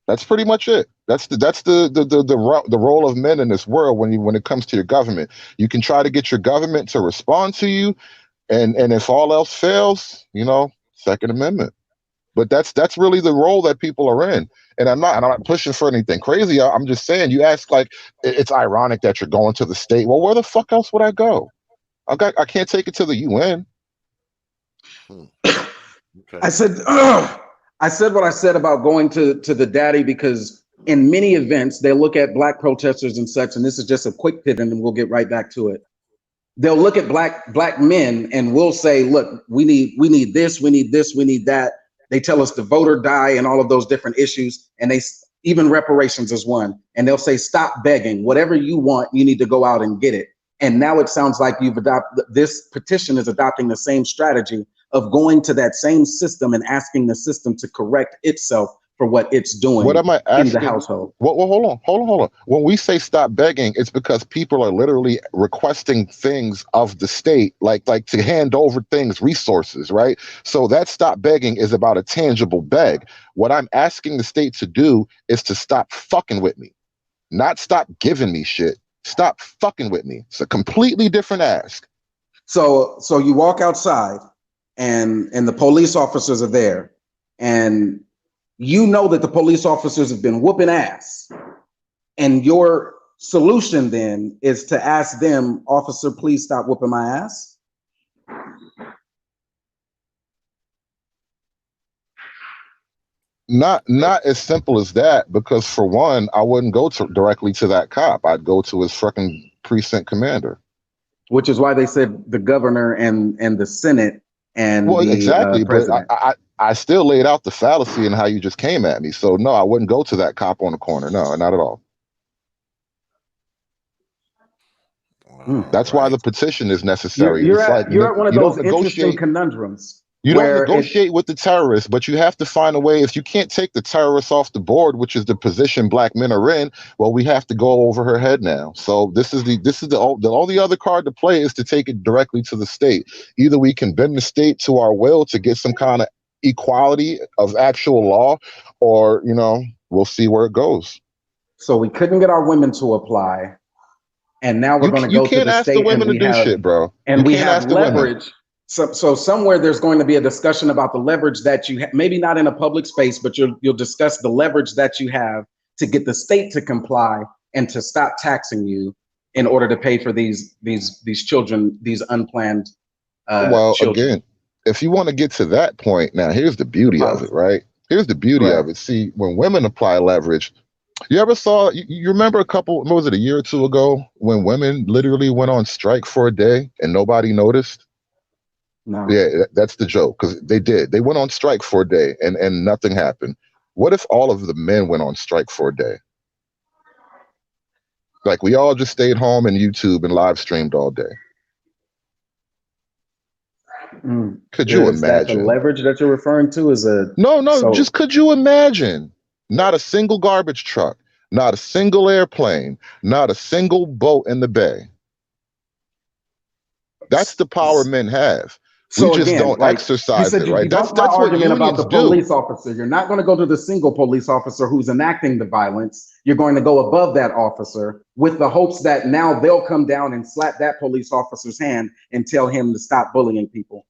That's pretty much it. That's the role of men in this world when it comes to your government. You can try to get your government to respond to you, and if all else fails, Second Amendment. But that's really the role that people are in. And I'm not pushing for anything crazy. I'm just saying, you ask, like, it's ironic that you're going to the state. Well, where the fuck else would I go? I can't take it to the UN. Okay. I said what I said about going to the daddy because in many events they look at black protesters and such, and this is just a quick pivot and we'll get right back to it. They'll look at black men and we'll say, look, we need this, we need this, we need that. They tell us to vote or die and all of those different issues, and even reparations is one. And they'll say, stop begging. Whatever you want, you need to go out and get it. And now it sounds like this petition is adopting the same strategy of going to that same system and asking the system to correct itself for what it's doing What am I asking? in the household. Well, hold on. When we say stop begging, it's because people are literally requesting things of the state, like to hand over things, resources, right? So that stop begging is about a tangible beg. What I'm asking the state to do is to stop fucking with me, not stop giving me shit. Stop fucking with me. It's a completely different ask. So you walk outside and the police officers are there, and you know that the police officers have been whooping ass. And your solution then is to ask them, officer, please stop whooping my ass. Not as simple as that, because for one, I wouldn't go directly to that cop. I'd go to his fucking precinct commander. Which is why they said the governor and the Senate and exactly, president. But I still laid out the fallacy in how you just came at me. So no, I wouldn't go to that cop on the corner. No, not at all. That's why the petition is necessary. You're at one of those interesting conundrums. You don't negotiate with the terrorists, but you have to find a way. If you can't take the terrorists off the board, which is the position black men are in, well, we have to go over her head now. So this is the only other card to play is to take it directly to the state. Either we can bend the state to our will to get some kind of equality of actual law, or we'll see where it goes. So we couldn't get our women to apply, and now we're going to go to the state. You can't ask the women to do shit, bro. And we have leverage. So somewhere there's going to be a discussion about the leverage that you have, maybe not in a public space, but you'll discuss the leverage that you have to get the state to comply and to stop taxing you in order to pay for these children, these unplanned children. Again, if you want to get to that point, now here's the beauty of it, right? Here's the beauty Right. of it. See, when women apply leverage, you ever saw, you remember what was it, a year or two ago, when women literally went on strike for a day and nobody noticed? No. Yeah, that's the joke, because they did. They went on strike for a day and nothing happened. What if all of the men went on strike for a day? Like, we all just stayed home and YouTube and live streamed all day. Could you Is that the imagine? leverage that you're referring to? No, just could you imagine? Not a single garbage truck, not a single airplane, not a single boat in the bay. That's the power men have. We So just again, don't like you exercise said, it, you right? That's debunked my what argument about the unions do. police officer. You're not going to go to the single police officer who's enacting the violence. You're going to go above that officer with the hopes that now they'll come down and slap that police officer's hand and tell him to stop bullying people.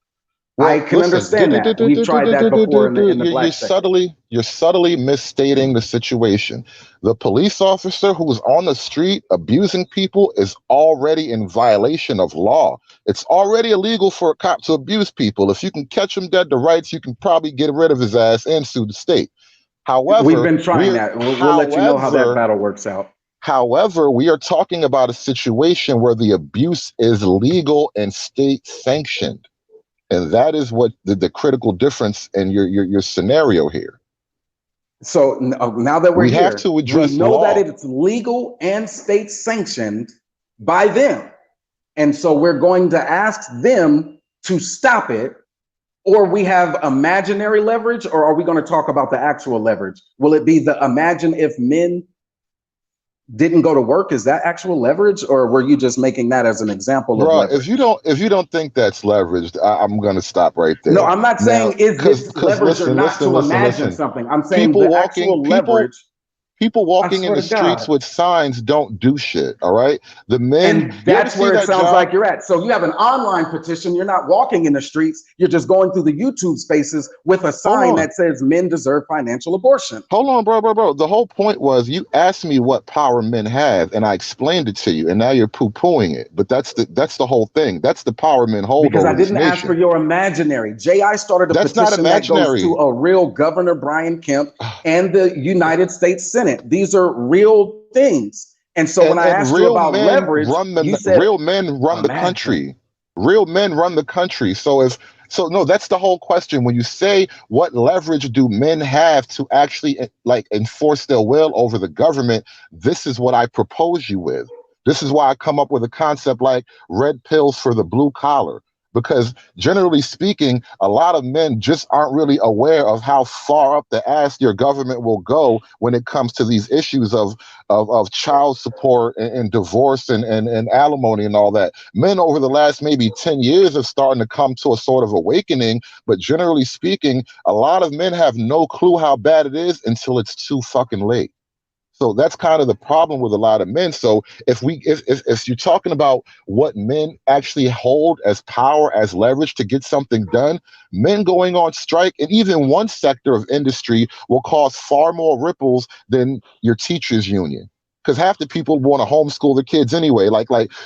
Well, I can listen, understand that. We've tried that before in the black sector. you're subtly misstating the situation. The police officer who's on the street abusing people is already in violation of law. It's already illegal for a cop to abuse people. If you can catch him dead to rights, you can probably get rid of his ass and sue the state. We've However, been trying that. We'll let you know how that battle works out. However, we are talking about a situation where the abuse is legal and state sanctioned. And that is what the critical difference in your scenario here. So now that we have to address we know law. that it's legal and state sanctioned by them. And so we're going to ask them to stop it, or we have imaginary leverage, or are we going to talk about the actual leverage? Will it be the imagine if men didn't go to work? Is that actual leverage, or were you just making that as an example of leverage? If you don't think that's leveraged, I'm going to stop right there. No, I'm not saying is this leverage or not to imagine listen. something. I'm saying the actual leverage. People walking in the streets with signs don't do shit. All right, the men. And that's where it sounds like you're at. So you have an online petition. You're not walking in the streets. You're just going through the YouTube spaces with a sign that says men deserve financial abortion. Hold on, bro. The whole point was you asked me what power men have, and I explained it to you, and now you're poo-pooing it. But that's the whole thing. That's the power men hold. Because I didn't ask for your imaginary. J.I. started a petition that goes to a real Governor Brian Kemp and the United States Senate. These are real things. And so when I asked you about leverage, you said real men run the country. Real men run the country. So that's the whole question. When you say what leverage do men have to actually like enforce their will over the government, this is what I propose you with. This is why I come up with a concept like red pills for the blue collar. Because generally speaking, a lot of men just aren't really aware of how far up the ass your government will go when it comes to these issues of child support and divorce and alimony and all that. Men over the last maybe 10 years have started to come to a sort of awakening, but generally speaking, a lot of men have no clue how bad it is until it's too fucking late. So that's kind of the problem with a lot of men. So if you're talking about what men actually hold as power, as leverage to get something done, men going on strike in even one sector of industry will cause far more ripples than your teachers union. Because half the people want to homeschool their kids anyway.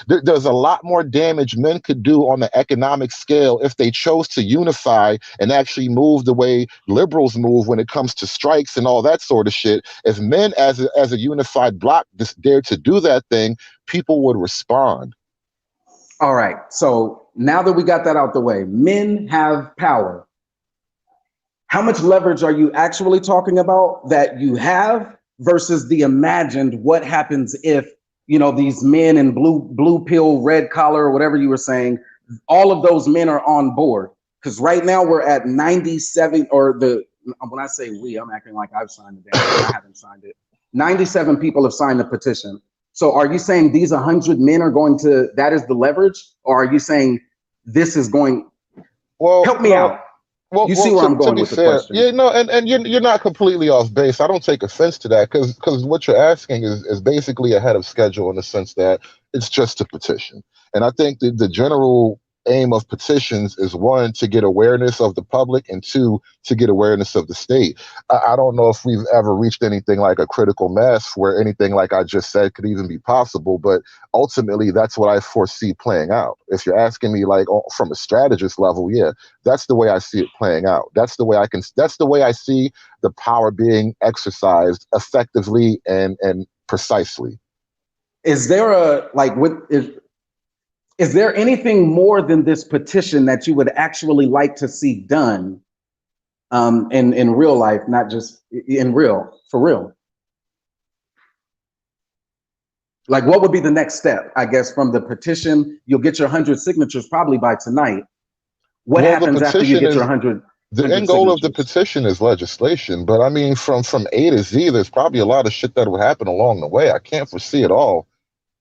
There's a lot more damage men could do on the economic scale if they chose to unify and actually move the way liberals move when it comes to strikes and all that sort of shit. If men as a unified bloc just dared to do that thing, people would respond. All right. So now that we got that out the way, men have power. How much leverage are you actually talking about that you have versus the imagined what happens if, these men in blue pill, red collar, or whatever you were saying, all of those men are on board? Because right now we're at 97, when I say we, I'm acting like I've signed the damn thing. I haven't signed it. 97 people have signed the petition. So are you saying these 100 men are going to, that is the leverage? Or are you saying this is going, help me out. Well, you see where I'm going with the question. Yeah, no, and you're not completely off base. I don't take offense to that because what you're asking is basically ahead of schedule in the sense that it's just a petition. And I think that the general aim of petitions is, one, to get awareness of the public, and two, to get awareness of the state. I don't know if we've ever reached anything like a critical mass where anything like I just said could even be possible, but ultimately that's what I foresee playing out. If you're asking me from a strategist level, yeah, that's the way I see it playing out. That's the way I see the power being exercised effectively and precisely. Is there is there anything more than this petition that you would actually like to see done in real life, not just for real? Like, what would be the next step? I guess from the petition, you'll get your 100 signatures probably by tonight. What happens after you get your 100? The end goal of the petition is legislation, but I mean, from A to Z, there's probably a lot of shit that will happen along the way. I can't foresee it all.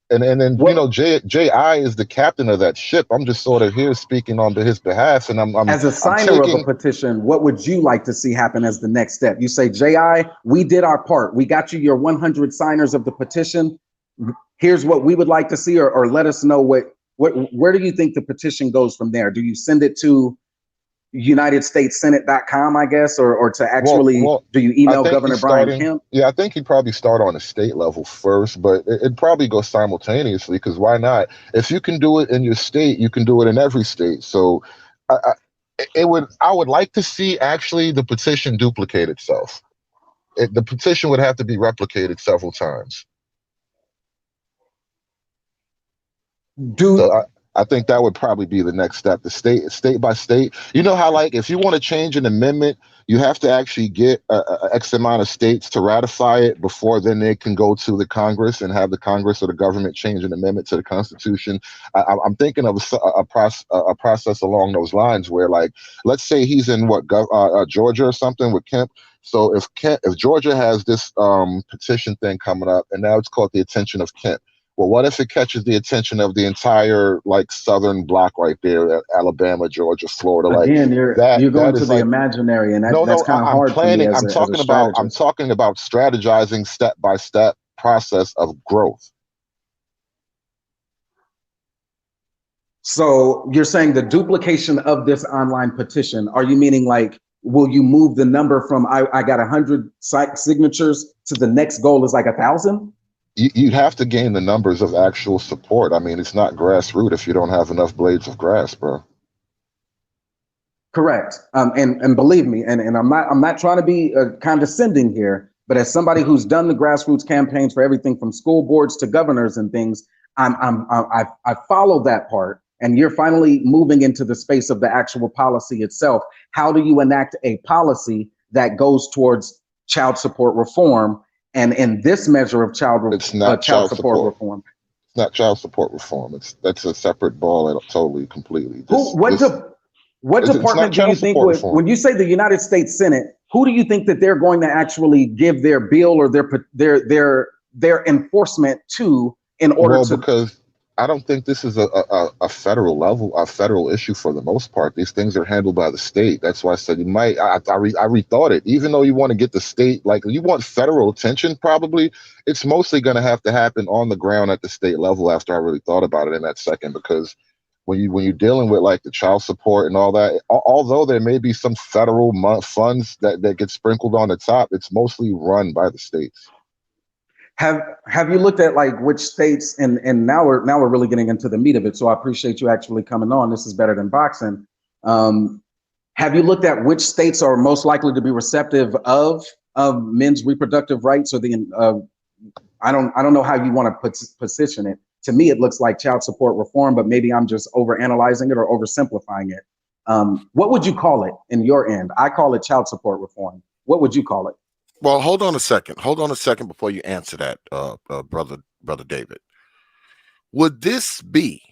And then you know, J.I. is the captain of that ship. I'm just sort of here speaking on his behalf, and I'm as a signer of a petition. What would you like to see happen as the next step? You say, J.I., we did our part. We got you your 100 signers of the petition. Here's what we would like to see, or let us know where do you think the petition goes from there? Do you send it to UnitedStatesSenate.com, I guess, or to actually, do you email Governor Brian Kemp? Yeah, I think he'd probably start on a state level first, but it'd probably go simultaneously, because why not? If you can do it in your state, you can do it in every state. So I would like to see actually the petition duplicate itself. The petition would have to be replicated several times. So I think that would probably be the next step. The state by state. You know how, like, if you want to change an amendment, you have to actually get X amount of states to ratify it before then they can go to the Congress and have the Congress or the government change an amendment to the Constitution. I'm thinking of a process along those lines where, like, let's say he's in Georgia or something with Kemp. So if Georgia has this petition thing coming up, and now it's called the attention of Kemp. Well, what if it catches the attention of the entire, like, southern block right there, Alabama, Georgia, Florida? Again, you're going to the imaginary, and that's kind of hard for me as a strategist. I'm talking about strategizing step-by-step process of growth. So you're saying the duplication of this online petition, are you meaning, like, will you move the number from I got 100 signatures to the next goal is like 1,000? You'd have to gain the numbers of actual support. I mean, it's not grassroots if you don't have enough blades of grass, bro. Correct. And believe me, and I'm not trying to be condescending here, but as somebody who's done the grassroots campaigns for everything from school boards to governors and things, I follow that part. And you're finally moving into the space of the actual policy itself. How do you enact a policy that goes towards child support reform? And in this measure of child support reform, it's not child support reform. That's a separate ball, totally, completely. What department do you think when you say the United States Senate? Who do you think that they're going to actually give their bill or their enforcement to in order to? Because I don't think this is a federal issue for the most part. These things are handled by the state. That's why I said I rethought it. Even though you want to get the state, like, you want federal attention, probably it's mostly going to have to happen on the ground at the state level. After I really thought about it in that second, because when you're dealing with, like, the child support and all that, although there may be some federal funds that get sprinkled on the top, it's mostly run by the states. Have you looked at, like, which states, and now we're really getting into the meat of it, so I appreciate you actually coming on. This is better than boxing. Have you looked at which states are most likely to be receptive of men's reproductive rights, or I don't know how you want to position it. To me, it looks like child support reform, but maybe I'm just overanalyzing it or oversimplifying it. What would you call it in your end? I call it child support reform. What would you call it? Well, hold on a second before you answer that, brother David. Would this be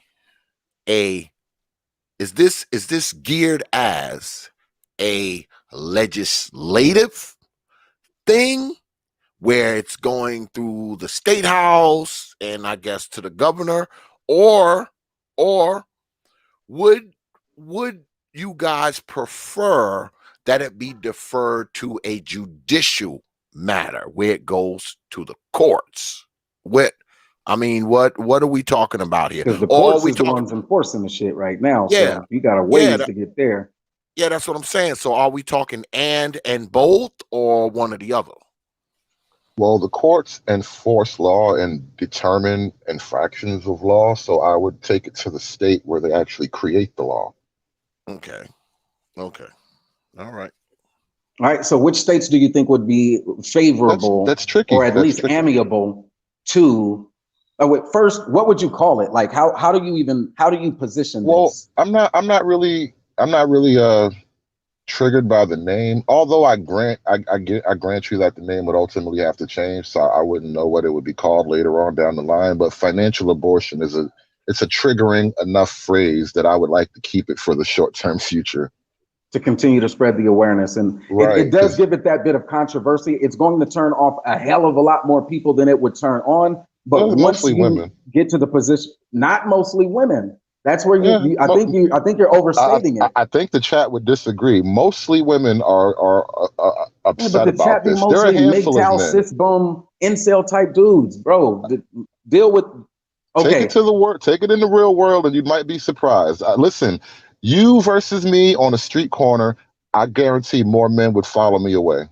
is this geared as a legislative thing where it's going through the state house and I guess to the governor, or would you guys prefer that it be deferred to a judicial matter where it goes to the courts? What are we talking about here? Because the courts is the ones enforcing the shit right now. Yeah, so you got a ways to get there. Yeah, that's what I'm saying. So are we talking and both, or one or the other? Well, the courts enforce law and determine infractions of law, so I would take it to the state where they actually create the law. Okay. All right. All right. So which states do you think would be favorable That's tricky. or at That's least tricky. amiable to first, what would you call it? Like how do you position Well, this? I'm not really triggered by the name. Although I grant you that the name would ultimately have to change, so I wouldn't know what it would be called later on down the line. But financial abortion it's a triggering enough phrase that I would like to keep it for the short term future. To continue to spread the awareness. And Right, it does because give it that bit of controversy. It's going to turn off a hell of a lot more people than it would turn on. But once mostly you women. get to the position, not mostly women. That's where Yeah, I think you're overstating it. I think the chat would disagree. Mostly women are Yeah, but upset the about chat be this. There are a mostly handful of MGTOW, men. cis boom, incel type dudes, bro. Deal with. Take it Okay, to the world. Take it in the real world, and you might be surprised. Listen, you versus me on a street corner. I guarantee more men would follow me away.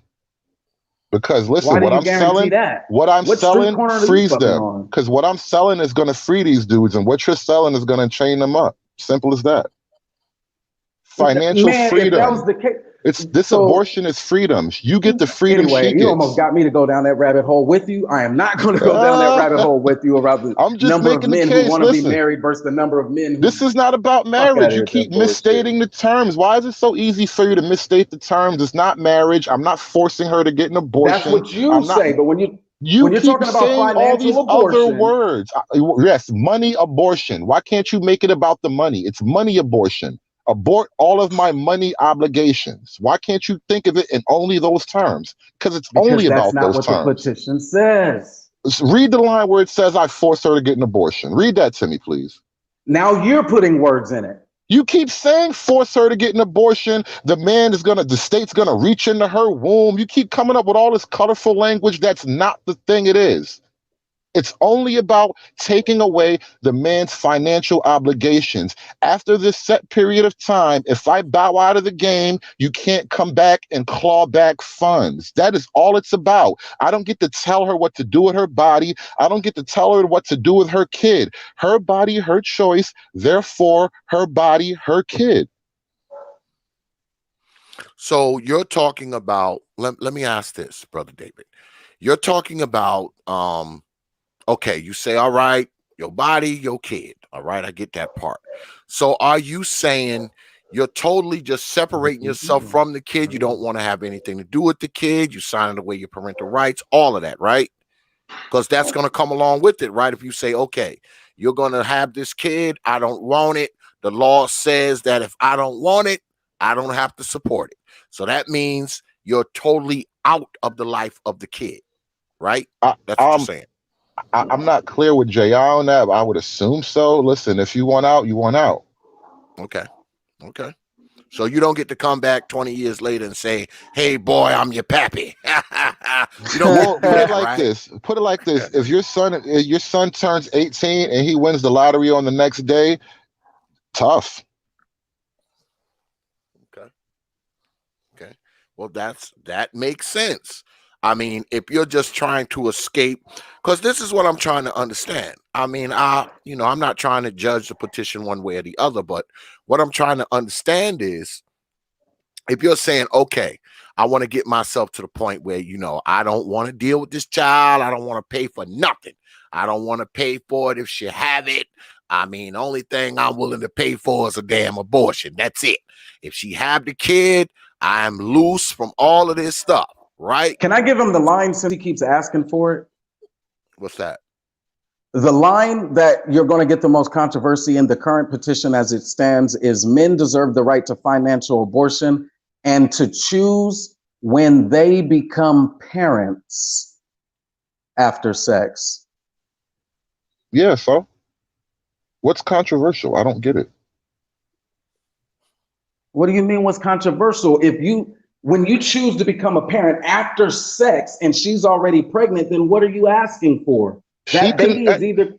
Because why listen, do you guarantee that? what I'm What street selling corner are you frees fucking them. on? Because what I'm selling is going to free these dudes, and what you're selling is going to chain them up. Simple as that. Financial Man, if that was freedom. the case, It's this so abortion is freedom. You get the freedom anyway, she you almost gets. got me to go down that rabbit hole with you. I am not going to go down that rabbit hole with you about the I'm just number of making the men who case. want to be Listen, married versus the number of men who this is not about fuck out of marriage. here You with that keep bullshit. misstating the terms. Why is it so easy for you to misstate the terms? It's not marriage. I'm not forcing her to get an That's abortion. what you I'm not. say, but when You you're keep talking about saying all these financial other abortion, words. Yes, money abortion. Why can't you make it about the money? It's money abortion. Abort all of my money obligations. Why can't you think of it in only those terms? Because it's because only that's about not those what the terms. petition says. Read the line where it says I forced her to get an abortion. Read that to me, please. Now you're putting words in it. You keep saying force her to get an abortion. The state's gonna reach into her womb. You keep coming up with all this colorful language. That's not the thing it is. It's only about taking away the man's financial obligations. After this set period of time, if I bow out of the game, you can't come back and claw back funds. That is all it's about. I don't get to tell her what to do with her body. I don't get to tell her what to do with her kid. Her body, her choice. Therefore, her body, her kid. So you're talking about, let me ask this, Brother David. You're talking about, okay, you say, all right, your body, your kid. All right, I get that part. So are you saying you're totally just separating yourself from the kid? You don't want to have anything to do with the kid. You signing away your parental rights, all of that, right? Because that's going to come along with it, right? If you say, okay, you're going to have this kid, I don't want it. The law says that if I don't want it, I don't have to support it. So that means you're totally out of the life of the kid, right? That's what you're saying. I'm not clear with JR on that, but I would assume so. Listen, if you want out, you want out. Okay. Okay. So you don't get to come back 20 years later and say, hey, boy, I'm your pappy. You don't get to do Put it that, like right? this. Put it like this. If your son turns 18 and he wins the lottery on the next day, tough. Okay. Okay. Well, that makes sense. I mean, if you're just trying to escape, because this is what I'm trying to understand. I mean, I'm not trying to judge the petition one way or the other, but what I'm trying to understand is if you're saying, okay, I want to get myself to the point where, I don't want to deal with this child. I don't want to pay for nothing. I don't want to pay for it if she have it. I mean, only thing I'm willing to pay for is a damn abortion. That's it. If she have the kid, I'm loose from all of this stuff, right? Can I give him the line since he keeps asking for it? What's that? The line that you're going to get the most controversy in the current petition as it stands is men deserve the right to financial abortion and to choose when they become parents after sex. Yeah, so what's controversial? I don't get it. What do you mean what's controversial? When you choose to become a parent after sex and she's already pregnant, then what are you asking for? That baby is either,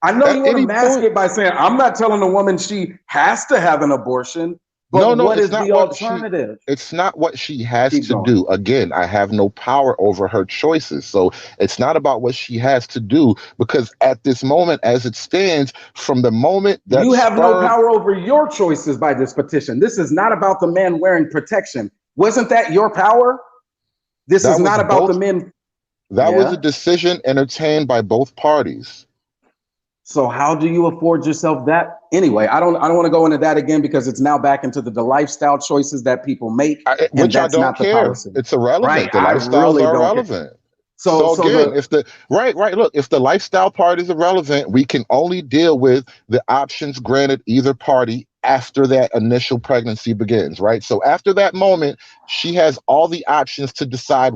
I know you want to mask it by saying, I'm not telling a woman she has to have an abortion, but No, what it's is not the what alternative? it's not what she has Keep to going. do. Again, I have no power over her choices. So it's not about what she has to do, because at this moment, as it stands, from the moment that You have no sperm, power over your choices by this petition. This is not about the man wearing protection. Wasn't that your power? This That is was not about the both. men. That was a Yeah. decision entertained by both parties. So how do you afford yourself that? Anyway, I don't want to go into that again because it's now back into the lifestyle choices that people make, and Which I that's don't not the care. policy. It's irrelevant. Right? The I lifestyles really are don't care. irrelevant. So So again, the if the right, look, if the lifestyle part is irrelevant, we can only deal with the options granted either party after that initial pregnancy begins, right? So after that moment, she has all the options to decide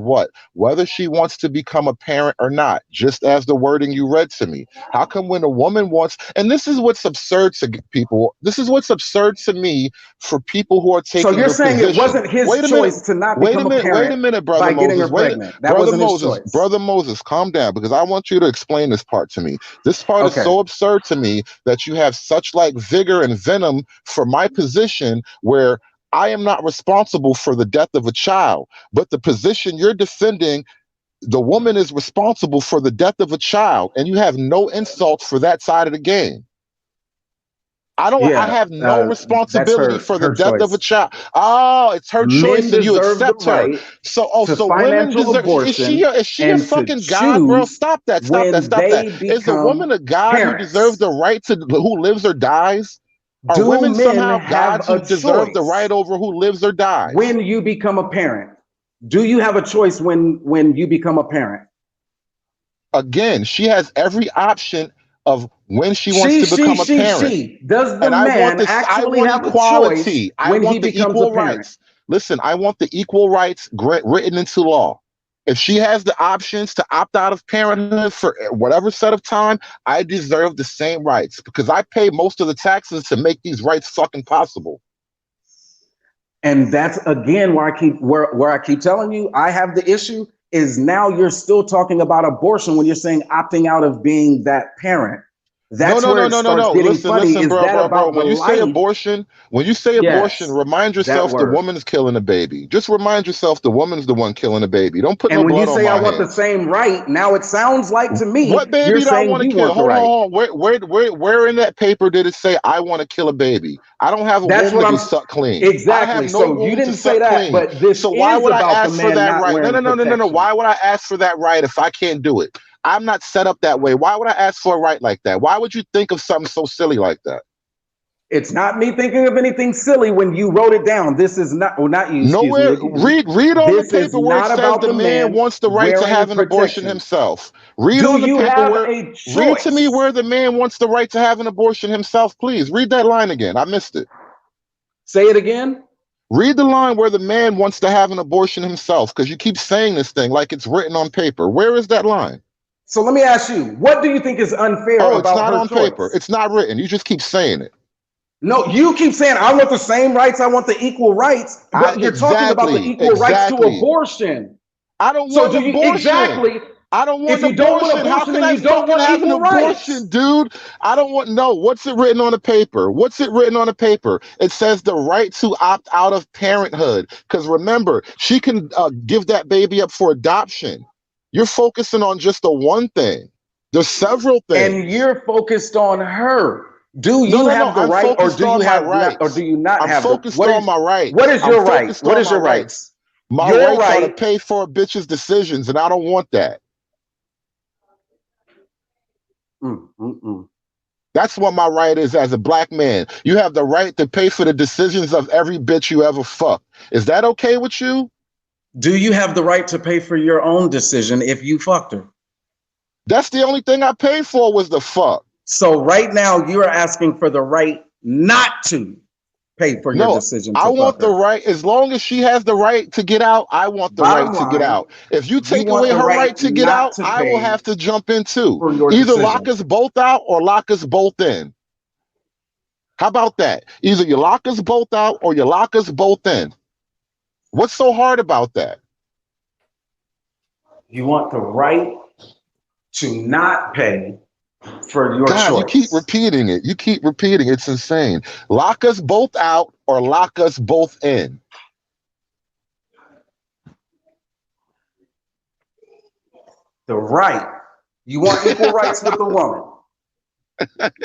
whether she wants to become a parent or not, just as the wording you read to me. How come when a woman wants, and this is what's absurd to people, this is what's absurd to me for people who are so taking you're the saying it position. wasn't his Wait a minute. choice to not Wait a become a minute, wait a parent minute, Brother by getting her Moses. pregnant. That Brother wasn't his Moses, choice. Brother Moses, calm down because I want you to explain this part to me. This part is Okay. so absurd to me that you have such like vigor and venom for my position where I am not responsible for the death of a child, but the position you're defending, the woman is responsible for the death of a child, and you have no insults for that side of the game. I Yeah, have no that's responsibility for the her death of a choice. child. Oh, it's her choice Men and you deserve the accept her. right So to women financial deserve, abortion is she a and to fucking god, bro? choose Stop that, stop that, when stop that. they Is a woman become a god who deserves parents. the right to who lives or dies? Are Do women men somehow have gods a who deserve the right choice over who lives or dies? when you become a parent? Do you have a choice when you become a parent? Again, she has every option of when she wants to become a parent. She. Does the And I want man this, I actually want have a choice equality. I when he want the becomes a equal parent? rights. Listen, I want the equal rights written into law. If she has the options to opt out of parenthood for whatever set of time, I deserve the same rights because I pay most of the taxes to make these rights fucking possible. And that's again where I keep telling you I have the issue is now you're still talking about abortion when you're saying opting out of being that parent. That's where it starts No. getting Listen, funny. listen, Is bro, that bro, bro. about the When you say life? abortion, Yes, remind that yourself the word. woman is killing a baby. Just remind yourself the woman's the one killing a baby. Don't put no And when you blood on say I my want the hands. same right, now it sounds like to What me you're baby do I saying want to you kill? want the Hold on, right. hold on. Where in that paper did it say I want to kill a baby? I don't have a That's womb what to I'm be sucked clean. I have exactly. no So you womb to didn't say suck that, clean. but this So why is would I about the ask for man that not right? wearing No. protection. Why would I ask for that right if I can't do it? I'm not set up that way. Why would I ask for a right like that? Why would you think of something so silly like that? It's not me thinking of anything silly when you wrote it down. This is not, well, not you, excuse me, Nowhere, it's you. read on the This is paper where it not says about the the man man wants the right to wearing have an abortion protection. himself. Read Do on the you paper have where, a read to me choice? where the man wants the right to have an abortion himself, please. Read that line again. I missed it. Say it again. Read the line where the man wants to have an abortion himself, because you keep saying this thing like it's written on paper. Where is that line? So let me ask you, what do you think is unfair Oh, it's about not her on paper. choice? It's not written. You just keep saying it. No, you keep saying, I want the same rights, I want the equal rights, but you're talking about the equal rights to Exactly. abortion. I don't So want do an you, abortion. exactly, I don't want if an you don't want abortion. How abortion, can then I you don't fucking want have an equal abortion, rights. dude? I don't want, no. What's it written on the paper? What's it written on the paper? It says the right to opt out of parenthood. Because remember, she can give that baby up for adoption. You're focusing on just the one thing. There's several things. And you're focused on her. Do No, you no, no. have the I'm right, or focused do you on my have not, or rights. do you not I'm have the, focused on my what rights. is I'm your right? focused What on is my your rights. rights? My Your rights are to right, pay for a bitch's decisions, and I don't want that. That's what my right is as a black man. You have the right to pay for the decisions of every bitch you ever fuck. Is that okay with you? do you have the right to pay for your own decision if you fucked her? That's the only thing I paid for was the fuck. So right now you are asking for the right not to pay for your No, decision I to fuck want the her. right. As long as she has the right to get out, I want the right Bottom to get line, out. If you you take want away the her right right to get not out, to I will pay have to jump in too. for your Either lock decision. us both out or lock us both in. How about that? Either you lock us both out or you lock us both in. What's so hard about that? You want the right to not pay for your God, you keep choice. repeating it. You keep repeating it. It's insane. Lock us both out or lock us both in. The right. You want equal rights with the woman.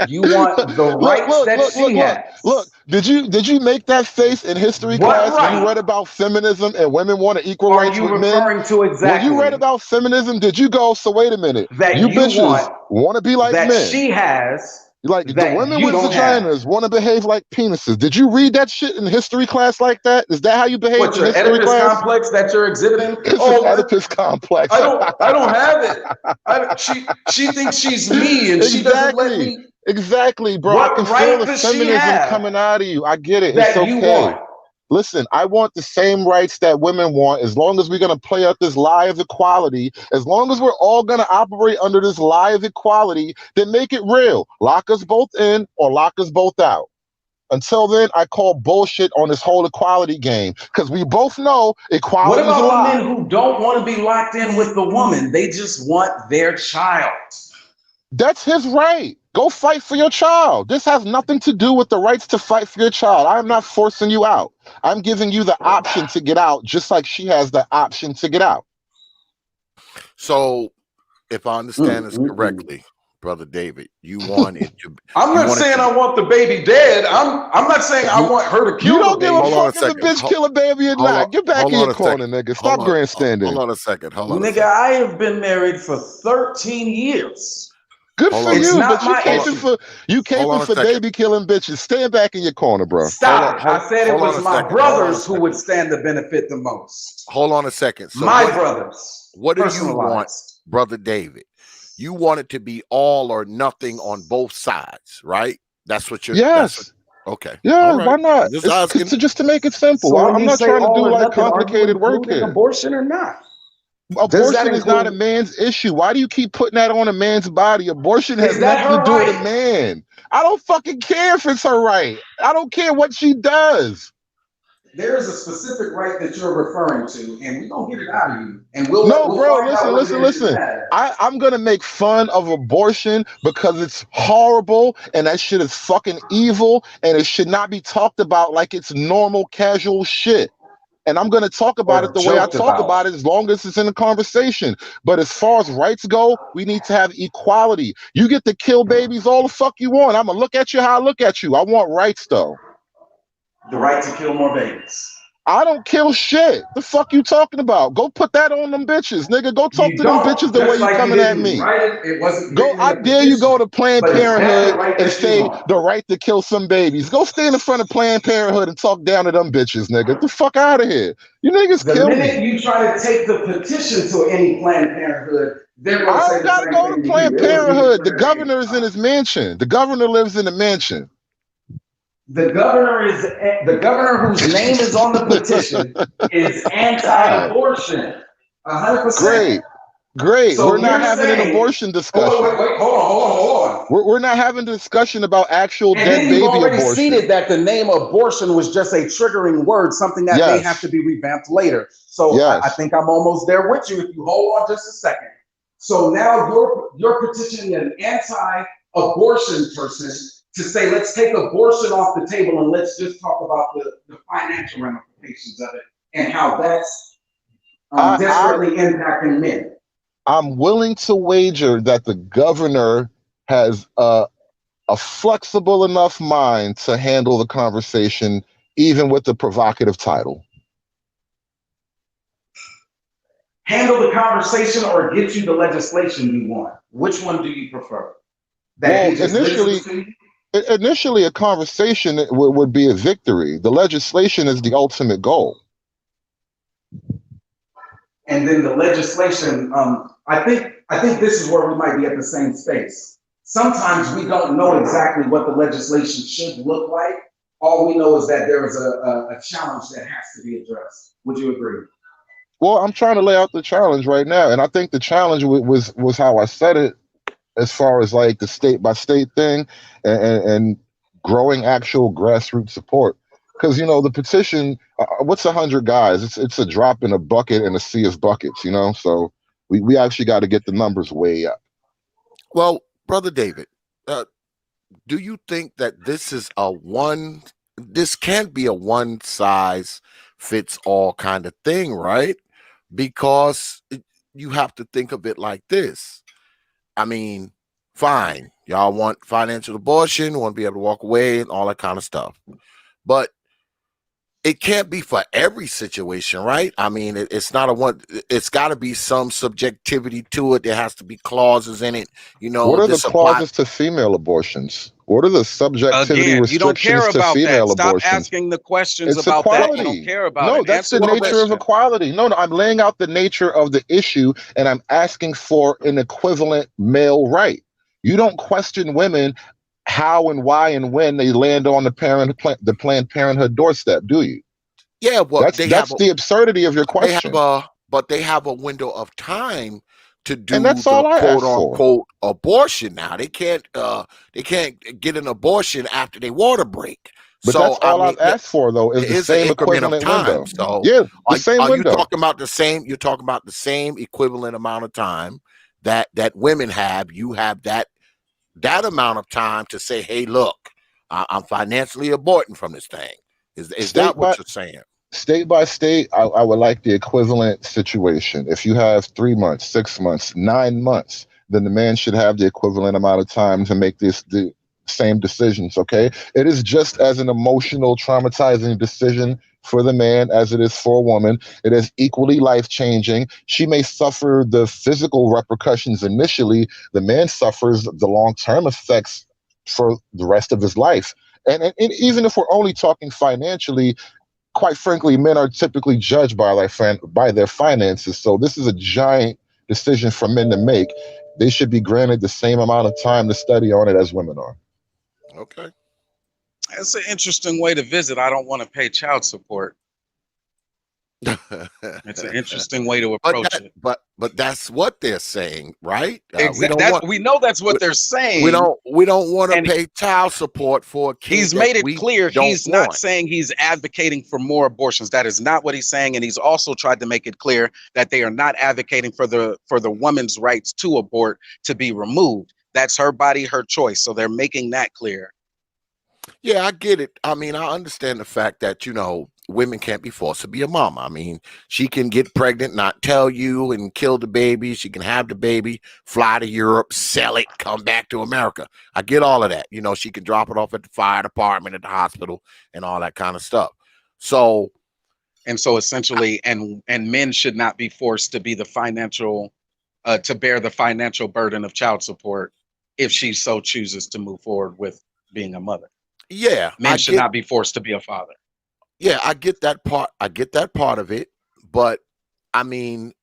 You want the rights that she has. Look. Did you make that face in history What class when you right read about feminism and women wanting equal are rights you with men? referring to When you read exactly about feminism, did you go, so wait a minute, that you you bitches want, want to be like that men? she has, Like the that women you with don't have? vaginas want to behave like penises. Did you read that shit in history class like that? Is that how you behaved What, in your history Oedipus class? complex that you're exhibiting? It's an Oh, Oedipus complex. I don't have it. She thinks she's me and she doesn't let Exactly. me. Exactly, bro. I can What feel right the does she feminism have coming out of you. I get it. It's that you okay. want? Listen, I want the same rights that women want as long as we're going to play out this lie of equality. As long as we're all going to operate under this lie of equality, then make it real. Lock us both in or lock us both out. Until then, I call bullshit on this whole equality game because we both know What equality is a about the lie. men who don't want to be locked in with the woman? They just want their child. That's his right. Go fight for your child. This has nothing to do with the rights to fight for your child. I'm not forcing you out. I'm giving you the option to get out, just like she has the option to get out. So, if I understand this correctly, Brother David, you want it to. I'm not saying I want the baby dead. I'm not saying I want her to You kill the don't give baby. a Hold on a fuck if a second. bitch kill a baby or not. Get back in your corner, nigga. Stop grandstanding. Hold on a second. Hold on a Nigga, second. I have been married for 13 years. Good Hold for on a It's you, second. not but you my caping issue. for baby killing bitches. Stand back in your corner, bro. Stop it. I said it hold on was a my second. Hold on a brothers who second. would stand to benefit the most. Hold on a second. So My brothers. what do you want, Personalized. Brother David? You want it to be all or nothing on both sides, right? That's what you're. Yes. Okay. Yeah, All right. why not? Just It's asking. just to make it simple. So when I'm you not say trying to all do or like nothing, are you complicated work including here. abortion or not? Does that Abortion is not a include? man's issue. Why do you keep putting that on a man's body? Abortion has Is that nothing to her do with a right? man. I don't fucking care if it's her right. I don't care what she does. There is a specific right that you're referring to, and we're gonna get it out of you, and we'll No, bro, find out what it is you listen. have. I'm gonna make fun of abortion because it's horrible and that shit is fucking evil and it should not be talked about like it's normal, casual shit. And I'm going to talk about it Or the way I joked talk about. about it as long as it's in a conversation. But as far as rights go, we need to have equality. You get to kill babies all the fuck you want. I'm going to look at you how I look at you. I want rights, though. The right to kill more babies. I don't kill shit. The fuck you talking about? Go put that on them bitches, nigga. Go talk to them bitches the way you coming at me. It wasn't Go, I dare you go to Planned but is that the Parenthood right and that you say want? the right to kill some babies. Go stand in front of Planned Parenthood and talk down to them bitches, nigga. Get the fuck out of here. You niggas The kill minute me. you try to take the petition to any Planned Parenthood, they're going to I say don't the gotta same go thing to to you. Planned It would be Parenthood. The discrimination. governor is in his mansion. The governor lives in the mansion. The governor whose name is on the petition is anti-abortion. 100%. Great. So We're not you're having an saying, abortion discussion. wait, hold on. We're not having a discussion about actual And dead then you've baby already abortion. ceded that the name abortion was just a triggering word, something that may have to be revamped later. So I think I'm almost there with you if you hold on just a second. So now you're petitioning an anti-abortion person to say, let's take abortion off the table and let's just talk about the financial ramifications of it and how that's desperately impacting men. I'm willing to wager that the governor has a flexible enough mind to handle the conversation, even with the provocative title. Handle the conversation or get you the legislation you want? Which one do you prefer? That initially, a conversation would be a victory. The legislation is the ultimate goal. And then the legislation, I think this is where we might be at the same space. Sometimes we don't know exactly what the legislation should look like. All we know is that there is a challenge that has to be addressed. Would you agree? Well, I'm trying to lay out the challenge right now, and I think the challenge was how I said it, as far as like the state by state thing and growing actual grassroots support. Because the petition, what's 100 guys? It's a drop in a bucket in a sea of buckets, So we actually got to get the numbers way up. Well, Brother David, do you think that this can't be a one size fits all kind of thing, right? Because you have to think of it like this. I mean, fine, y'all want financial abortion, want to be able to walk away and all that kind of stuff. but it can't be for every situation, right? I mean, it's not a one. It's got to be some subjectivity to it. There has to be clauses in it. What are the This apply. clauses to female abortions? What are the subjectivity Again, you don't care restrictions to about that. female Stop abortions? asking the questions It's about that. You don't equality. care about No, it. that's Answer the the nature of question. equality. No, I'm laying out the nature of the issue, and I'm asking for an equivalent male right. You don't question women how and why and when they land on the Planned Parenthood doorstep, do you? Yeah, well, That's the absurdity of your question. They have a window of time to do And that's the all I quote ask for. unquote abortion. Now they can't get an abortion after they water break. But So that's I all mean, I've asked for, though, is there the is an same increment of equivalent time. window. So Yeah, the same are you window. talking about the same? You're talking about the same equivalent amount of time that women have. You have that amount of time to say, hey, look, I'm financially aborting from this thing. Is that what you're saying? State by state, I would like the equivalent situation. If you have 3 months, 6 months, 9 months, then the man should have the equivalent amount of time to make the same decisions, okay? It is just as an emotional, traumatizing decision for the man as it is for a woman. It is equally life-changing. She may suffer the physical repercussions initially. The man suffers the long-term effects for the rest of his life. And even if we're only talking financially, quite frankly, men are typically judged by their finances. So this is a giant decision for men to make. They should be granted the same amount of time to study on it as women are. Okay. That's an interesting way to visit. I don't want to pay child support. It's an interesting way to approach it. But that's what they're saying, right? Exactly. We know that's what they're saying. We don't want to pay child support for a kid. He's made it clear he's not saying he's advocating for more abortions. That is not what he's saying, and he's also tried to make it clear that they are not advocating for the woman's rights to abort to be removed. That's her body, her choice. So they're making that clear. Yeah, I get it. I mean, I understand the fact that, women can't be forced to be a mama. I mean, she can get pregnant, not tell you, and kill the baby. She can have the baby, fly to Europe, sell it, come back to America. I get all of that. She can drop it off at the fire department, at the hospital, and all that kind of stuff. So essentially, and men should not be forced to be the financial, to bear the financial burden of child support if she so chooses to move forward with being a mother. Yeah. Men should not be forced to be a father. Yeah, I get that part. I get that part of it. But I mean,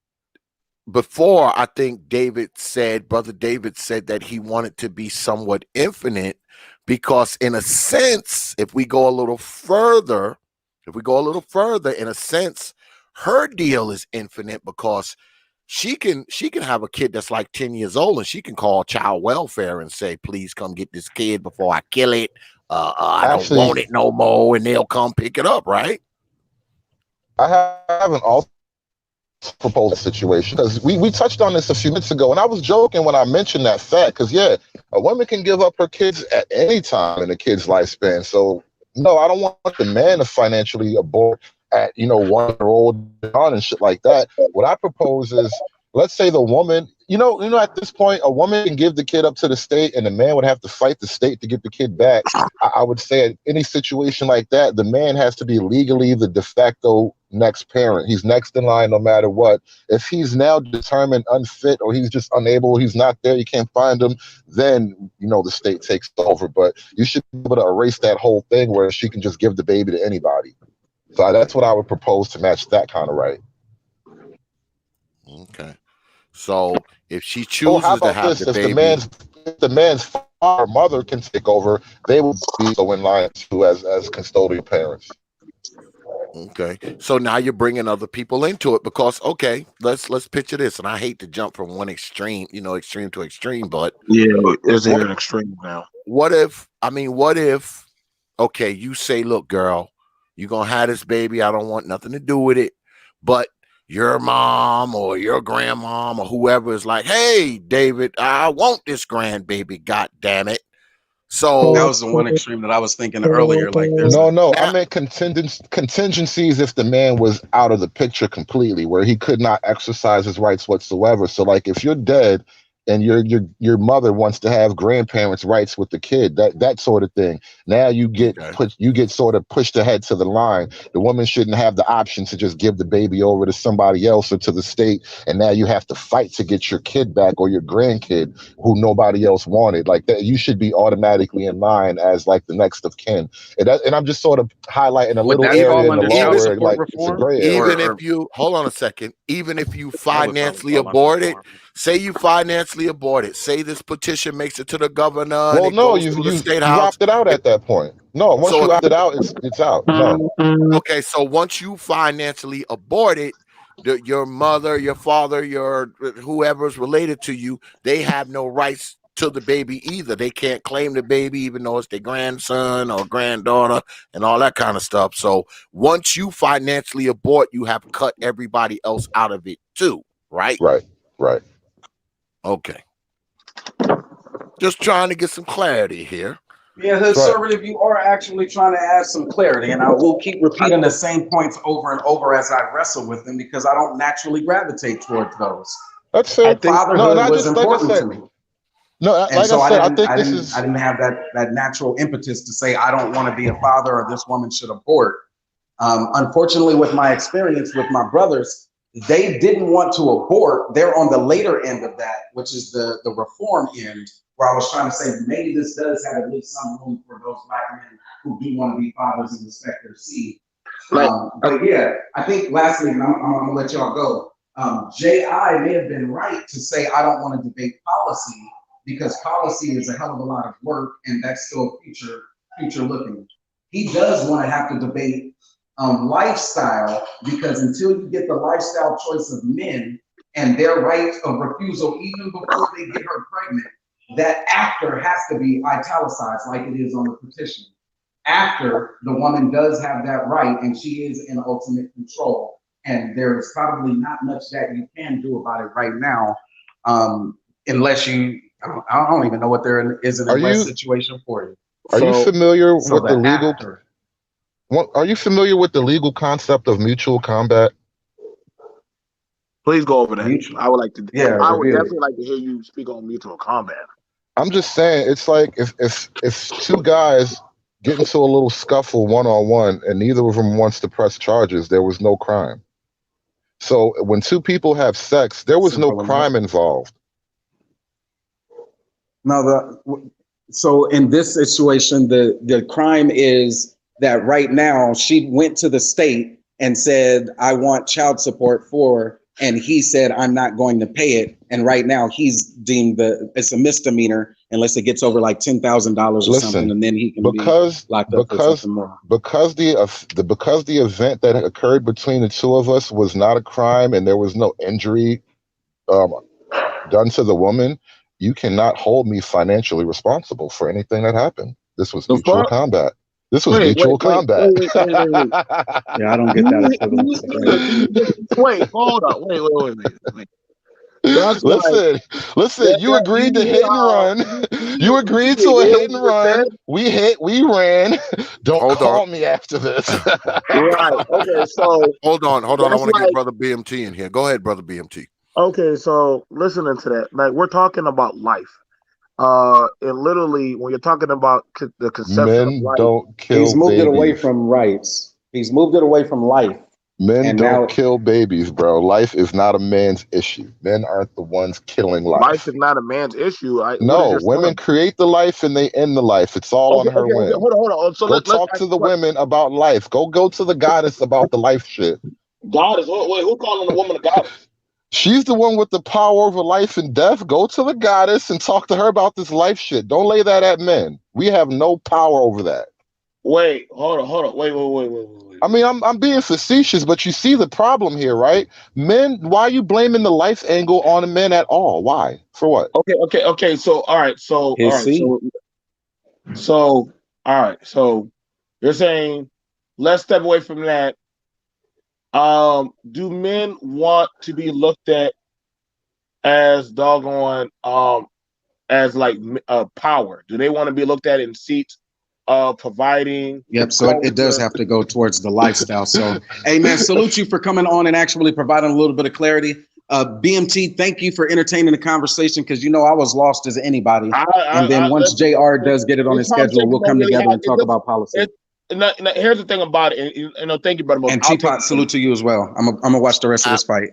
before, I think Brother David said that he wanted to be somewhat infinite, because in a sense, if we go a little further, in a sense, her deal is infinite, because she can have a kid that's like 10 years old, and she can call child welfare and say, please come get this kid before I kill it. I don't want it no more, and they'll come pick it up, right? I have an also proposed situation, because we touched on this a few minutes ago, and I was joking when I mentioned that fact, because a woman can give up her kids at any time in a kid's lifespan. So no, I don't want the man to financially abort at 1 year old on and shit like that. What I propose is, let's say the woman, at this point, a woman can give the kid up to the state, and the man would have to fight the state to get the kid back. I would say at any situation like that, the man has to be legally the de facto next parent. He's next in line no matter what. If he's now determined unfit, or he's just unable, he's not there, you can't find him, then, the state takes over. But you should be able to erase that whole thing where she can just give the baby to anybody. So that's what I would propose to match that kind of right. Okay. So if she chooses to have the baby, if the man's father or mother can take over, they would be so in line too as custodial parents. Okay. So now you're bringing other people into it, because let's picture this, and I hate to jump from one extreme to extreme, but is there an extreme now? What if you say, look, girl, you're gonna have this baby, I don't want nothing to do with it, but your mom or your grandmom or whoever is like, hey, David, I want this grandbaby, god damn it. So that was the one extreme that I was thinking earlier. Like, I meant contingencies if the man was out of the picture completely, where he could not exercise his rights whatsoever. So like, if you're dead and your mother wants to have grandparents' rights with the kid, that sort of thing. Now you get sort of pushed ahead to the line. The woman shouldn't have the option to just give the baby over to somebody else or to the state, and now you have to fight to get your kid back or your grandkid who nobody else wanted. Like that, you should be automatically in line as like the next of kin. And I'm just sort of highlighting a Would little that fall area in the under law child where support like it's a reform? gray area. Even if you hold on a second, even if you financially abort it, say you financially abort it, say this petition makes it to the governor and Well, it no, goes to the state you've house. opted out at that point. No, once So you opted out, it's out. No. okay, so once you financially abort it, your mother, your father, your whoever's related to you, they have no rights to the baby either. They can't claim the baby, even though it's their grandson or granddaughter and all that kind of stuff. So once you financially abort, you have cut everybody else out of it too, right? Right. Okay. Just trying to get some clarity here. Yeah, Hoodservative, you are actually trying to add some clarity, and I will keep repeating the same points over and over as I wrestle with them because I don't naturally gravitate towards those. That's fair. Fatherhood was important to me. No, And like so I said, I think I this didn't is. I didn't have that natural impetus to say I don't want to be a father or this woman should abort. Unfortunately, with my experience with my brothers, they didn't want to abort. They're on the later end of that, which is the reform end, where I was trying to say maybe this does have at least some room for those black men who do want to be fathers and respect their seed. But yeah, I think lastly, and I'm gonna let y'all go. J.I. may have been right to say I don't want to debate policy because policy is a hell of a lot of work and that's still future looking. He does want to have to debate lifestyle because until you get the lifestyle choice of men and their right of refusal even before they get her pregnant, that after has to be italicized like it is on the petition. After the woman does have that right and she is in ultimate control, and there's probably not much that you can do about it right now, unless you, I don't even know what there is in a West situation for you. Are you familiar with the legal? After. Are you familiar with the legal concept of mutual combat? Please go over that. I would like to. Yeah, I would definitely like to hear you speak on mutual combat. I'm just saying, it's like if two guys get into a little scuffle one-on-one and neither of them wants to press charges, there was no crime. So when two people have sex, there was no crime involved. No, so in this situation, the crime is that right now she went to the state and said, I want child support for, and he said, I'm not going to pay it. And right now he's deemed it's a misdemeanor unless it gets over like $10,000 or something, and then he can be locked up for something more. Because the event that occurred between the two of us was not a crime and there was no injury done to the woman, you cannot hold me financially responsible for anything that happened. This was mutual combat. This was mutual combat. Wait. Yeah, I don't get that equivalence. Wait, hold on. Wait. Listen, you agreed to hit and run. You agreed to a hit and run. We hit, we ran. Don't call me after this. Right. Okay, so hold on. I want to get Brother B.M.T. in here. Go ahead, Brother B.M.T. Okay, so listening to that, like we're talking about life. And literally, when you're talking about the conception of life, don't kill he's moved babies. it away from rights. He's moved it away from life. Men don't kill babies, bro. Life is not a man's issue. Men aren't the ones killing life. Life is not a man's issue. No, women create the life and they end the life. It's all on her whim. Hold on. So let's talk to the women about life. Go to the goddess about the life shit. Goddess? Wait, who calling the woman a goddess? She's the one with the power over life and death. Go to the goddess and talk to her about this life shit. Don't lay that at men. We have no power over that. Wait, hold on. Wait. I mean, I'm being facetious, but you see the problem here, right? Men, why are you blaming the life angle on the men at all? Why? For what? Okay. So, all right. So you're saying let's step away from that. Do men want to be looked at as doggone as like power? Do they want to be looked at in seats providing? Yep, so it does have to go towards the lifestyle. So hey man, salute you for coming on and actually providing a little bit of clarity. BMT, thank you for entertaining the conversation because you know I was lost as anybody. And then once JR does get it on his schedule, we'll come together and talk about policy. Here's the thing about it, and thank you, brother Moses. And T.P.O.T, salute to you as well. I'm gonna watch the rest of this fight.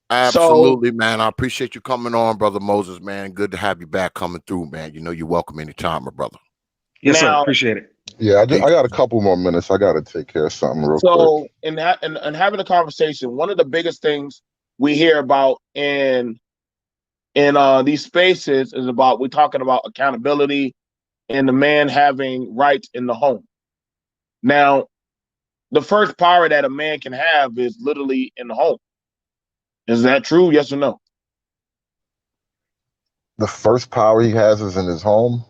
Absolutely, man. I appreciate you coming on, brother Moses, man. Good to have you back coming through, man. You know you're welcome anytime, my brother. Yes, sir. Appreciate it. Yeah, I got a couple more minutes. I got to take care of something real quick. So, in having a conversation, one of the biggest things we hear about in these spaces is about we're talking about accountability and the man having rights in the home. Now, the first power that a man can have is literally in the home. Is that true? Yes or no? The first power he has is in his home.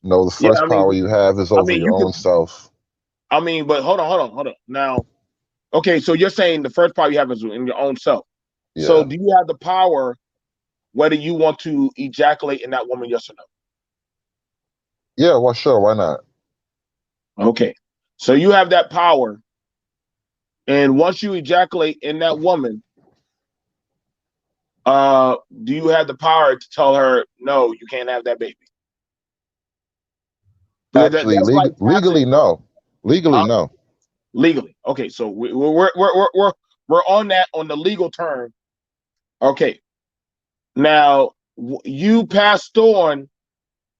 No, the first power you have is over your own self. I mean, but hold on. Now, okay, so you're saying the first power you have is in your own self. Yeah. So do you have the power whether you want to ejaculate in that woman, yes or no? Yeah, well, sure, why not? Okay, so you have that power, and once you ejaculate in that woman, do you have the power to tell her, no, you can't have that baby? Actually, legally, no. Legally, no. Legally, okay. So we're on that on the legal term. Okay. Now you passed on.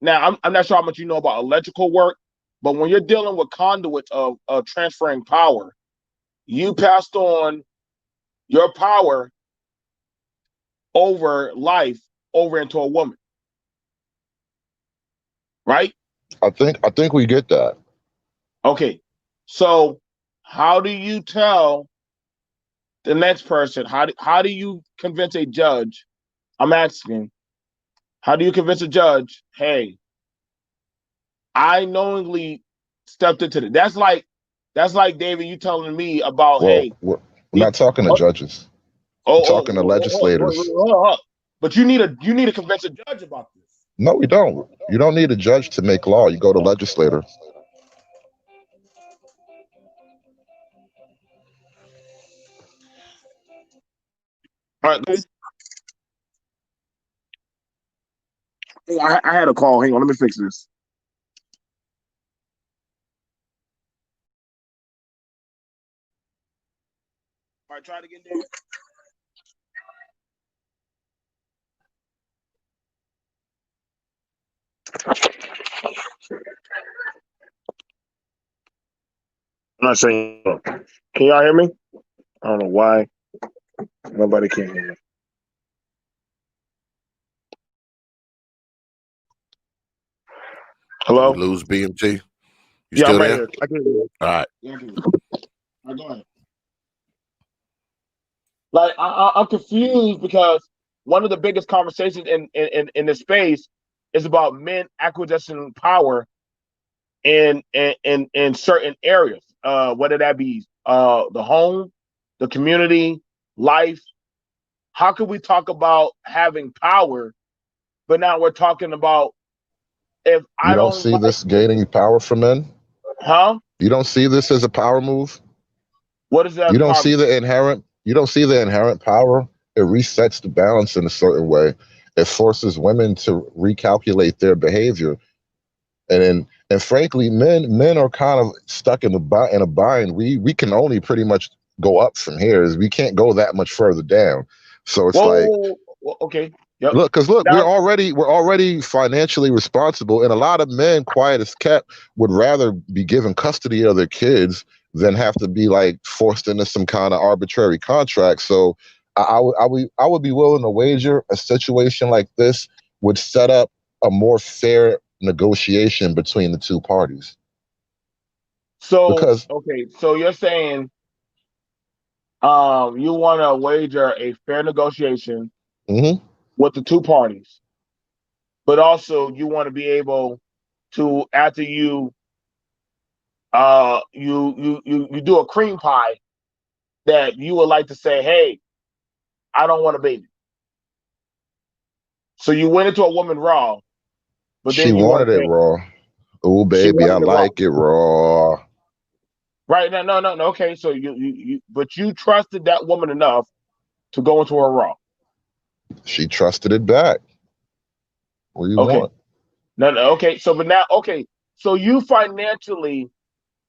Now I'm not sure how much you know about electrical work, but when you're dealing with conduits of transferring power, you passed on your power over life over into a woman, right? I think we get that. Okay, so how do you tell the next person? How do you convince a judge? I'm asking, how do you convince a judge? Hey, I knowingly stepped into it. That's like David, you telling me about we're not talking to judges. We're talking to legislators. But you need to convince a judge about this. No, we don't. You don't need a judge to make law. You go to legislator. All right, guys. I had a call. Hang on, let me fix this. All right, try it again, David. I'm not saying. Can y'all hear me? I don't know why nobody can hear me. Hello? Did we lose B.M.T? Yeah, I'm right here. I can hear you. All right. Yeah, I can hear you. All right, go ahead. Like I'm confused because one of the biggest conversations in this space is about men acquisition power in certain areas, whether that be the home, the community, life. How can we talk about having power, but now we're talking about if I don't see this gaining power for men? Huh? You don't see this as a power move? What is that? You don't see the inherent power? It resets the balance in a certain way. It forces women to recalculate their behavior. And frankly, men are kind of stuck in a bind. We can only pretty much go up from here. We can't go that much further down. So it's okay. Yep. Look, we're already financially responsible, and a lot of men, quiet as kept, would rather be given custody of their kids than have to be like forced into some kind of arbitrary contract. So I would be willing to wager a situation like this would set up a more fair negotiation between the two parties. So so you're saying you want to wager a fair negotiation with the two parties, but also you want to be able to, after you do a cream pie, that you would like to say, hey, I don't want a baby. So you went into a woman raw, but then she wanted it raw. Oh baby, I like it raw. Right. No. Okay. So you but you trusted that woman enough to go into her raw. She trusted it back. What do you Okay. want? No, no, okay. So, but now, okay. So you financially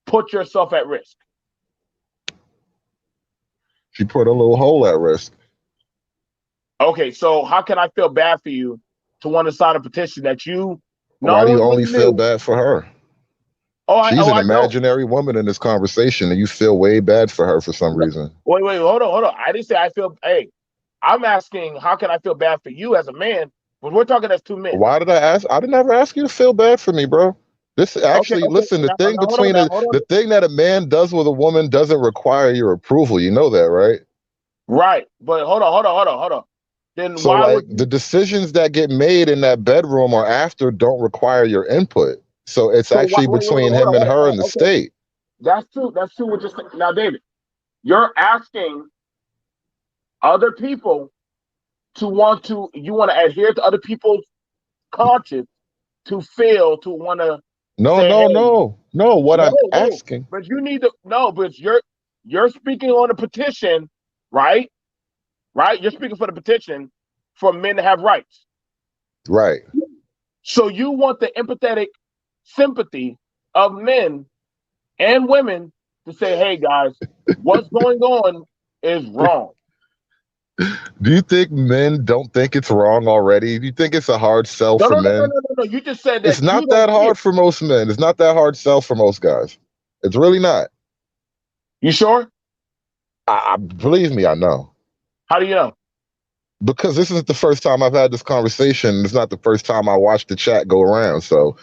put yourself at risk. She put a little hole at risk. Okay. So how can I feel bad for you to want to sign a petition that you Why not do you only only feel knew? bad for her? Oh, She's an I don't. imaginary woman in this conversation, and you feel way bad for her for some No, reason. wait, hold on, hold on. I didn't say I feel. Hey, I'm asking, how can I feel bad for you as a man? But we're talking as two men. Why did I ask? I didn't ever ask you to feel bad for me, bro. This Okay, actually, okay. listen, the Now, thing hold on, between now hold on. the thing that a man does with a woman doesn't require your approval. You know that, right? Right, but hold on. Then So, why like, would the you? decisions that get made in that bedroom or after don't require your input. So it's So why? actually between him and her and the Okay, state. that's true. That's true. What you're saying. Now, David, you're asking other people to want to. You want to adhere to other people's conscience to fail to want to No, say, no, hey, no, no. What I'm no. asking, But you need to no. But you're speaking on a petition, right? Right. You're speaking for the petition for men to have rights. right? So you want the empathetic sympathy of men and women to say, hey guys, what's going on is wrong. Do you think men don't think it's wrong already? Do you think it's a hard sell No, for no, no, no, men? no, no, no. You just said It's that you not don't that see it. hard for most men. It's not that hard sell for most guys. It's really not. You sure? I believe me, I know. How do you know? Because this isn't the first time I've had this conversation. It's not the first time I watched the chat go around. So,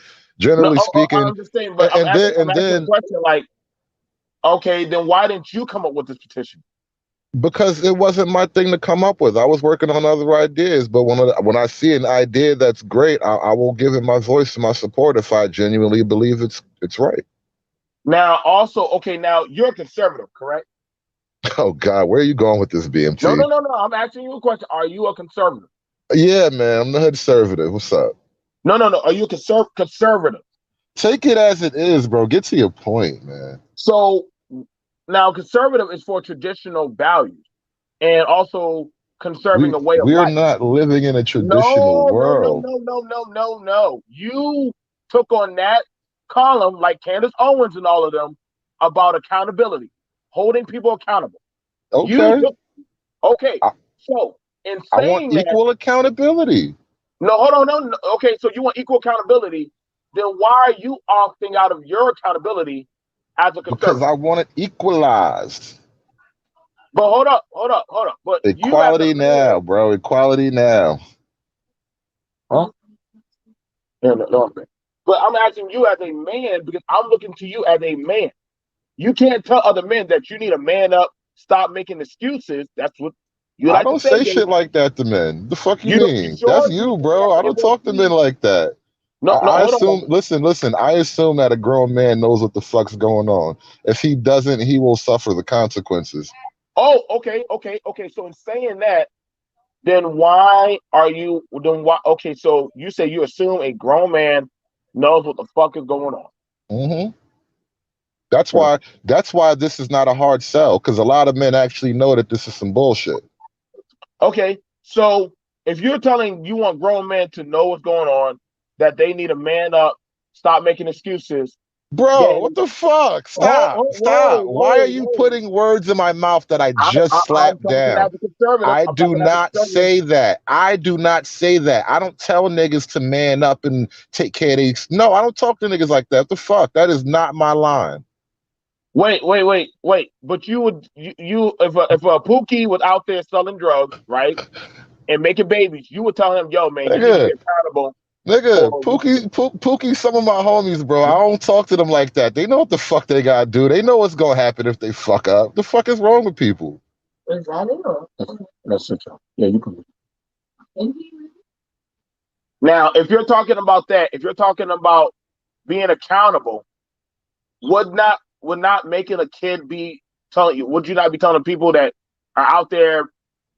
No, generally speaking, I'm just saying, but and, and then I'm and asking a then question like, okay, then why didn't you come up with this petition? because it wasn't my thing to come up with. I was working on other ideas, but when I see an idea that's great, I will give it my voice and my support if I genuinely believe it's right. Now, also, okay, now you're a conservative, correct? Oh God, where are you going with this, No, BMT? no, no, no. I'm asking you a question. Are you a conservative? Yeah, man, I'm the Hoodservative. What's up? No, no, no. Are you a conservative? Take it as it is, bro. Get to your point, man. So now conservative is for traditional values and also conserving a way of We're life. not living in a traditional No, no, no, world. no, no, no, no, no. You took on that column like Candace Owens and all of them about accountability, holding people accountable. You Okay, took okay. I, So in I want saying that, equal accountability no, hold on, no. Okay, so you want equal accountability. Then why are you opting out of your accountability as a because conservative? I want it equalized. But hold up. But you as a Equality now, man, bro. Equality now. huh? No, man. But I'm asking you as a man because I'm looking to you as a man. You can't tell other men that you need a man up, stop making excuses. That's what you I like to don't say, say shit David. like that to men. The fuck you You don't, you mean? That's sure? you, bro. I Okay, don't well, talk to men see, like that. no, no, I hold on. assume, listen, I assume that a grown man knows what the fuck's going on. If he doesn't, he will suffer the consequences. Oh, okay. So in saying that, then why are you? Then why? Okay, so you say you assume a grown man knows what the fuck is going on. Hmm. That's why this is not a hard sell, because a lot of men actually know that this is some bullshit. Okay, so if you're telling you want grown men to know what's going on, that they need a man up, stop making excuses, Bro, what then the fuck? Stop. Stop. Why are you whoa. putting words in my mouth that I just I'm slapped talking down? as a conservative. I I'm do talking as a not conservative. say that. I do not say that. I don't tell niggas to man up and take care of these. No, I don't talk to niggas like that. What the fuck? That is not my line. Wait. But you would you if a Pookie was out there selling drugs, right, and making babies, you would tell him, yo, man, you need to be Nigga, accountable nigga, for. Pookie, some of my homies, bro. I don't talk to them like that. They know what the fuck they gotta do. They know what's gonna happen if they fuck up. The fuck is wrong with people? That's it. Yeah, you can. Now, if you're talking about that, if you're talking about being accountable, would not making a kid be telling you? Would you not be telling people that are out there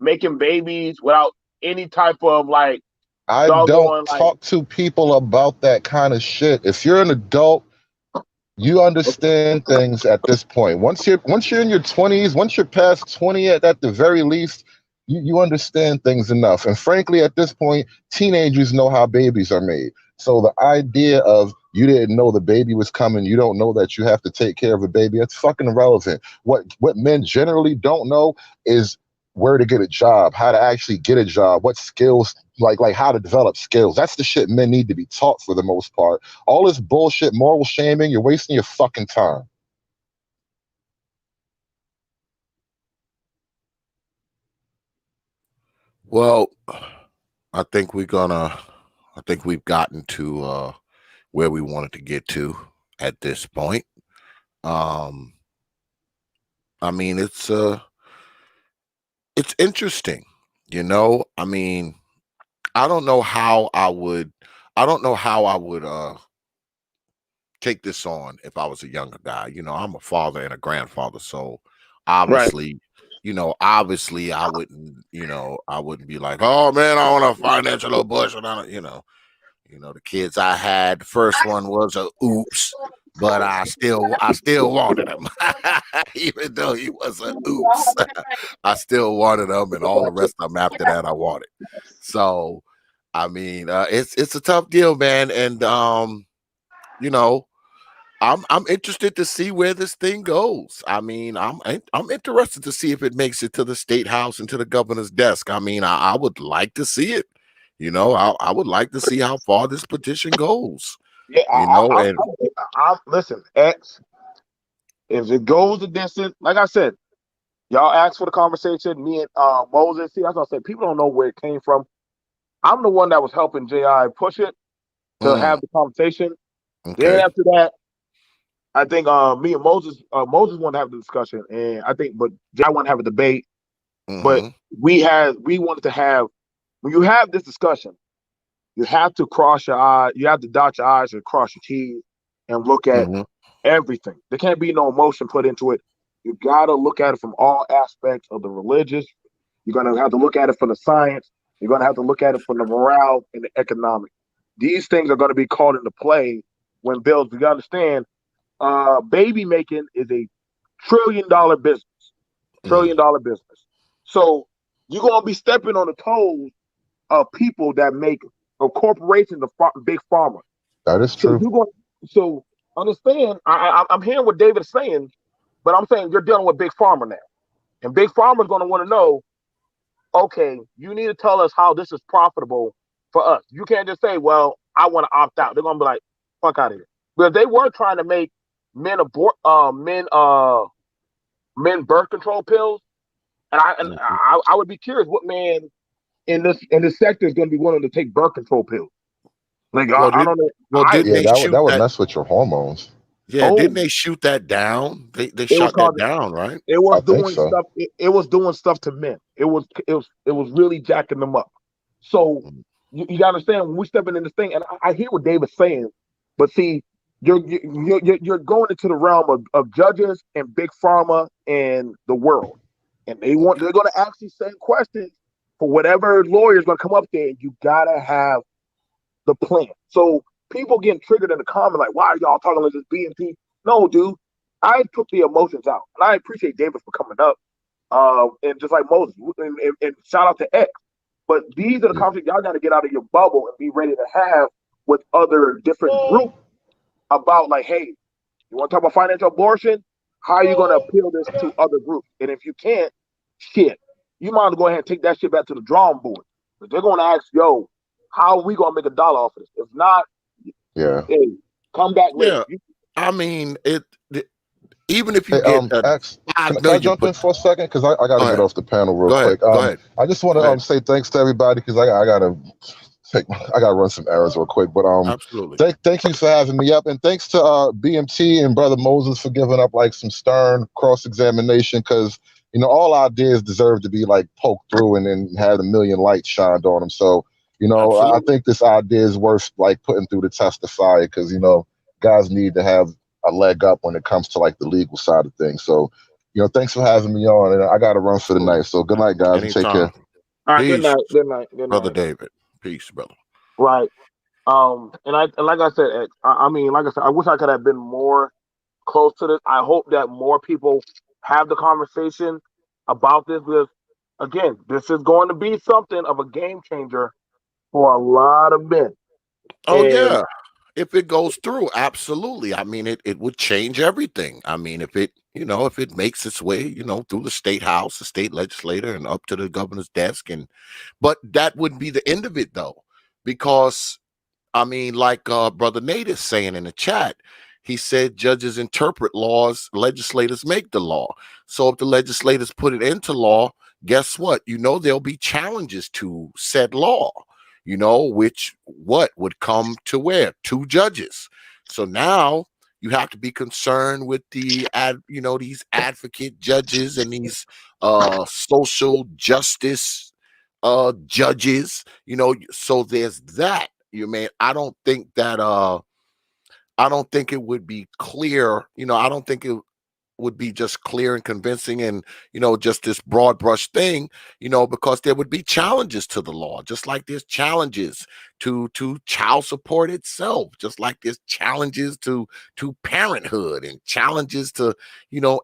making babies without any type of like I don't doggone like? talk to people about that kind of shit. If you're an adult, you understand things at this point. Once you're in your 20s, once you're past 20 at the very least, you understand things enough. And frankly, at this point, teenagers know how babies are made. So the idea of you didn't know the baby was coming, you don't know that you have to take care of a baby, that's fucking irrelevant. What men generally don't know is where to get a job, how to actually get a job, what skills, like how to develop skills. That's the shit men need to be taught for the most part. All this bullshit moral shaming, you're wasting your fucking time. Well, I think we've gotten to where we wanted to get to at this point. I mean, it's interesting, you know. I mean, I don't know how I would take this on if I was a younger guy. You know, I'm a father and a grandfather, so Right. obviously, obviously I wouldn't be like, oh man, I want a financial abortion. The kids I had, the first one was a oops, but I still wanted him. Even though he was a oops, I still wanted him, and all the rest of them after that I wanted. So I mean, it's a tough deal, man. And you know, I'm interested to see where this thing goes. I mean, I'm interested to see if it makes it to the state house and to the governor's desk. I mean, I would like to see it. I would like to see how far this petition goes. Yeah, And listen, X. If it goes the distance, like I said, y'all asked for the conversation. Me and Moses. See, that's what I said. People don't know where it came from. I'm the one that was helping Ji push it to have the conversation. Then okay. after that, I think me and Moses wanted to have the discussion, and I think, but Ji wanted to have a debate. But we wanted to have, when you have this discussion, you have to cross your eyes, you have to dot your I's and cross your T's and look at everything. There can't be no emotion put into it. You gotta look at it from all aspects of the religious. You're gonna have to look at it from the science. You're gonna have to look at it from the morale and the economic. These things are gonna be called into play when bills. You understand, baby making is a $1 trillion business. $1 trillion business. So you're gonna be stepping on the toes of people that make of corporations of big pharma. That is So true. you're going. So understand. I'm hearing what David's saying, but I'm saying you're dealing with big pharma now, and big pharma is going to want to know. Okay, you need to tell us how this is profitable for us. You can't just say, "Well, I want to opt out." They're going to be like, "Fuck out of here," because they were trying to make men men birth control pills, and I would be curious what man in this sector is going to be willing to take birth control pills. Like I don't know. Didn't Yeah, they shoot that would that? mess with your hormones. Yeah, didn't they shoot that down? They It was shot that called. down, right? It was I think doing so. stuff. It was doing stuff to men. It was really jacking them up. So you got to understand when we stepping in this thing, and I hear what David's saying, but see, you're going into the realm of judges and big pharma and the world, and they're going to actually send questions for whatever lawyer's going to come up there. You gotta have the plan. So people getting triggered in the comment like, why are y'all talking like this B.M.T? No, dude. I took the emotions out. And I appreciate David for coming up. And just like Moses. And shout out to X. But these are the conversations y'all got to get out of your bubble and be ready to have with other different groups about like, hey, you want to talk about financial abortion? How are you going to appeal this to other groups? And if you can't, shit, you might as well go ahead and take that shit back to the drawing board. But they're going to ask, yo, how are we going to make $1 off of this? If not, hey, come back later. Yeah. I mean, even if you Hey, get X, I can know I you jump in put. for a second? Because I got Go to get ahead. off the panel real Go ahead. quick. Go ahead. I just want Go to ahead. say thanks to everybody because I got to I got to run some errands real quick. But Absolutely. thank you for having me up, and thanks to B.M.T and Brother Moses for giving up like some stern cross examination because all ideas deserve to be like poked through and then have a million lights shined on them. So I Absolutely. think this idea is worth like putting through the test of fire because guys need to have a leg up when it comes to like the legal side of things. So, thanks for having me on. And I got to run for the night. So good night, guys, and take care. Anytime. All right, good Peace, night. Good night. Good Brother night. David. Peace, brother. Right. And like I said, X, I mean, like I said, I wish I could have been more close to this. I hope that more people have the conversation about this because again, this is going to be something of a game changer for a lot of men. Oh And yeah. If it goes through, absolutely. I mean, it would change everything. I mean, if it, if it makes its way, through the state house, the state legislator, and up to the governor's desk, but that wouldn't be the end of it though, because I mean, like Brother Nate is saying in the chat, he said judges interpret laws, legislators make the law. So if the legislators put it into law, guess what? There'll be challenges to said law, which what would come to where? Two judges. So now you have to be concerned with these advocate judges and these social justice judges, so there's that. I don't think that I don't think it would be clear, I don't think it would be just clear and convincing and just this broad brush thing, because there would be challenges to the law, just like there's challenges to child support itself, just like there's challenges to parenthood and challenges to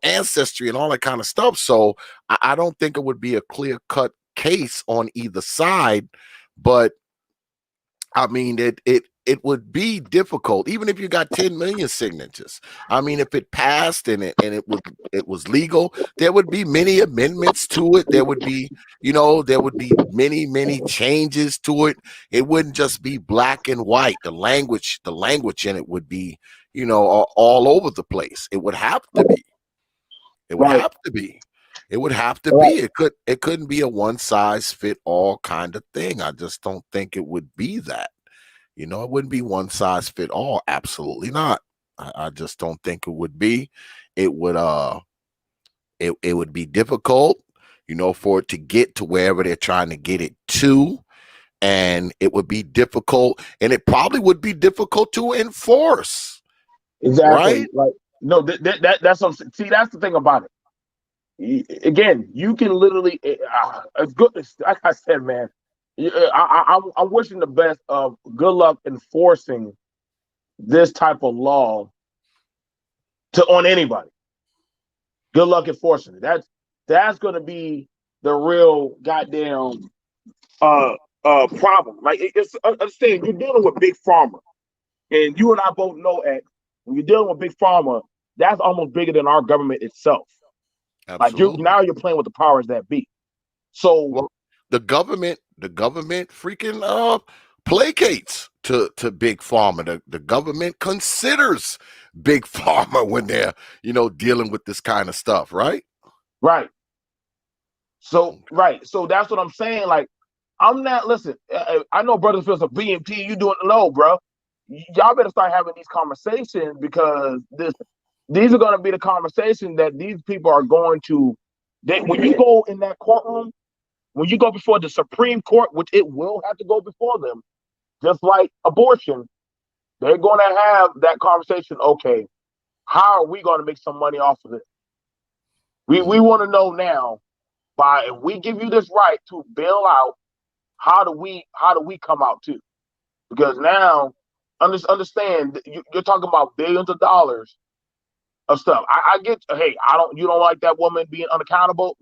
ancestry and all that kind of stuff. So I don't think it would be a clear cut case on either side, but I mean, it would be difficult, even if you got 10 million signatures. I mean, if it passed and it was legal, there would be many amendments to it. There would be, many changes to it. It wouldn't just be black and white. The language in it would be, all over the place. It would have to be. It would right, have to be. It would have to right, be. It couldn't be a one size fit all kind of thing. I just don't think it would be that. It wouldn't be one size fit all. Absolutely not. I just don't think it would be. It would it would be difficult, for it to get to wherever they're trying to get it to. And it would be difficult, and it probably would be difficult to enforce. exactly. Right? Like, no, that's what see. That's the thing about it. Again, you can literally, as good as like I said, man. I'm wishing the best of good luck enforcing this type of law on anybody. Good luck enforcing it. That's going to be the real goddamn problem. Like it's understand, you're dealing with big pharma, and you and I both know, X, when you're dealing with big pharma, that's almost bigger than our government itself. Absolutely. Like you're playing with the powers that be. So well, the government freaking placates to big pharma. The government considers big pharma when they're dealing with this kind of stuff, right? right. So that's what I'm saying. Like, I'm not listen. I know brothers feels a B.M.T. You doing no, bro. Y'all better start having these conversations because these are going to be the conversation that these people are going to. When you go in that courtroom, when you go before the Supreme Court, which it will have to go before them, just like abortion, they're going to have that conversation. Okay, how are we going to make some money off of it? We want to know now. If we give you this right to bail out, how do we come out too? Because now, understand you're talking about billions of dollars of stuff. I get. Hey, you don't like that woman being unaccountable,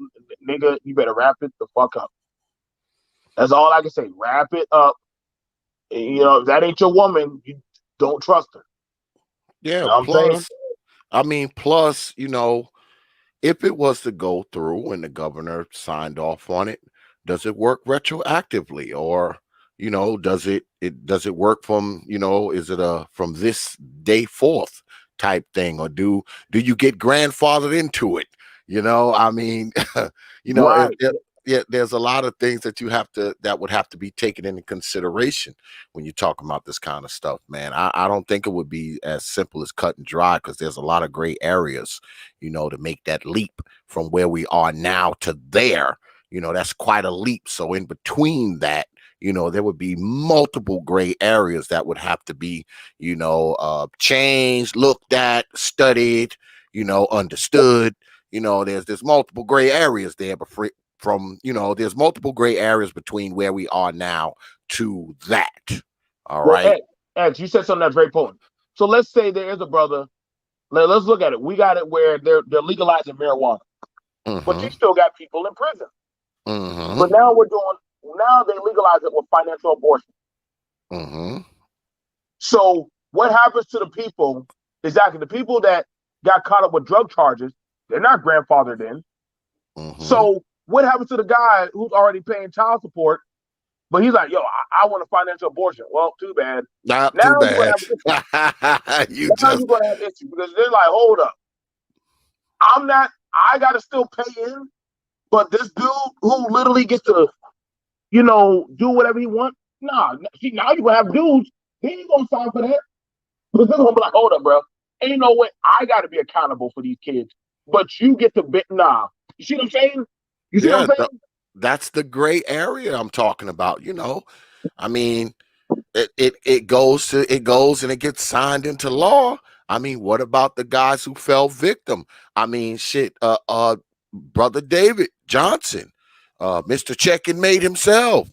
nigga. You better wrap it the fuck up. That's all I can say. Wrap it up. If that ain't your woman, you don't trust her. Yeah. You know what I'm saying? Plus, if it was to go through and the governor signed off on it, does it work retroactively, or does it work from is it from this day forth type thing, or do you get grandfathered into it? I mean, Right. there's a lot of things that would have to be taken into consideration when you talk about this kind of stuff, man. I don't think it would be as simple as cut and dry, because there's a lot of gray areas, to make that leap from where we are now to there. That's quite a leap. So in between that, there would be multiple gray areas that would have to be, changed, looked at, studied, understood. There's multiple gray areas there, but there's multiple gray areas between where we are now to that. All right. Ed, you said something that's very important. So let's say there is a brother. Let's look at it. We got it where they're legalizing marijuana, but you still got people in prison. But now now they legalize it with financial abortion. So what happens to the people, exactly, the people that got caught up with drug charges, they're not grandfathered in. So what happens to the guy who's already paying child support, but he's like, yo, I want a financial abortion? Well, too bad. Not Now too you're going bad. to have issues. You Now just you're going to have issues because they're like, hold up. I got to still pay in, but this dude who literally gets to, do whatever he wants. Nah, see, now you're going to have dudes, he ain't going to sign for that. Because they're going to be like, hold up, bro. Ain't no way I got to be accountable for these kids. But you get to nah. You see what I'm saying? You see what I'm saying? That's the gray area I'm talking about. I mean, it goes and it gets signed into law. I mean, what about the guys who fell victim? I mean, shit, brother David Johnson, Mr. Check and Made himself.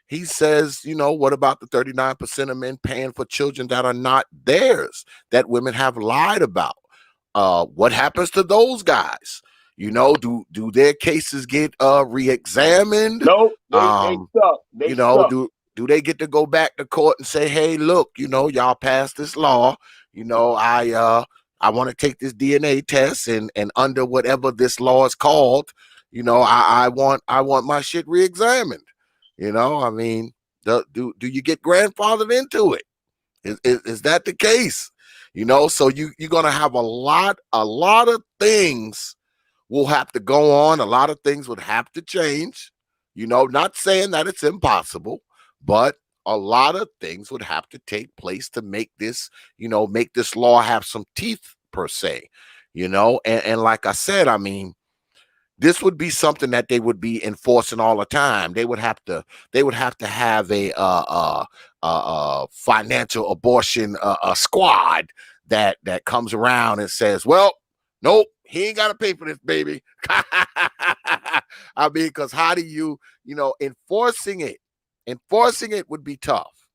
He says, what about the 39% of men paying for children that are not theirs, that women have lied about? What happens to those guys? Do their cases get re-examined? No, they stuck. They stuck. Do they get to go back to court and say, hey, look, y'all passed this law, I want to take this DNA test and under whatever this law is called, I want my shit re-examined. I mean, do you get grandfathered into it? Is that the case? So you're gonna have a lot of things will have to go on. A lot of things would have to change. Not saying that it's impossible, but a lot of things would have to take place to make this law have some teeth per se. And like I said, I mean, this would be something that they would be enforcing all the time. They would have to have a financial abortion squad that comes around and says, well, nope, he ain't got to pay for this, baby. I mean, because how do you enforcing it would be tough.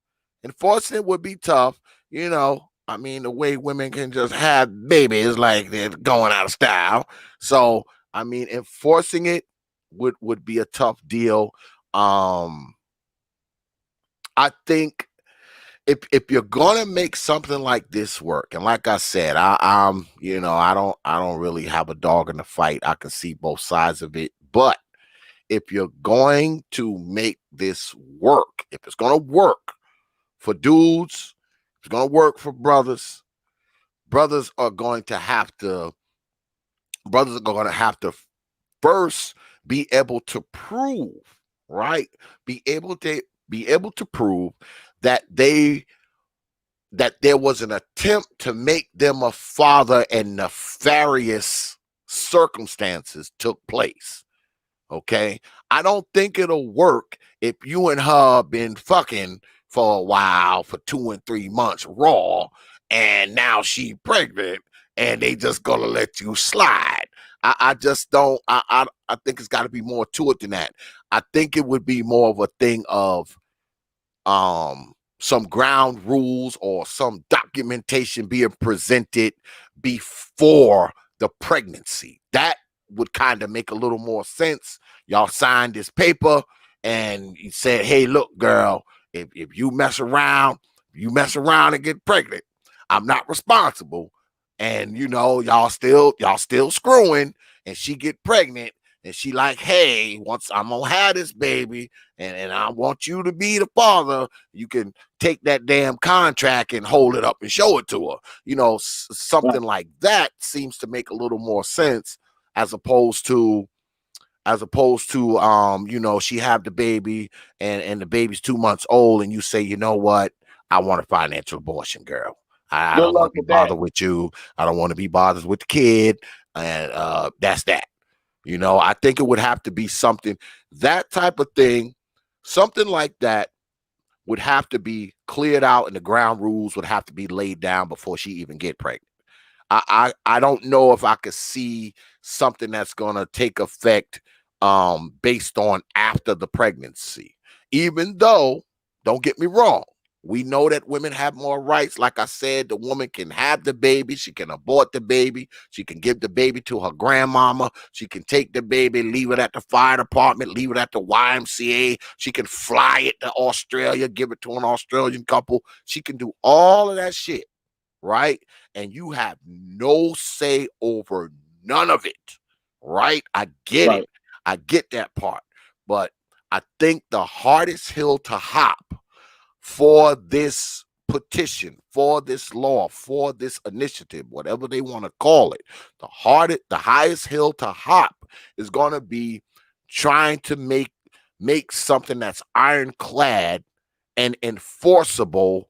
Enforcing it would be tough. I mean, the way women can just have babies like they're going out of style. So I mean, enforcing it would be a tough deal. I think if you're gonna make something like this work, and like I said, I don't really have a dog in the fight. I can see both sides of it, but if you're going to make this work, if it's gonna work for dudes, if it's gonna work for brothers, brothers are going to have to first be able to prove, right? Be able to prove that there was an attempt to make them a father and nefarious circumstances took place. Okay. I don't think it'll work if you and her been fucking for a while, for 2 and 3 months raw, and now she pregnant and they just gonna let you slide. I just don't. I think it's got to be more to it than that. I think it would be more of a thing of some ground rules or some documentation being presented before the pregnancy. That would kind of make a little more sense. Y'all signed this paper and you said, hey, look, girl, if you mess around and get pregnant, I'm not responsible. And y'all still screwing, and she get pregnant, and she like, hey, once I'm gonna have this baby, and I want you to be the father, you can take that damn contract and hold it up and show it to her. Something like that seems to make a little more sense as opposed to she have the baby and the baby's 2 months old, and you say, you know what, I want a financial abortion, girl. I don't want to be bothered with you. I don't want to be bothered with the kid. And that's that. I think it would have to be something, that type of thing, something like that would have to be cleared out, and the ground rules would have to be laid down before she even get pregnant. I don't know if I could see something that's going to take effect based on after the pregnancy, even though, don't get me wrong, We know that women have more rights. Like I said, the woman can have the baby. She can abort the baby. She can give the baby to her grandmama. She can take the baby, leave it at the fire department, leave it at the YMCA. She can fly it to Australia, give it to an Australian couple. She can do all of that shit, right? And you have no say over none of it, right? I get it. I get that part. But I think the hardest hill to hop for this petition, for this law, for this initiative, whatever they want to call it, the highest hill to hop is going to be trying to make something that's ironclad and enforceable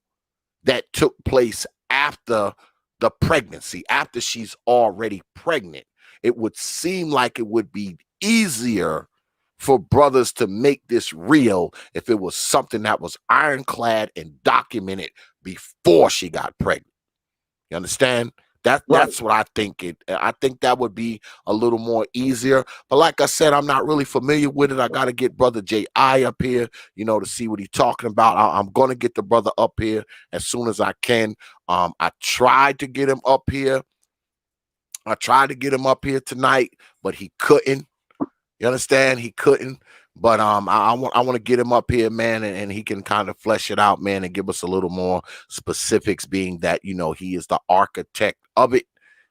that took place after the pregnancy, after she's already pregnant. It would seem like it would be easier for brothers to make this real if it was something that was ironclad and documented before she got pregnant. You understand? That's what I think. I think that would be a little more easier. But like I said, I'm not really familiar with it. I got to get Brother J.I. up here, to see what he's talking about. I'm going to get the brother up here as soon as I can. I tried to get him up here. I tried to get him up here tonight, but he couldn't. You understand? He couldn't. But I want to get him up here, man, and he can kind of flesh it out, man, and give us a little more specifics, being that, he is the architect of it.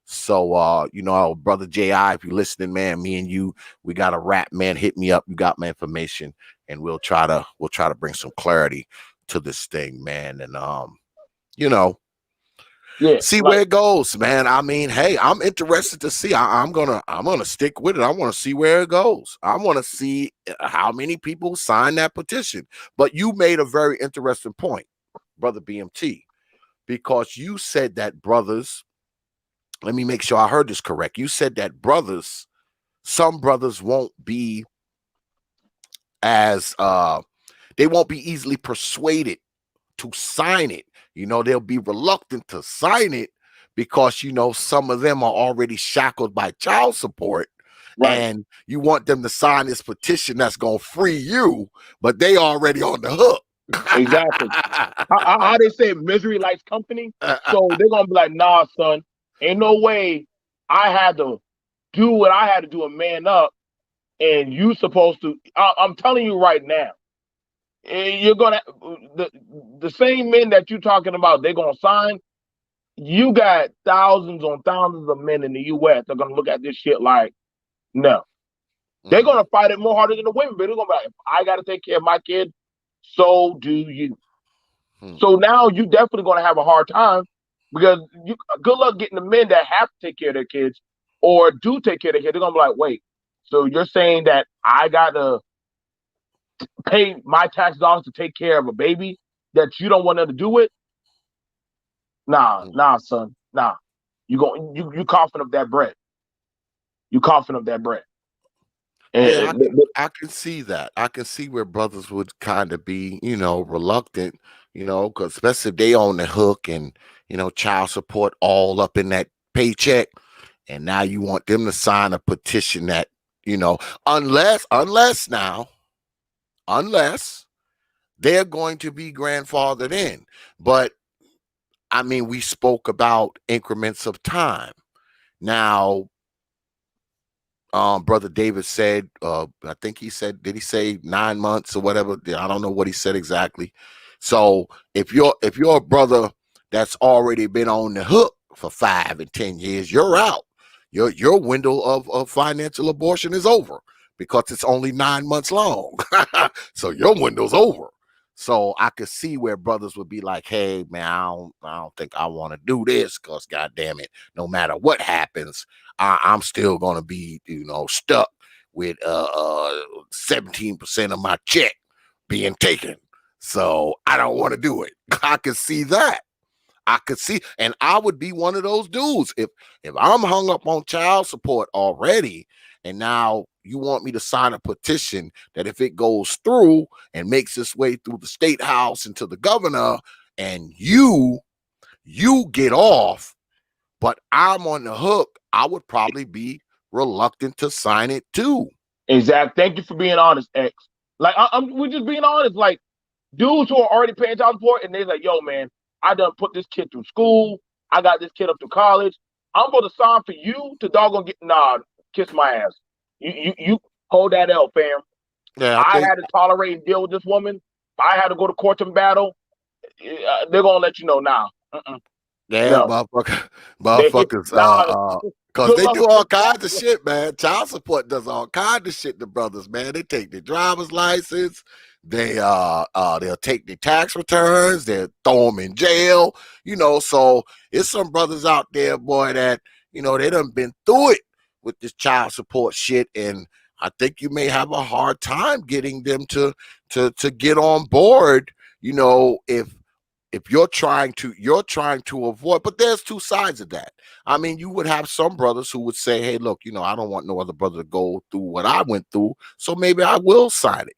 So, Brother J.I., if you're listening, man, me and you, we got a rap, man. Hit me up. You got my information, and we'll try to bring some clarity to this thing, man. And see where it goes, man. I mean, hey, I'm interested to see. I'm gonna stick with it. I want to see where it goes. I want to see how many people sign that petition. But you made a very interesting point, Brother B.M.T, because you said that brothers. Let me make sure I heard this correct. You said that some brothers won't be as they won't be easily persuaded to sign it. They'll be reluctant to sign it because, some of them are already shackled by child support. And you want them to sign this petition that's going to free you, but they already on the hook. Exactly. How they say misery likes company. So they're going to be like, nah, son, ain't no way I had to do what I had to do and man up. And you supposed to, I'm telling you right now, you're gonna the same men that you're talking about, they're gonna sign. You got thousands on thousands of men in the U.S. that are gonna look at this shit like, no. They're gonna fight it more harder than the women, but they're gonna be like, if I gotta take care of my kid, so do you. So now you definitely gonna have a hard time, because good luck getting the men that have to take care of their kids or do take care of their kids. They're gonna be like, wait, so you're saying that I gotta pay my tax dollars to take care of a baby that you don't want them to do it? Nah, son. Nah. You coughing up that bread. You coughing up that bread. And I can see that. I can see where brothers would kind of be, reluctant, because especially if they on the hook and, child support all up in that paycheck. And now you want them to sign a petition that, unless they're going to be grandfathered in. But I mean, we spoke about increments of time. Now, Brother David said, I think he said, did he say 9 months or whatever? I don't know what he said exactly. So if you're a brother that's already been on the hook for 5 and 10 years, you're out. Your window of financial abortion is over, because it's only 9 months long. So your window's over. So I could see where brothers would be like, hey, man, I don't think I want to do this, because, God damn it, no matter what happens, I'm still going to be, stuck with 17% of my check being taken. So I don't want to do it. I could see that. And I would be one of those dudes. If I'm hung up on child support already, and now you want me to sign a petition that if it goes through and makes its way through the state house and to the governor, and you get off, but I'm on the hook, I would probably be reluctant to sign it too. Exactly. Thank you for being honest, X. Like we're just being honest. Like, Dudes who are already paying child support, and they're like, yo, man, I done put this kid through school. I got this kid up to college. I'm going to sign for you to doggone get, nah, kiss my ass. You hold that L, fam. Yeah, I I think. had to tolerate and deal with this woman. I had to go to court and battle. They're going to let you know now. Yeah, No. They, motherfuckers, nah, cause good they luck do with all this. kinds of shit, man. Child support does all kinds of shit to brothers, man. They take their driver's license, they'll take their tax returns, they'll throw them in jail, so it's some brothers out there, boy, that, they done been through it with this child support shit, and I think you may have a hard time getting them to get on board, if you're trying to avoid. But there's two sides of that. I mean, you would have some brothers who would say, hey, look, I don't want no other brother to go through what I went through, so maybe I will sign it.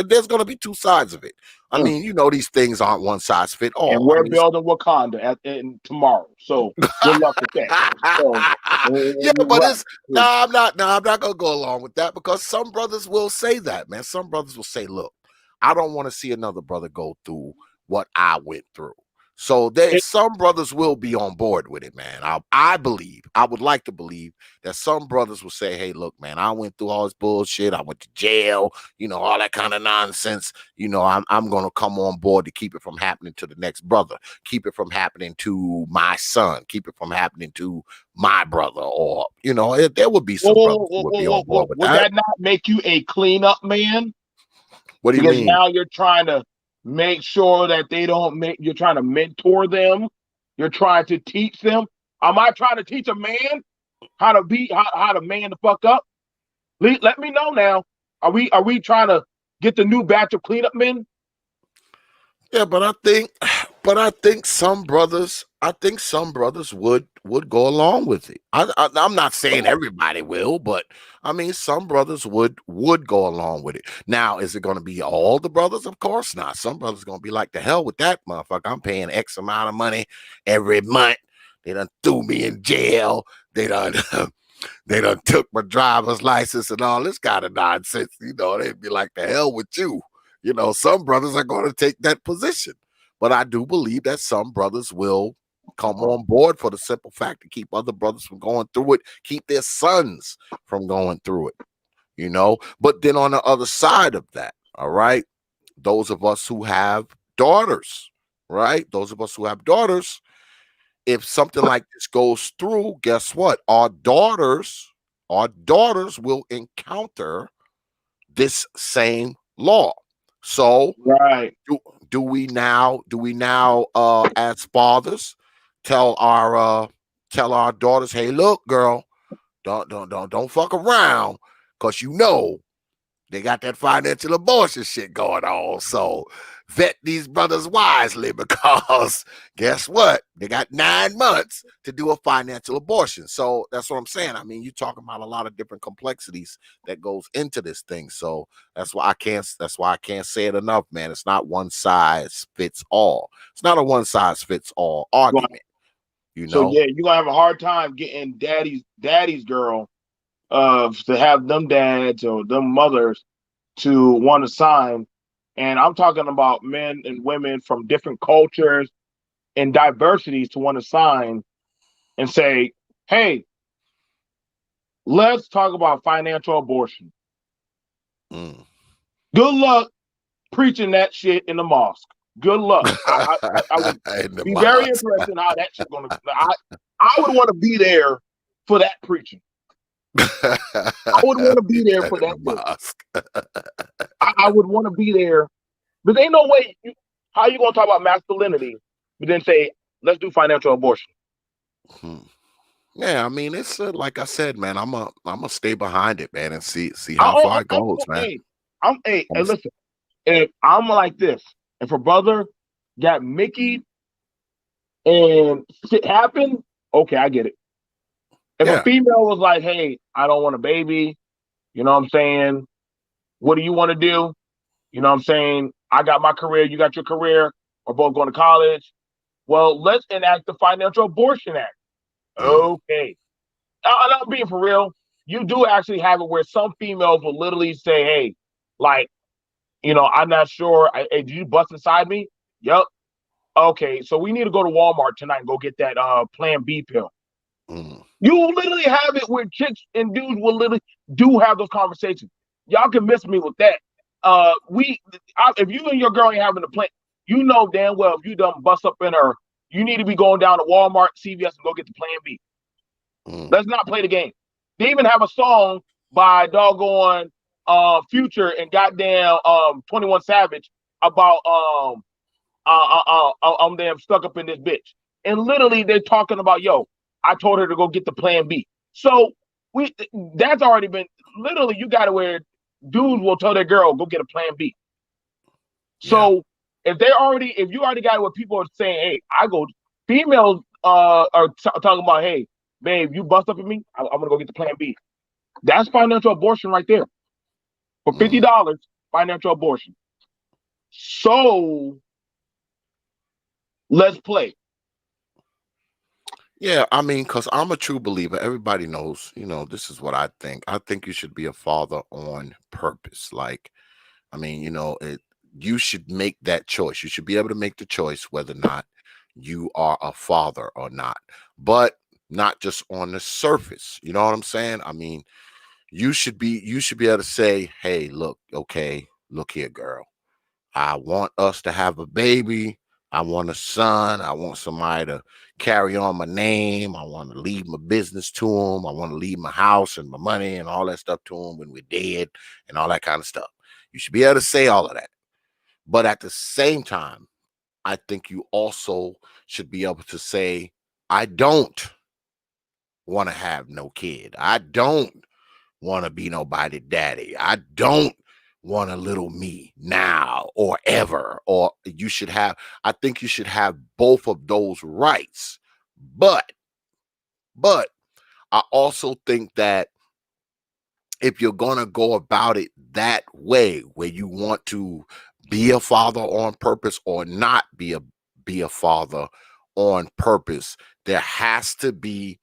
There's going to be two sides of it. I mean, these things aren't one size fit And all. I we're mean, building Wakanda tomorrow. So good luck with that. So, yeah, but right. I'm not gonna go along with that, because some brothers will say that, man. Some brothers will say, look, I don't want to see another brother go through what I went through. So some brothers will be on board with it, man. I would like to believe that some brothers will say, hey, look, man, I went through all this bullshit. I went to jail, all that kind of nonsense. I'm going to come on board to keep it from happening to the next brother, keep it from happening to my son, keep it from happening to my brother, or, there would be some brothers who would be on board with Would that. that not make you a cleanup man? What do you Because mean? now you're trying to make sure that they don't you're trying to mentor them. You're trying to teach them. Am I trying to teach a man how to man the fuck up? Let me know now. Are we trying to get the new batch of cleanup men? Yeah, but I think some brothers would go along with it. I'm not saying everybody will, but I mean some brothers would go along with it. Now, is it going to be all the brothers? Of course not. Some brothers going to be like, the hell with that motherfucker. I'm paying X amount of money every month. They done threw me in jail. They done they done took my driver's license and all this kind of nonsense. They'd be like, the hell with you. Some brothers are going to take that position. But I do believe that some brothers will come on board for the simple fact to keep other brothers from going through it, keep their sons from going through it. But then on the other side of that, all right, those of us who have daughters, right? Those of us who have daughters, if something like this goes through, guess what? Our daughters will encounter this same law. So right. do we now as fathers tell our daughters, hey, look, girl, don't fuck around, because they got that financial abortion shit going on. So vet these brothers wisely, because guess what? They got 9 months to do a financial abortion. So that's what I'm saying. I mean, you're talking about a lot of different complexities that goes into this thing. So that's why I can't say it enough, man. It's not one size fits all. It's not a one size fits all argument. So yeah, you're gonna have a hard time getting daddy's girl to have them dads or them mothers to want to sign. And I'm talking about men and women from different cultures and diversities to want to sign and say, hey, let's talk about financial abortion. Mm. Good luck preaching that shit in the mosque. Good luck. I would be very interested in how that shit's gonna. I would want to be there for that preaching. I would want to be there for that mosque. I would want to be there, but ain't no way. How you gonna talk about masculinity, but then say let's do financial abortion? Yeah, I mean, it's like I said, man. I'm gonna stay behind it, man, and see how far it goes, man. Hey, listen. If I'm like this, if a brother got Mickey and shit happened, okay, I get it. If a female was like, hey, I don't want a baby, you know what I'm saying? What do you want to do? You know what I'm saying? I got my career, you got your career, we're both going to college. Well, let's enact the Financial Abortion Act. Okay. I'm being for real. You do actually have it where some females will literally say, hey, like, I'm not sure. Hey, did you bust inside me? Yep. Okay, so we need to go to Walmart tonight and go get that Plan B pill. Mm. You will literally have it where chicks and dudes will literally do have those conversations. Y'all can miss me with that. If you and your girl ain't having a plan, you know damn well if you done bust up in her, you need to be going down to Walmart, CVS, and go get the Plan B. Mm. Let's not play the game. They even have a song by doggone Future and goddamn 21 Savage about I'm damn stuck up in this bitch. And literally they're talking about, yo, I told her to go get the Plan B. So that's already been literally, you got to where dudes will tell their girl, go get a Plan B. So if you already got what people are saying, hey, females are talking about, hey, babe, you bust up at me, I'm gonna go get the Plan B. That's financial abortion right there. For $50, financial abortion. So let's play. Yeah, I mean, because I'm a true believer. Everybody knows, this is what I think. I think you should be a father on purpose. Like, I mean, you should make that choice. You should be able to make the choice whether or not you are a father or not, but not just on the surface. You know what I'm saying? I mean, you should be able to say, hey, look here, girl. I want us to have a baby. I want a son. I want somebody to carry on my name. I want to leave my business to him. I want to leave my house and my money and all that stuff to him when we're dead and all that kind of stuff. You should be able to say all of that. But at the same time, I think you also should be able to say, I don't want to have no kid. I don't want to be nobody daddy. I don't want a little me now or ever. Or I think you should have both of those rights. But I also think that if you're going to go about it that way, where you want to be a father on purpose or not be a father on purpose, there have to be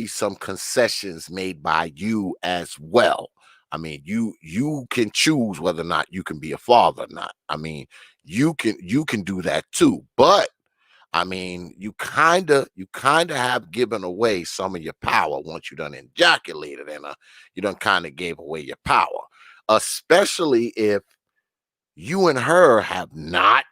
some concessions made by you as well. I mean, you can choose whether or not you can be a father or not. I mean, you can do that too. But I mean, you kind of have given away some of your power once you done ejaculated and you done kind of gave away your power, especially if you and her have not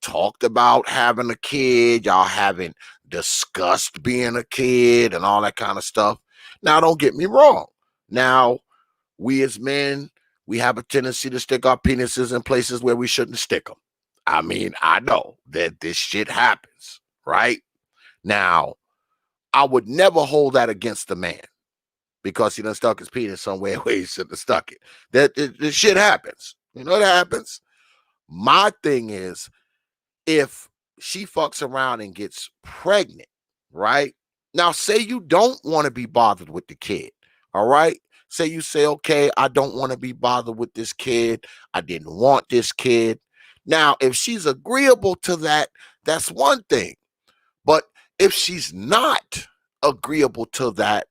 talked about having a kid. Y'all haven't discussed being a kid and all that kind of stuff. Now, don't get me wrong. Now, we as men, we have a tendency to stick our penises in places where we shouldn't stick them. I mean, I know that this shit happens, right? Now, I would never hold that against the man because he done stuck his penis somewhere where he shouldn't have stuck it. This shit happens. You know what happens? My thing is, if she fucks around and gets pregnant, right? Now, say you don't want to be bothered with the kid, all right? Say you say, okay, I don't want to be bothered with this kid. I didn't want this kid. Now, if she's agreeable to that, that's one thing. But if she's not agreeable to that,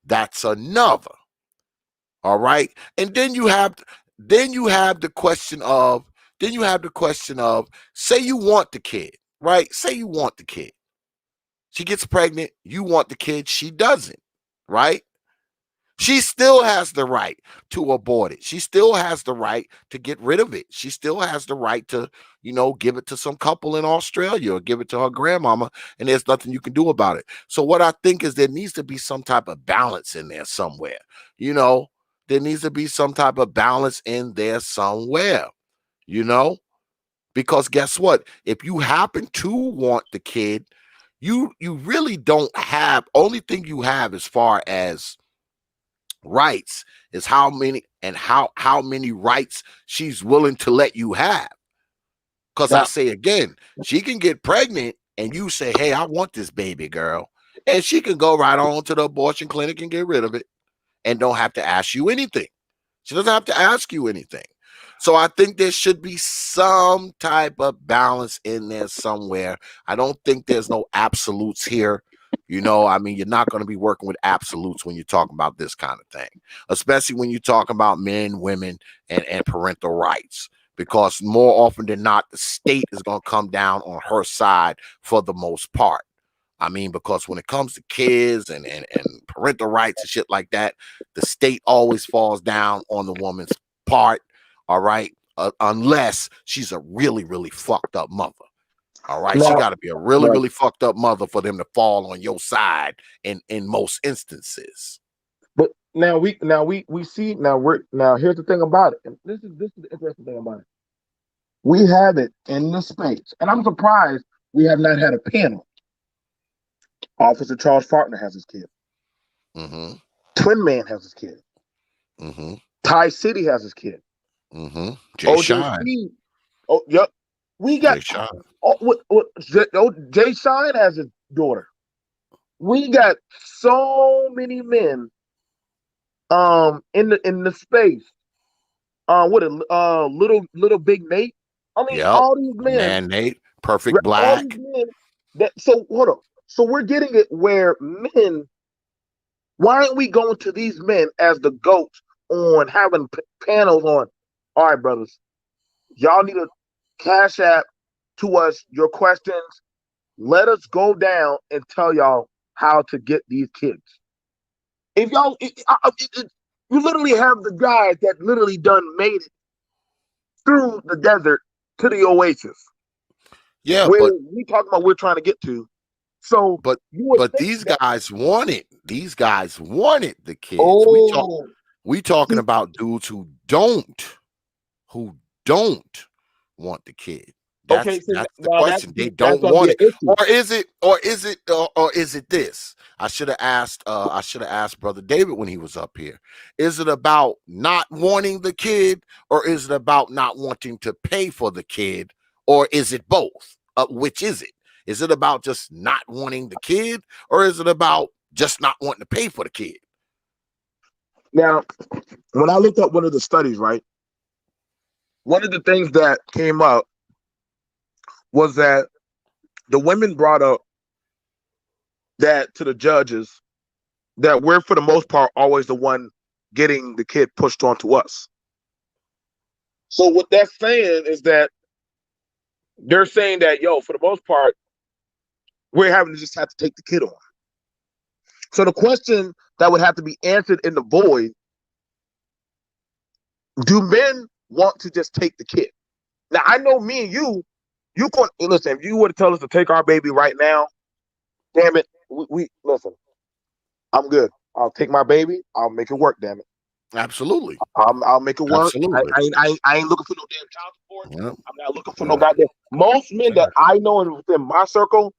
that's another. All right? And then you have the question of say you want the kid, right? Say you want the kid. She gets pregnant, you want the kid, she doesn't, right? She still has the right to abort it. She still has the right to get rid of it. She still has the right to, give it to some couple in Australia or give it to her grandmama, and there's nothing you can do about it. So what I think is there needs to be some type of balance in there somewhere. There needs to be some type of balance in there somewhere, because guess what? If you happen to want the kid, you really don't have, only thing you have as far as rights is how many rights she's willing to let you have. Because I say again, she can get pregnant and you say, hey, I want this baby girl, and she can go right on to the abortion clinic and get rid of it and don't have to ask you anything. She doesn't have to ask you anything. So I think there should be some type of balance in there somewhere. I don't think there's no absolutes here. You know, I mean, you're not going to be working with absolutes when you're talking about this kind of thing, especially when you're talking about men, women, and parental rights, because more often than not, the state is going to come down on her side for the most part. I mean, because when it comes to kids and parental rights and shit like that, the state always falls down on the woman's part. All right. Unless she's a really, really fucked up mother. All right. She Now, got to be a really, right. really fucked up mother for them to fall on your side in most instances. But now we see now here's the thing about it. And this is the interesting thing about it. We have it in the space, and I'm surprised we have not had a panel. Officer Charles Faulkner has his kid. Mm-hmm. Twin Man has his kid. Mm-hmm. Ty City has his kid. Mm-hmm. Jay Shine. OJC. Oh, yep. We got Jay Shine. Jay Shine has his daughter. We got so many men in the space. Little Big Nate. I mean, Yep. all these men. Man, Nate, Perfect All Black. these men so hold on. So we're getting it where men. Why aren't we going to these men as the goats on having panels on? All right, brothers, y'all need to cash app to us your questions. Let us go down and tell y'all how to get these kids. If y'all, you literally have the guys that literally done made it through the desert to the oasis. Yeah, where but we talking about we're trying to get to. So but you would think these that, guys wanted. These guys wanted the kids. oh, We talking about dudes who don't want the kid. okay, That's so the now question. They that's don't gonna be want an it, issue. or is it this? I should have asked Brother David when he was up here. Is it about not wanting the kid, or is it about not wanting to pay for the kid, or is it both? Which is it? Is it about just not wanting the kid, or is it about just not wanting to pay for the kid? Now, when I looked up one of the studies, right, one of the things that came up was that the women brought up that to the judges that we're for the most part always the one getting the kid pushed onto us. So what that's saying is that they're saying that, yo, for the most part, we're having to just have to take the kid on. So the question that would have to be answered in the void: do men want to just take the kid? Now I know me and you can listen. If you were to tell us to take our baby right now, damn it, we listen. I'm good. I'll take my baby. I'll make it work. Damn it. Absolutely. I'll make it work. Absolutely. I ain't looking for no damn child support. Yep. I'm not looking for no goddamn. Most men that I know within my circle,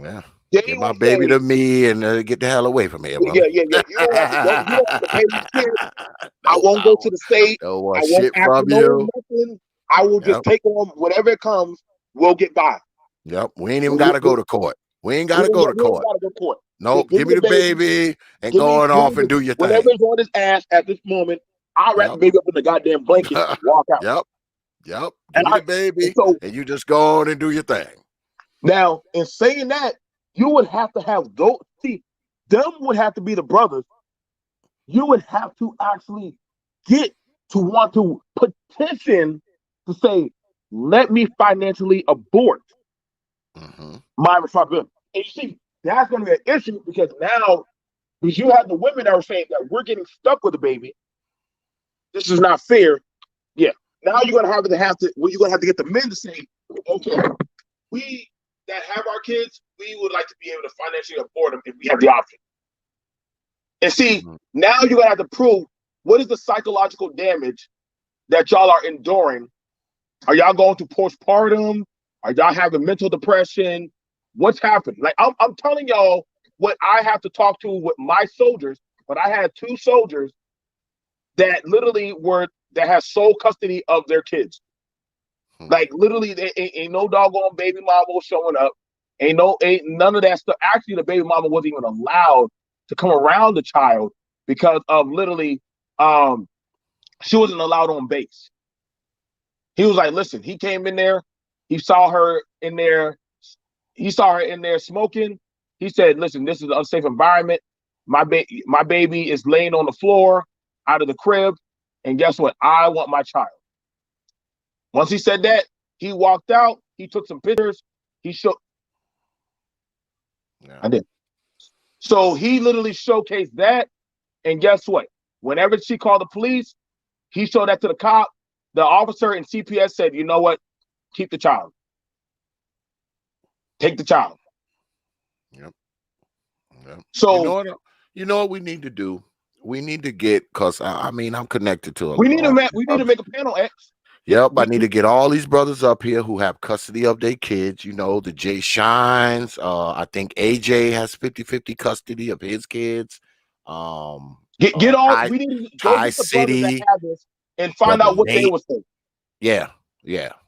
Yeah. they Give my will baby say, to me and get the hell away from here, brother. yeah. You don't have to pay this kid. I won't go to the state. No I more won't shit ask for from no you. nothing. I will just take on whatever it comes. We'll get by. Yep. We ain't even got to go to court. We ain't got to go to We ain't court. gotta go to court. Nope. Give Give me me the baby and going off and do your thing. whatever's on his ass at this moment. I'll wrap the baby up in the goddamn blanket and walk out. Yep. And Give me the baby and you just go on and do your thing. Now, in saying that, you would have to have those. See, them would have to be the brothers. You would have to actually get to want to petition to say, let me financially abort my responsibility. And you see, that's going to be an issue because you have the women that are saying that we're getting stuck with the baby. This is not fair. Yeah. Now you're going to have you're going to have to get the men to say, okay, we that have our kids, we would like to be able to financially abort them if we have the option. And see, now you're going to have to prove what is the psychological damage that y'all are enduring. Are y'all going through postpartum? Are y'all having mental depression? What's happened? Like I'm telling y'all what I have to talk to with my soldiers, but I had 2 soldiers that literally that have sole custody of their kids. Like literally, there ain't no doggone baby mama showing up. Ain't none of that stuff. Actually, the baby mama wasn't even allowed to come around the child because of literally, she wasn't allowed on base. He was like, listen, he came in there, he saw her in there smoking. He said, "Listen, this is an unsafe environment. My baby is laying on the floor out of the crib, and guess what? I want my child." Once he said that, he walked out. He took some pictures. He showed. Yeah. I did. So he literally showcased that, and guess what? Whenever she called the police, he showed that to the cop. The officer in CPS said, "You know what? Keep the child. Take the child." Yep. Yep. So you know what we need to do? We need to get, because I mean, I'm connected to we need to make a panel, X. Yep, I need to get all these brothers up here who have custody of their kids. You know, the Jay Shines. I think AJ has 50-50 custody of his kids. Get all. We need to go Ty get the brothers that City, have this and find Brother out what they Nate. would say. Yeah.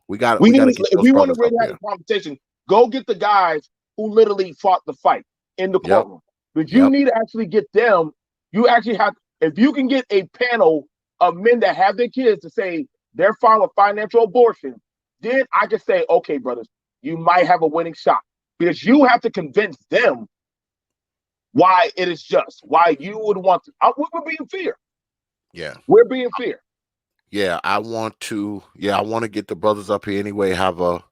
We got We to need. get If those we want to brothers really up have here. a conversation, go get the guys who literally fought the fight in the courtroom. But you need to actually get them. You actually have. If you can get a panel of men that have their kids to say they're fine with financial abortion, then I can say, okay, brothers, you might have a winning shot, because you have to convince them why it is just, why you would want to. We're being fair. Yeah. We're being fair. Yeah, I want to get the brothers up here anyway, have a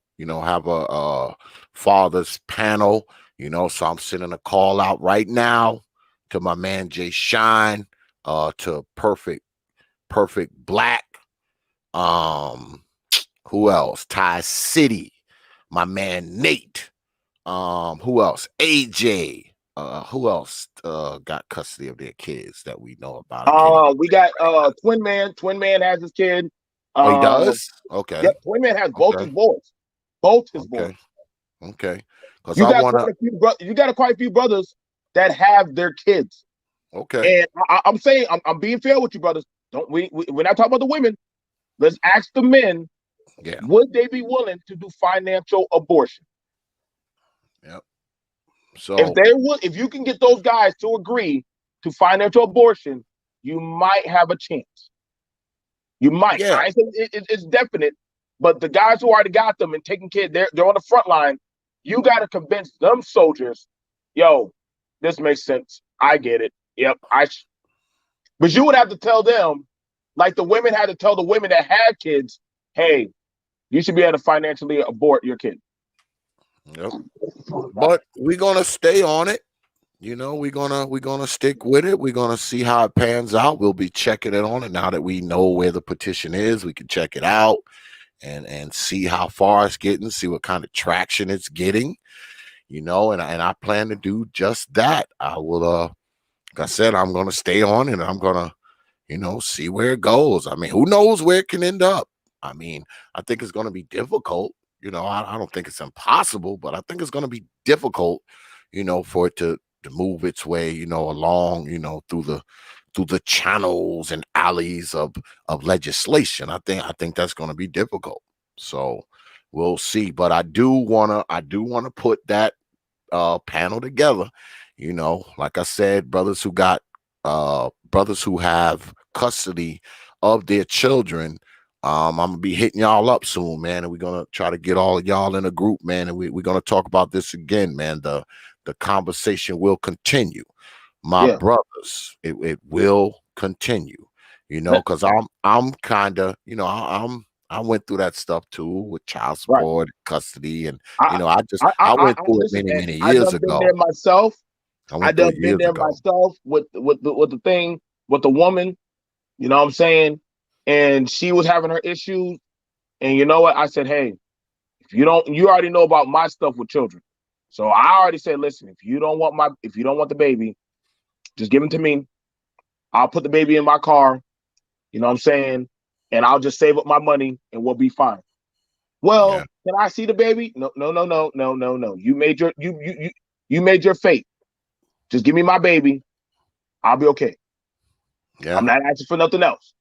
father's panel, so I'm sending a call out right now to my man Jay Shine, to Perfect Black, who else? Ty City, my man Nate, who else? AJ, who else got custody of their kids that we know about? We got Twin Man. Twin Man has his kid. Oh, he does? Okay. Yep, Twin Man has both his boys. Both his boys. Okay. Because You got quite a few brothers that have their kids. Okay. And I'm saying, I'm being fair with you, brothers. We're not talking about the women. Let's ask the men. Yeah. Would they be willing to do financial abortion? Yep. So if you can get those guys to agree to financial abortion, you might have a chance. You might. Yeah. I think it's definite, but the guys who already got them and taking care, they're on the front line. You got to convince them soldiers, yo, this makes sense. I get it. Yep. But you would have to tell them, like the women had to tell the women that had kids, hey, you should be able to financially abort your kid. Yep. But we're gonna stay on it. We're gonna stick with it. We're gonna see how it pans out. We'll be checking it on it now that we know where the petition is. We can check it out and see how far it's getting, see what kind of traction it's getting. And I plan to do just that. I will like I said, I'm gonna stay on it, and I'm gonna, see where it goes. I mean, who knows where it can end up? I mean, I think it's gonna be difficult. I don't think it's impossible, but I think it's gonna be difficult, for it to move its way, along, through the channels and alleys of legislation. I think that's going to be difficult. So we'll see. But I do wanna put that panel together. Like I said, brothers who have custody of their children. I'm gonna be hitting y'all up soon, man, and we're gonna try to get all of y'all in a group, man, and we're gonna talk about this again, man. The conversation will continue, my brothers. It will continue, because I'm kind of, I went through that stuff too with child support, custody, and I went through it many years ago. Been there myself. I done been there myself with the thing with the woman. You know what I'm saying? And she was having her issues. And you know what? I said, hey, you already know about my stuff with children. So I already said, listen, if you don't want the baby, just give it to me. I'll put the baby in my car. You know what I'm saying? And I'll just save up my money and we'll be fine. Well, Can I see the baby? No. You made your fate. Just give me my baby. I'll be okay. Yeah. I'm not asking for nothing else.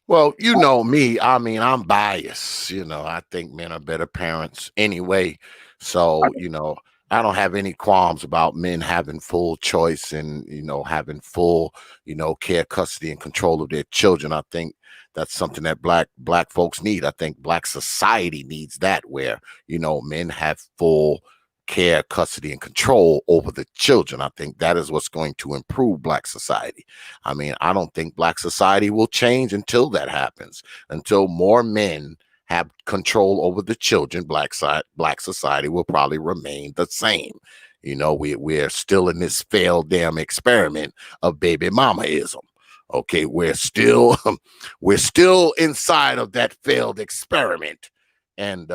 Well, you know me. I mean, I'm biased. I think men are better parents anyway. So, I don't have any qualms about men having full choice and, having full, care, custody, and control of their children. I think that's something that black folks need. I think black society needs that, where, men have full care, custody, and control over the children. I think that is what's going to improve Black society. I mean, I don't think Black society will change until that happens, until more men have control over the children. Black society will probably remain the same. You know, we're still in this failed damn experiment of baby mamaism. Okay, we're still inside of that failed experiment, and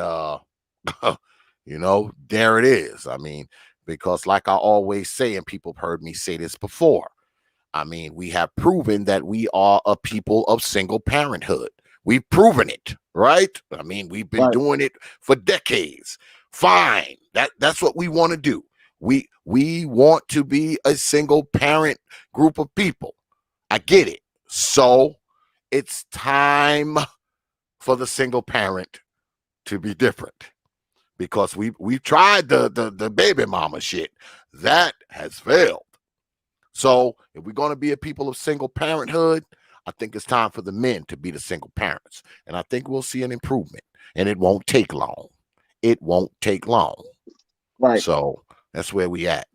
you know, there it is. I mean, because like I always say, and people have heard me say this before, I mean, we have proven that we are a people of single parenthood. We've proven it, right? I mean, we've been doing it for decades. Fine, that's what we want to do. We want to be a single parent group of people. I get it. So it's time for the single parent to be different, because we've tried the baby mama shit. That has failed. So if we're going to be a people of single parenthood, I think it's time for the men to be the single parents. And I think we'll see an improvement, and it won't take long. It won't take long. Right. So that's where we at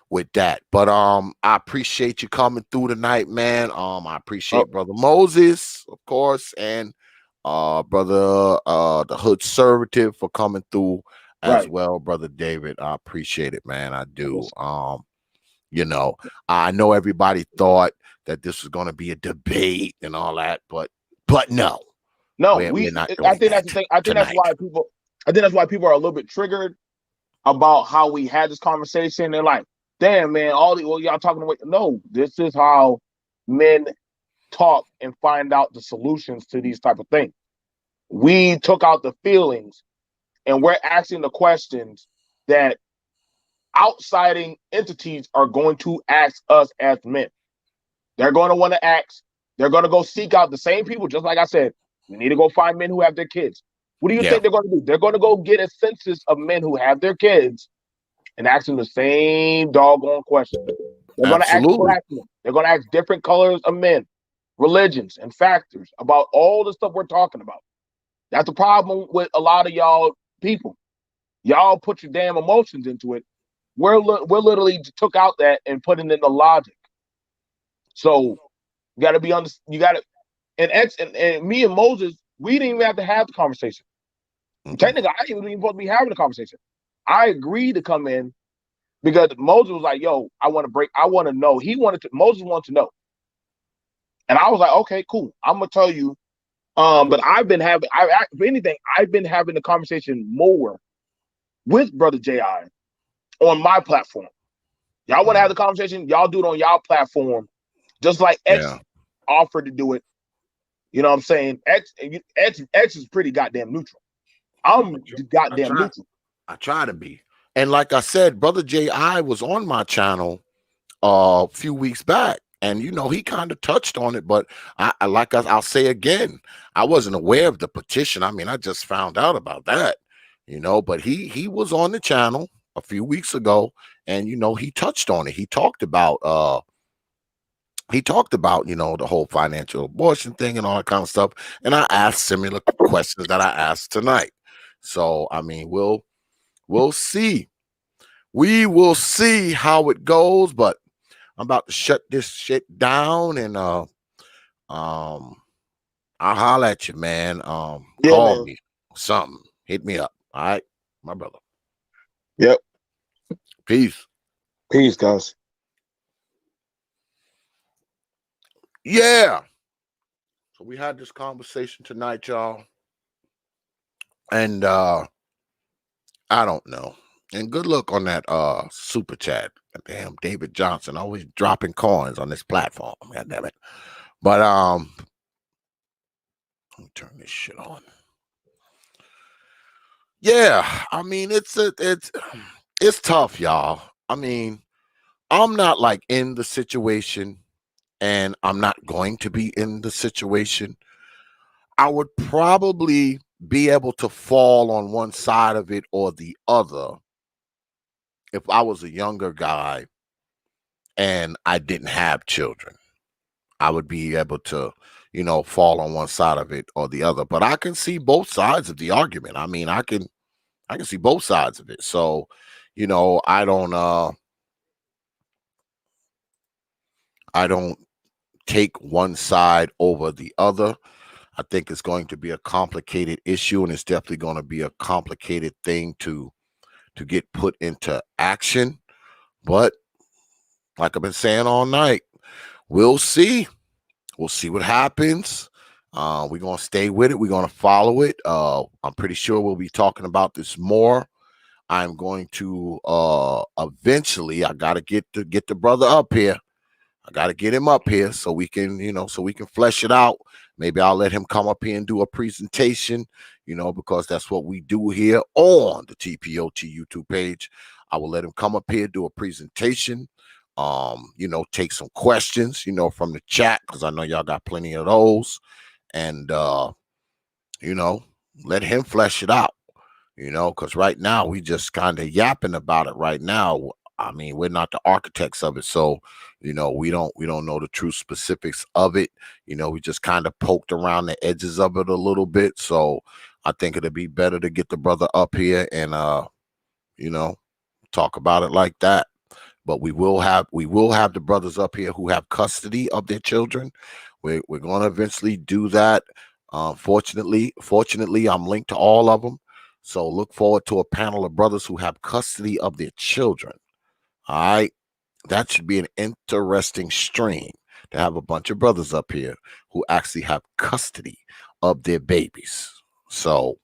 with that. But I appreciate you coming through tonight, man. I appreciate Brother Moses, of course, and brother the Hoodservative for coming through as well. Brother David, I appreciate it, man. I do. You know, I know everybody thought that this was going to be a debate and all that, but no. We're not doing I think that's the thing. I think that's why people are a little bit triggered about how we had this conversation. They're like, damn, man, y'all talking about. No, this is how men talk and find out the solutions to these type of things. We took out the feelings, and we're asking the questions that outsiding entities are going to ask us as men. They're going to want to ask. They're going to go seek out the same people. Just like I said, we need to go find men who have their kids. What do you think they're going to do? They're going to go get a census of men who have their kids and ask them the same doggone question. They're going to ask black men. They're going to ask different colors of men, religions, and factors about all the stuff we're talking about. That's the problem with a lot of y'all people. Y'all put your damn emotions into it. We're literally took out that and put it in the logic. So you got to be on. You got to, and me and Moses, we didn't even have to have the conversation. Technically, I didn't even supposed to be having the conversation. I agreed to come in because Moses was like, "Yo, I want to know." Moses wanted to know, and I was like, "Okay, cool. I'm gonna tell you." But I've been having the conversation more with Brother J.I. on my platform. Y'all want to have the conversation? Y'all do it on y'all platform, just like X offered to do it. You know what I'm saying? X is pretty goddamn neutral. I'm goddamn neutral. I try to be. And like I said, Brother J.I. was on my channel a few weeks back, and you know, he kind of touched on it, but I'll say again, I wasn't aware of the petition. I mean, I just found out about that, you know, but he was on the channel a few weeks ago, and you know, he touched on it. He talked about you know, the whole financial abortion thing and all that kind of stuff, and I asked similar questions that I asked tonight. So I mean, we'll see. We will see how it goes, but I'm about to shut this shit down, and I'll holler at you, man. Call me something. Hit me up. All right, my brother. Yep. Peace. Peace, guys. Yeah. So we had this conversation tonight, y'all. And I don't know. And good luck on that super chat. Damn, David Johnson always dropping coins on this platform. God damn it. But let me turn this shit on. Yeah, I mean, it's tough, y'all. I mean, I'm not like in the situation, and I'm not going to be in the situation. I would probably be able to fall on one side of it or the other if I was a younger guy and I didn't have children. I would be able to, you know, fall on one side of it or the other. But I can see both sides of the argument. I mean, I can see both sides of it. So, you know, I don't take one side over the other. I think it's going to be a complicated issue, and it's definitely going to be a complicated thing to get put into action. But like I've been saying all night, we'll see. We'll see what happens. We're going to stay with it. We're going to follow it. I'm pretty sure we'll be talking about this more. I'm going to eventually, I got to get the brother up here. I got to get him up here so we can, so we can flesh it out. Maybe I'll let him come up here and do a presentation, because that's what we do here on the T.P.O.T YouTube page. I will let him come up here, do a presentation, take some questions, from the chat, because I know y'all got plenty of those. And, let him flesh it out, because right now we just kind of yapping about it right now. I mean, we're not the architects of it, so we don't know the true specifics of it. We just kind of poked around the edges of it a little bit. So I think it'd be better to get the brother up here and talk about it like that. But we will have the brothers up here who have custody of their children. We're going to eventually do that. Fortunately, I'm linked to all of them. So look forward to a panel of brothers who have custody of their children. All right. That should be an interesting stream to have a bunch of brothers up here who actually have custody of their babies. So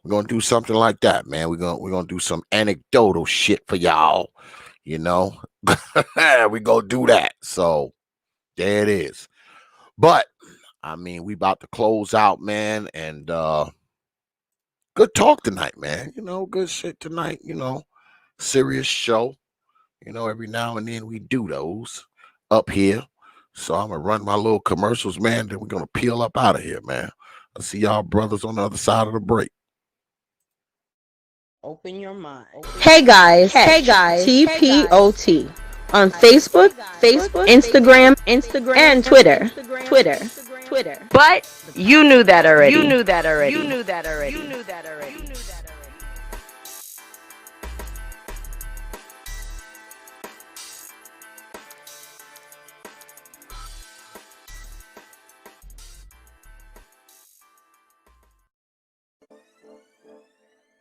we're going to do something like that, man. We're going to do some anecdotal shit for y'all, we're going to do that. So there it is. But I mean, we about to close out, man, and good talk tonight, man. Good shit tonight, serious show. Every now and then we do those up here. So I'm going to run my little commercials, man. Then we're going to peel up out of here, man. I'll see y'all brothers on the other side of the break. Open your mind. Hey guys, T.P.O.T. on Facebook, Instagram, and Twitter. But you knew that already.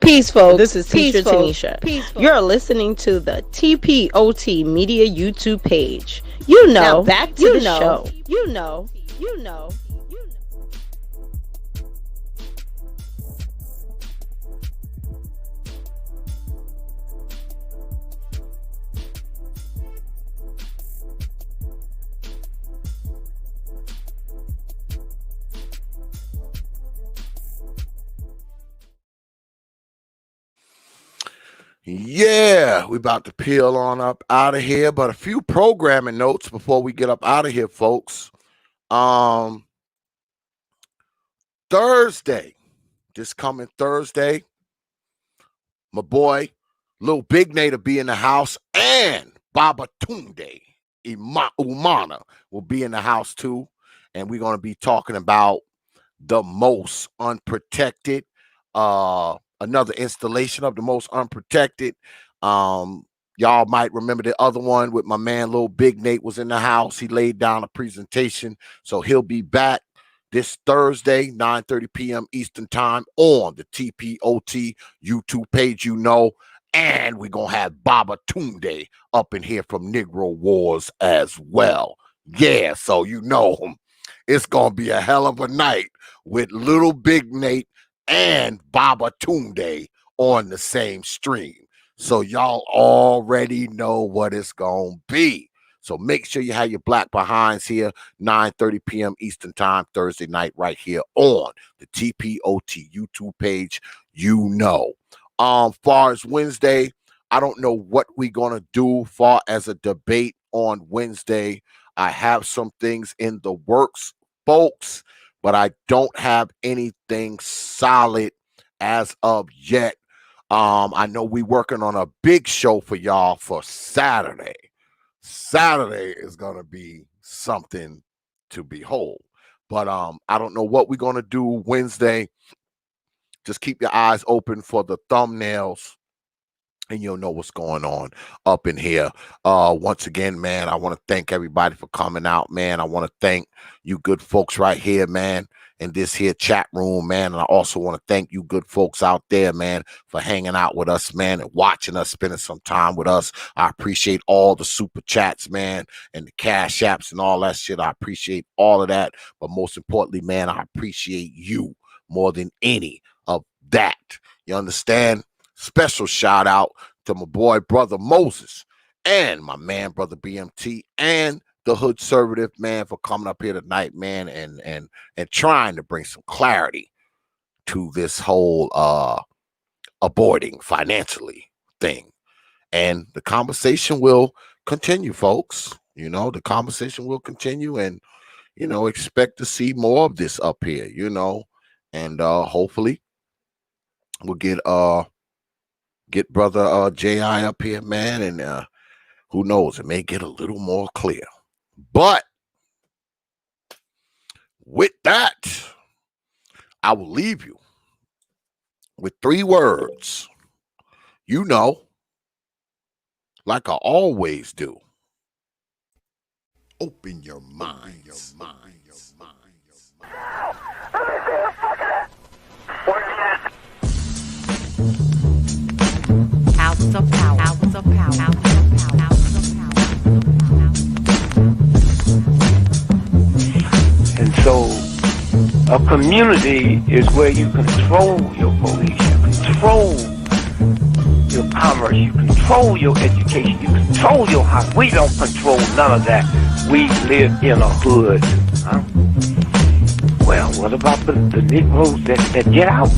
Peace, folks. This is Teacher Tanisha. You're listening to the T.P.O.T. Media YouTube page. Now back to the show. Yeah, we about to peel on up out of here, but a few programming notes before we get up out of here, folks. Thursday, this coming Thursday, my boy Lil Big Nate will be in the house, and Baba Tunde Umana will be in the house too, and we're going to be talking about the most unprotected, another installation of the most unprotected. Y'all might remember the other one with my man Lil Big Nate was in the house. He laid down a presentation, so he'll be back this Thursday, 9:30 p.m. Eastern time on the T.P.O.T. YouTube page, and we're going to have Baba Tunde up in here from Negro Wars as well. Yeah, so it's going to be a hell of a night with Little Big Nate and Baba Tunde on the same stream. So y'all already know what it's going to be. So make sure you have your black behinds here, 9:30 p.m. Eastern time, Thursday night, right here on the T.P.O.T. YouTube page. Far as Wednesday, I don't know what we're going to do far as a debate on Wednesday. I have some things in the works, folks, but I don't have anything solid as of yet. I know we're working on a big show for y'all for Saturday. Saturday is going to be something to behold. But I don't know what we're going to do Wednesday. Just keep your eyes open for the thumbnails and you'll know what's going on up in here. Once again, man, I want to thank everybody for coming out, man. I want to thank you good folks right here, man, in this here chat room, man. And I also want to thank you good folks out there, man, for hanging out with us, man, and watching us, spending some time with us. I appreciate all the super chats, man, and the cash apps and all that shit. I appreciate all of that. But most importantly, man, I appreciate you more than any of that. You understand? Special shout out to my boy, brother Moses, and my man, brother B.M.T, and the Hoodservative, man, for coming up here tonight, man, and trying to bring some clarity to this whole aborting financially thing. And the conversation will continue, folks. You know, the conversation will continue, and, you know, expect to see more of this up here, you know, and hopefully we'll get brother J.I. up here, man, and who knows, it may get a little more clear. But with that, I will leave you with 3 words. You know, like I always do. Open your mind. Hours of power. Hours of power. Hours of power. And so a community is where you control your police, you control your commerce, you control your education, you control your house. We don't control none of that. We live in a hood. Huh? Well, what about the Negroes that get out?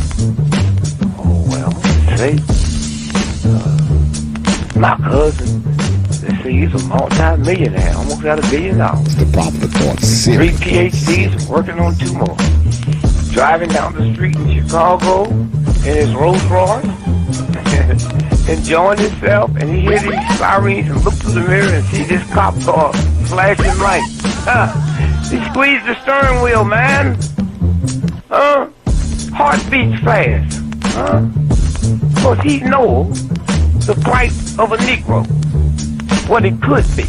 Oh, well, say, my cousin, they say he's a multi-millionaire, almost got $1 billion. The problem with going 3 PhDs, working on 2 more. Driving down the street in Chicago in his Rolls Royce, enjoying himself, and he hears these sirens and look through the mirror and see this cop car flashing lights. He squeezed the steering wheel, man. Heart beats fast. Because he knows the price of a Negro, what it could be.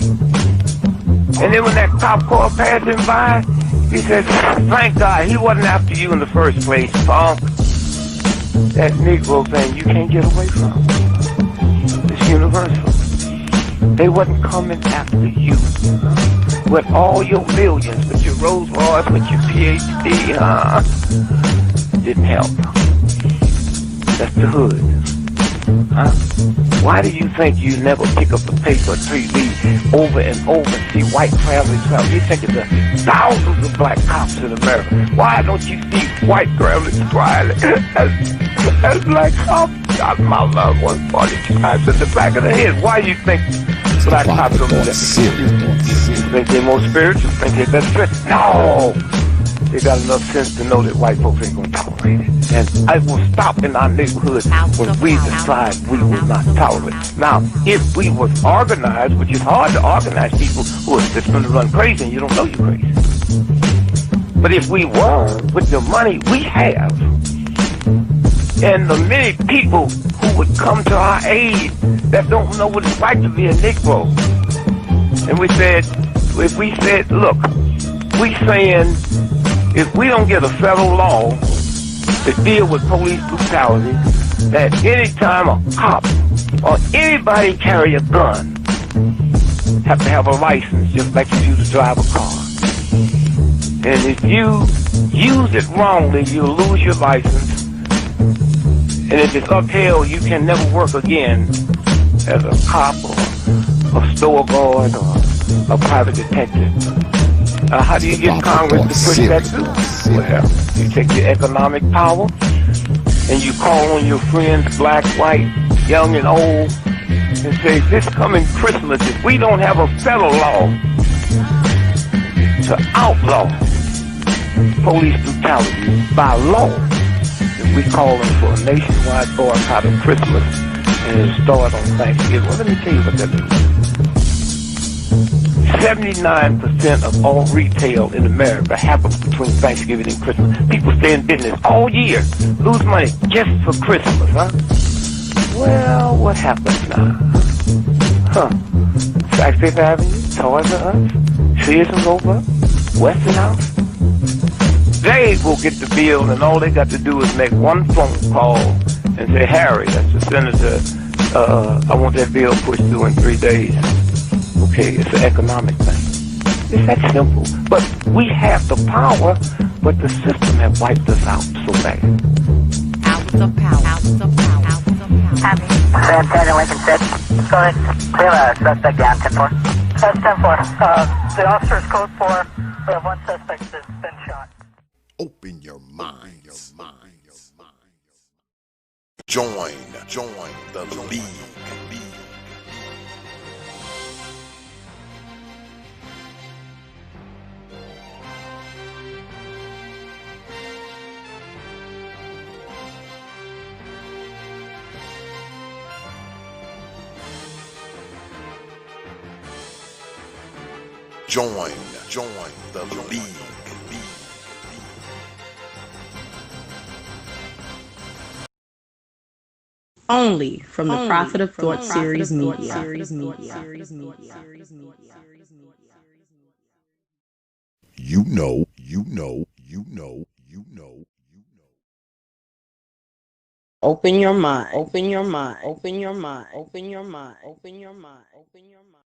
And then when that cop car passed him by, he said, thank God he wasn't after you in the first place, punk. That Negro thing you can't get away from. It's universal. They wasn't coming after you. With all your millions, with your Rolls Royce, with your PhD, didn't help. That's the hood. Why do you think you never pick up the paper to read over and over and see white families travel? You think of the thousands of black cops in America. Why don't you see white families trial as black cops? God, my loved one 42 times in the back of the head. Why do you think black cops don't do that? You think they're more spiritual? Think they're better dressed? No! They got enough sense to know that white folks ain't gonna tolerate it. And I will stop in our neighborhood when we decide we will not tolerate it. Now, if we was organized, which is hard to organize people who are just gonna run crazy and you don't know you're crazy. But if we were, with the money we have, and the many people who would come to our aid that don't know what it's like to be a Negro, and we said, if we said, look, we saying, if we don't get a federal law to deal with police brutality, that anytime a cop or anybody carry a gun, have to have a license, just like you do to drive a car. And if you use it wrongly, you'll lose your license. And if it's upheld, you can never work again as a cop or a store guard or a private detective. How do you get Congress to push that through? Well, you take your economic power and you call on your friends, black, white, young and old, and say, this coming Christmas, if we don't have a federal law to outlaw police brutality by law, then we calling for a nationwide boycott of Christmas and it'll start on Thanksgiving. Well, let me tell you what that means. 79% of all retail in America happens between Thanksgiving and Christmas. People stay in business all year, lose money just for Christmas, Well, what happens now? Huh. Sac Fifth Avenue, Toys R Us, Sears and Roebuck, Westinghouse. They will get the bill, and all they got to do is make one phone call and say, Harry, that's the senator, I want that bill pushed through in 3 days. Okay, it's an economic thing. It's that simple. But we have the power, but the system has wiped us out so bad. Hours of power. Hours of power. Hours of power. Copy. Sam 10 Lincoln 6. Go ahead. We have a suspect down, 10-4. That's 10-4. The officer's code 4. We have one suspect that's been shot. Open your mind. Join the league. Join the league. Only from the Prophet of Thought series media. You know. Open your mind. Open your mind. Open your mind. Open your mind. Open your mind. Open your mind.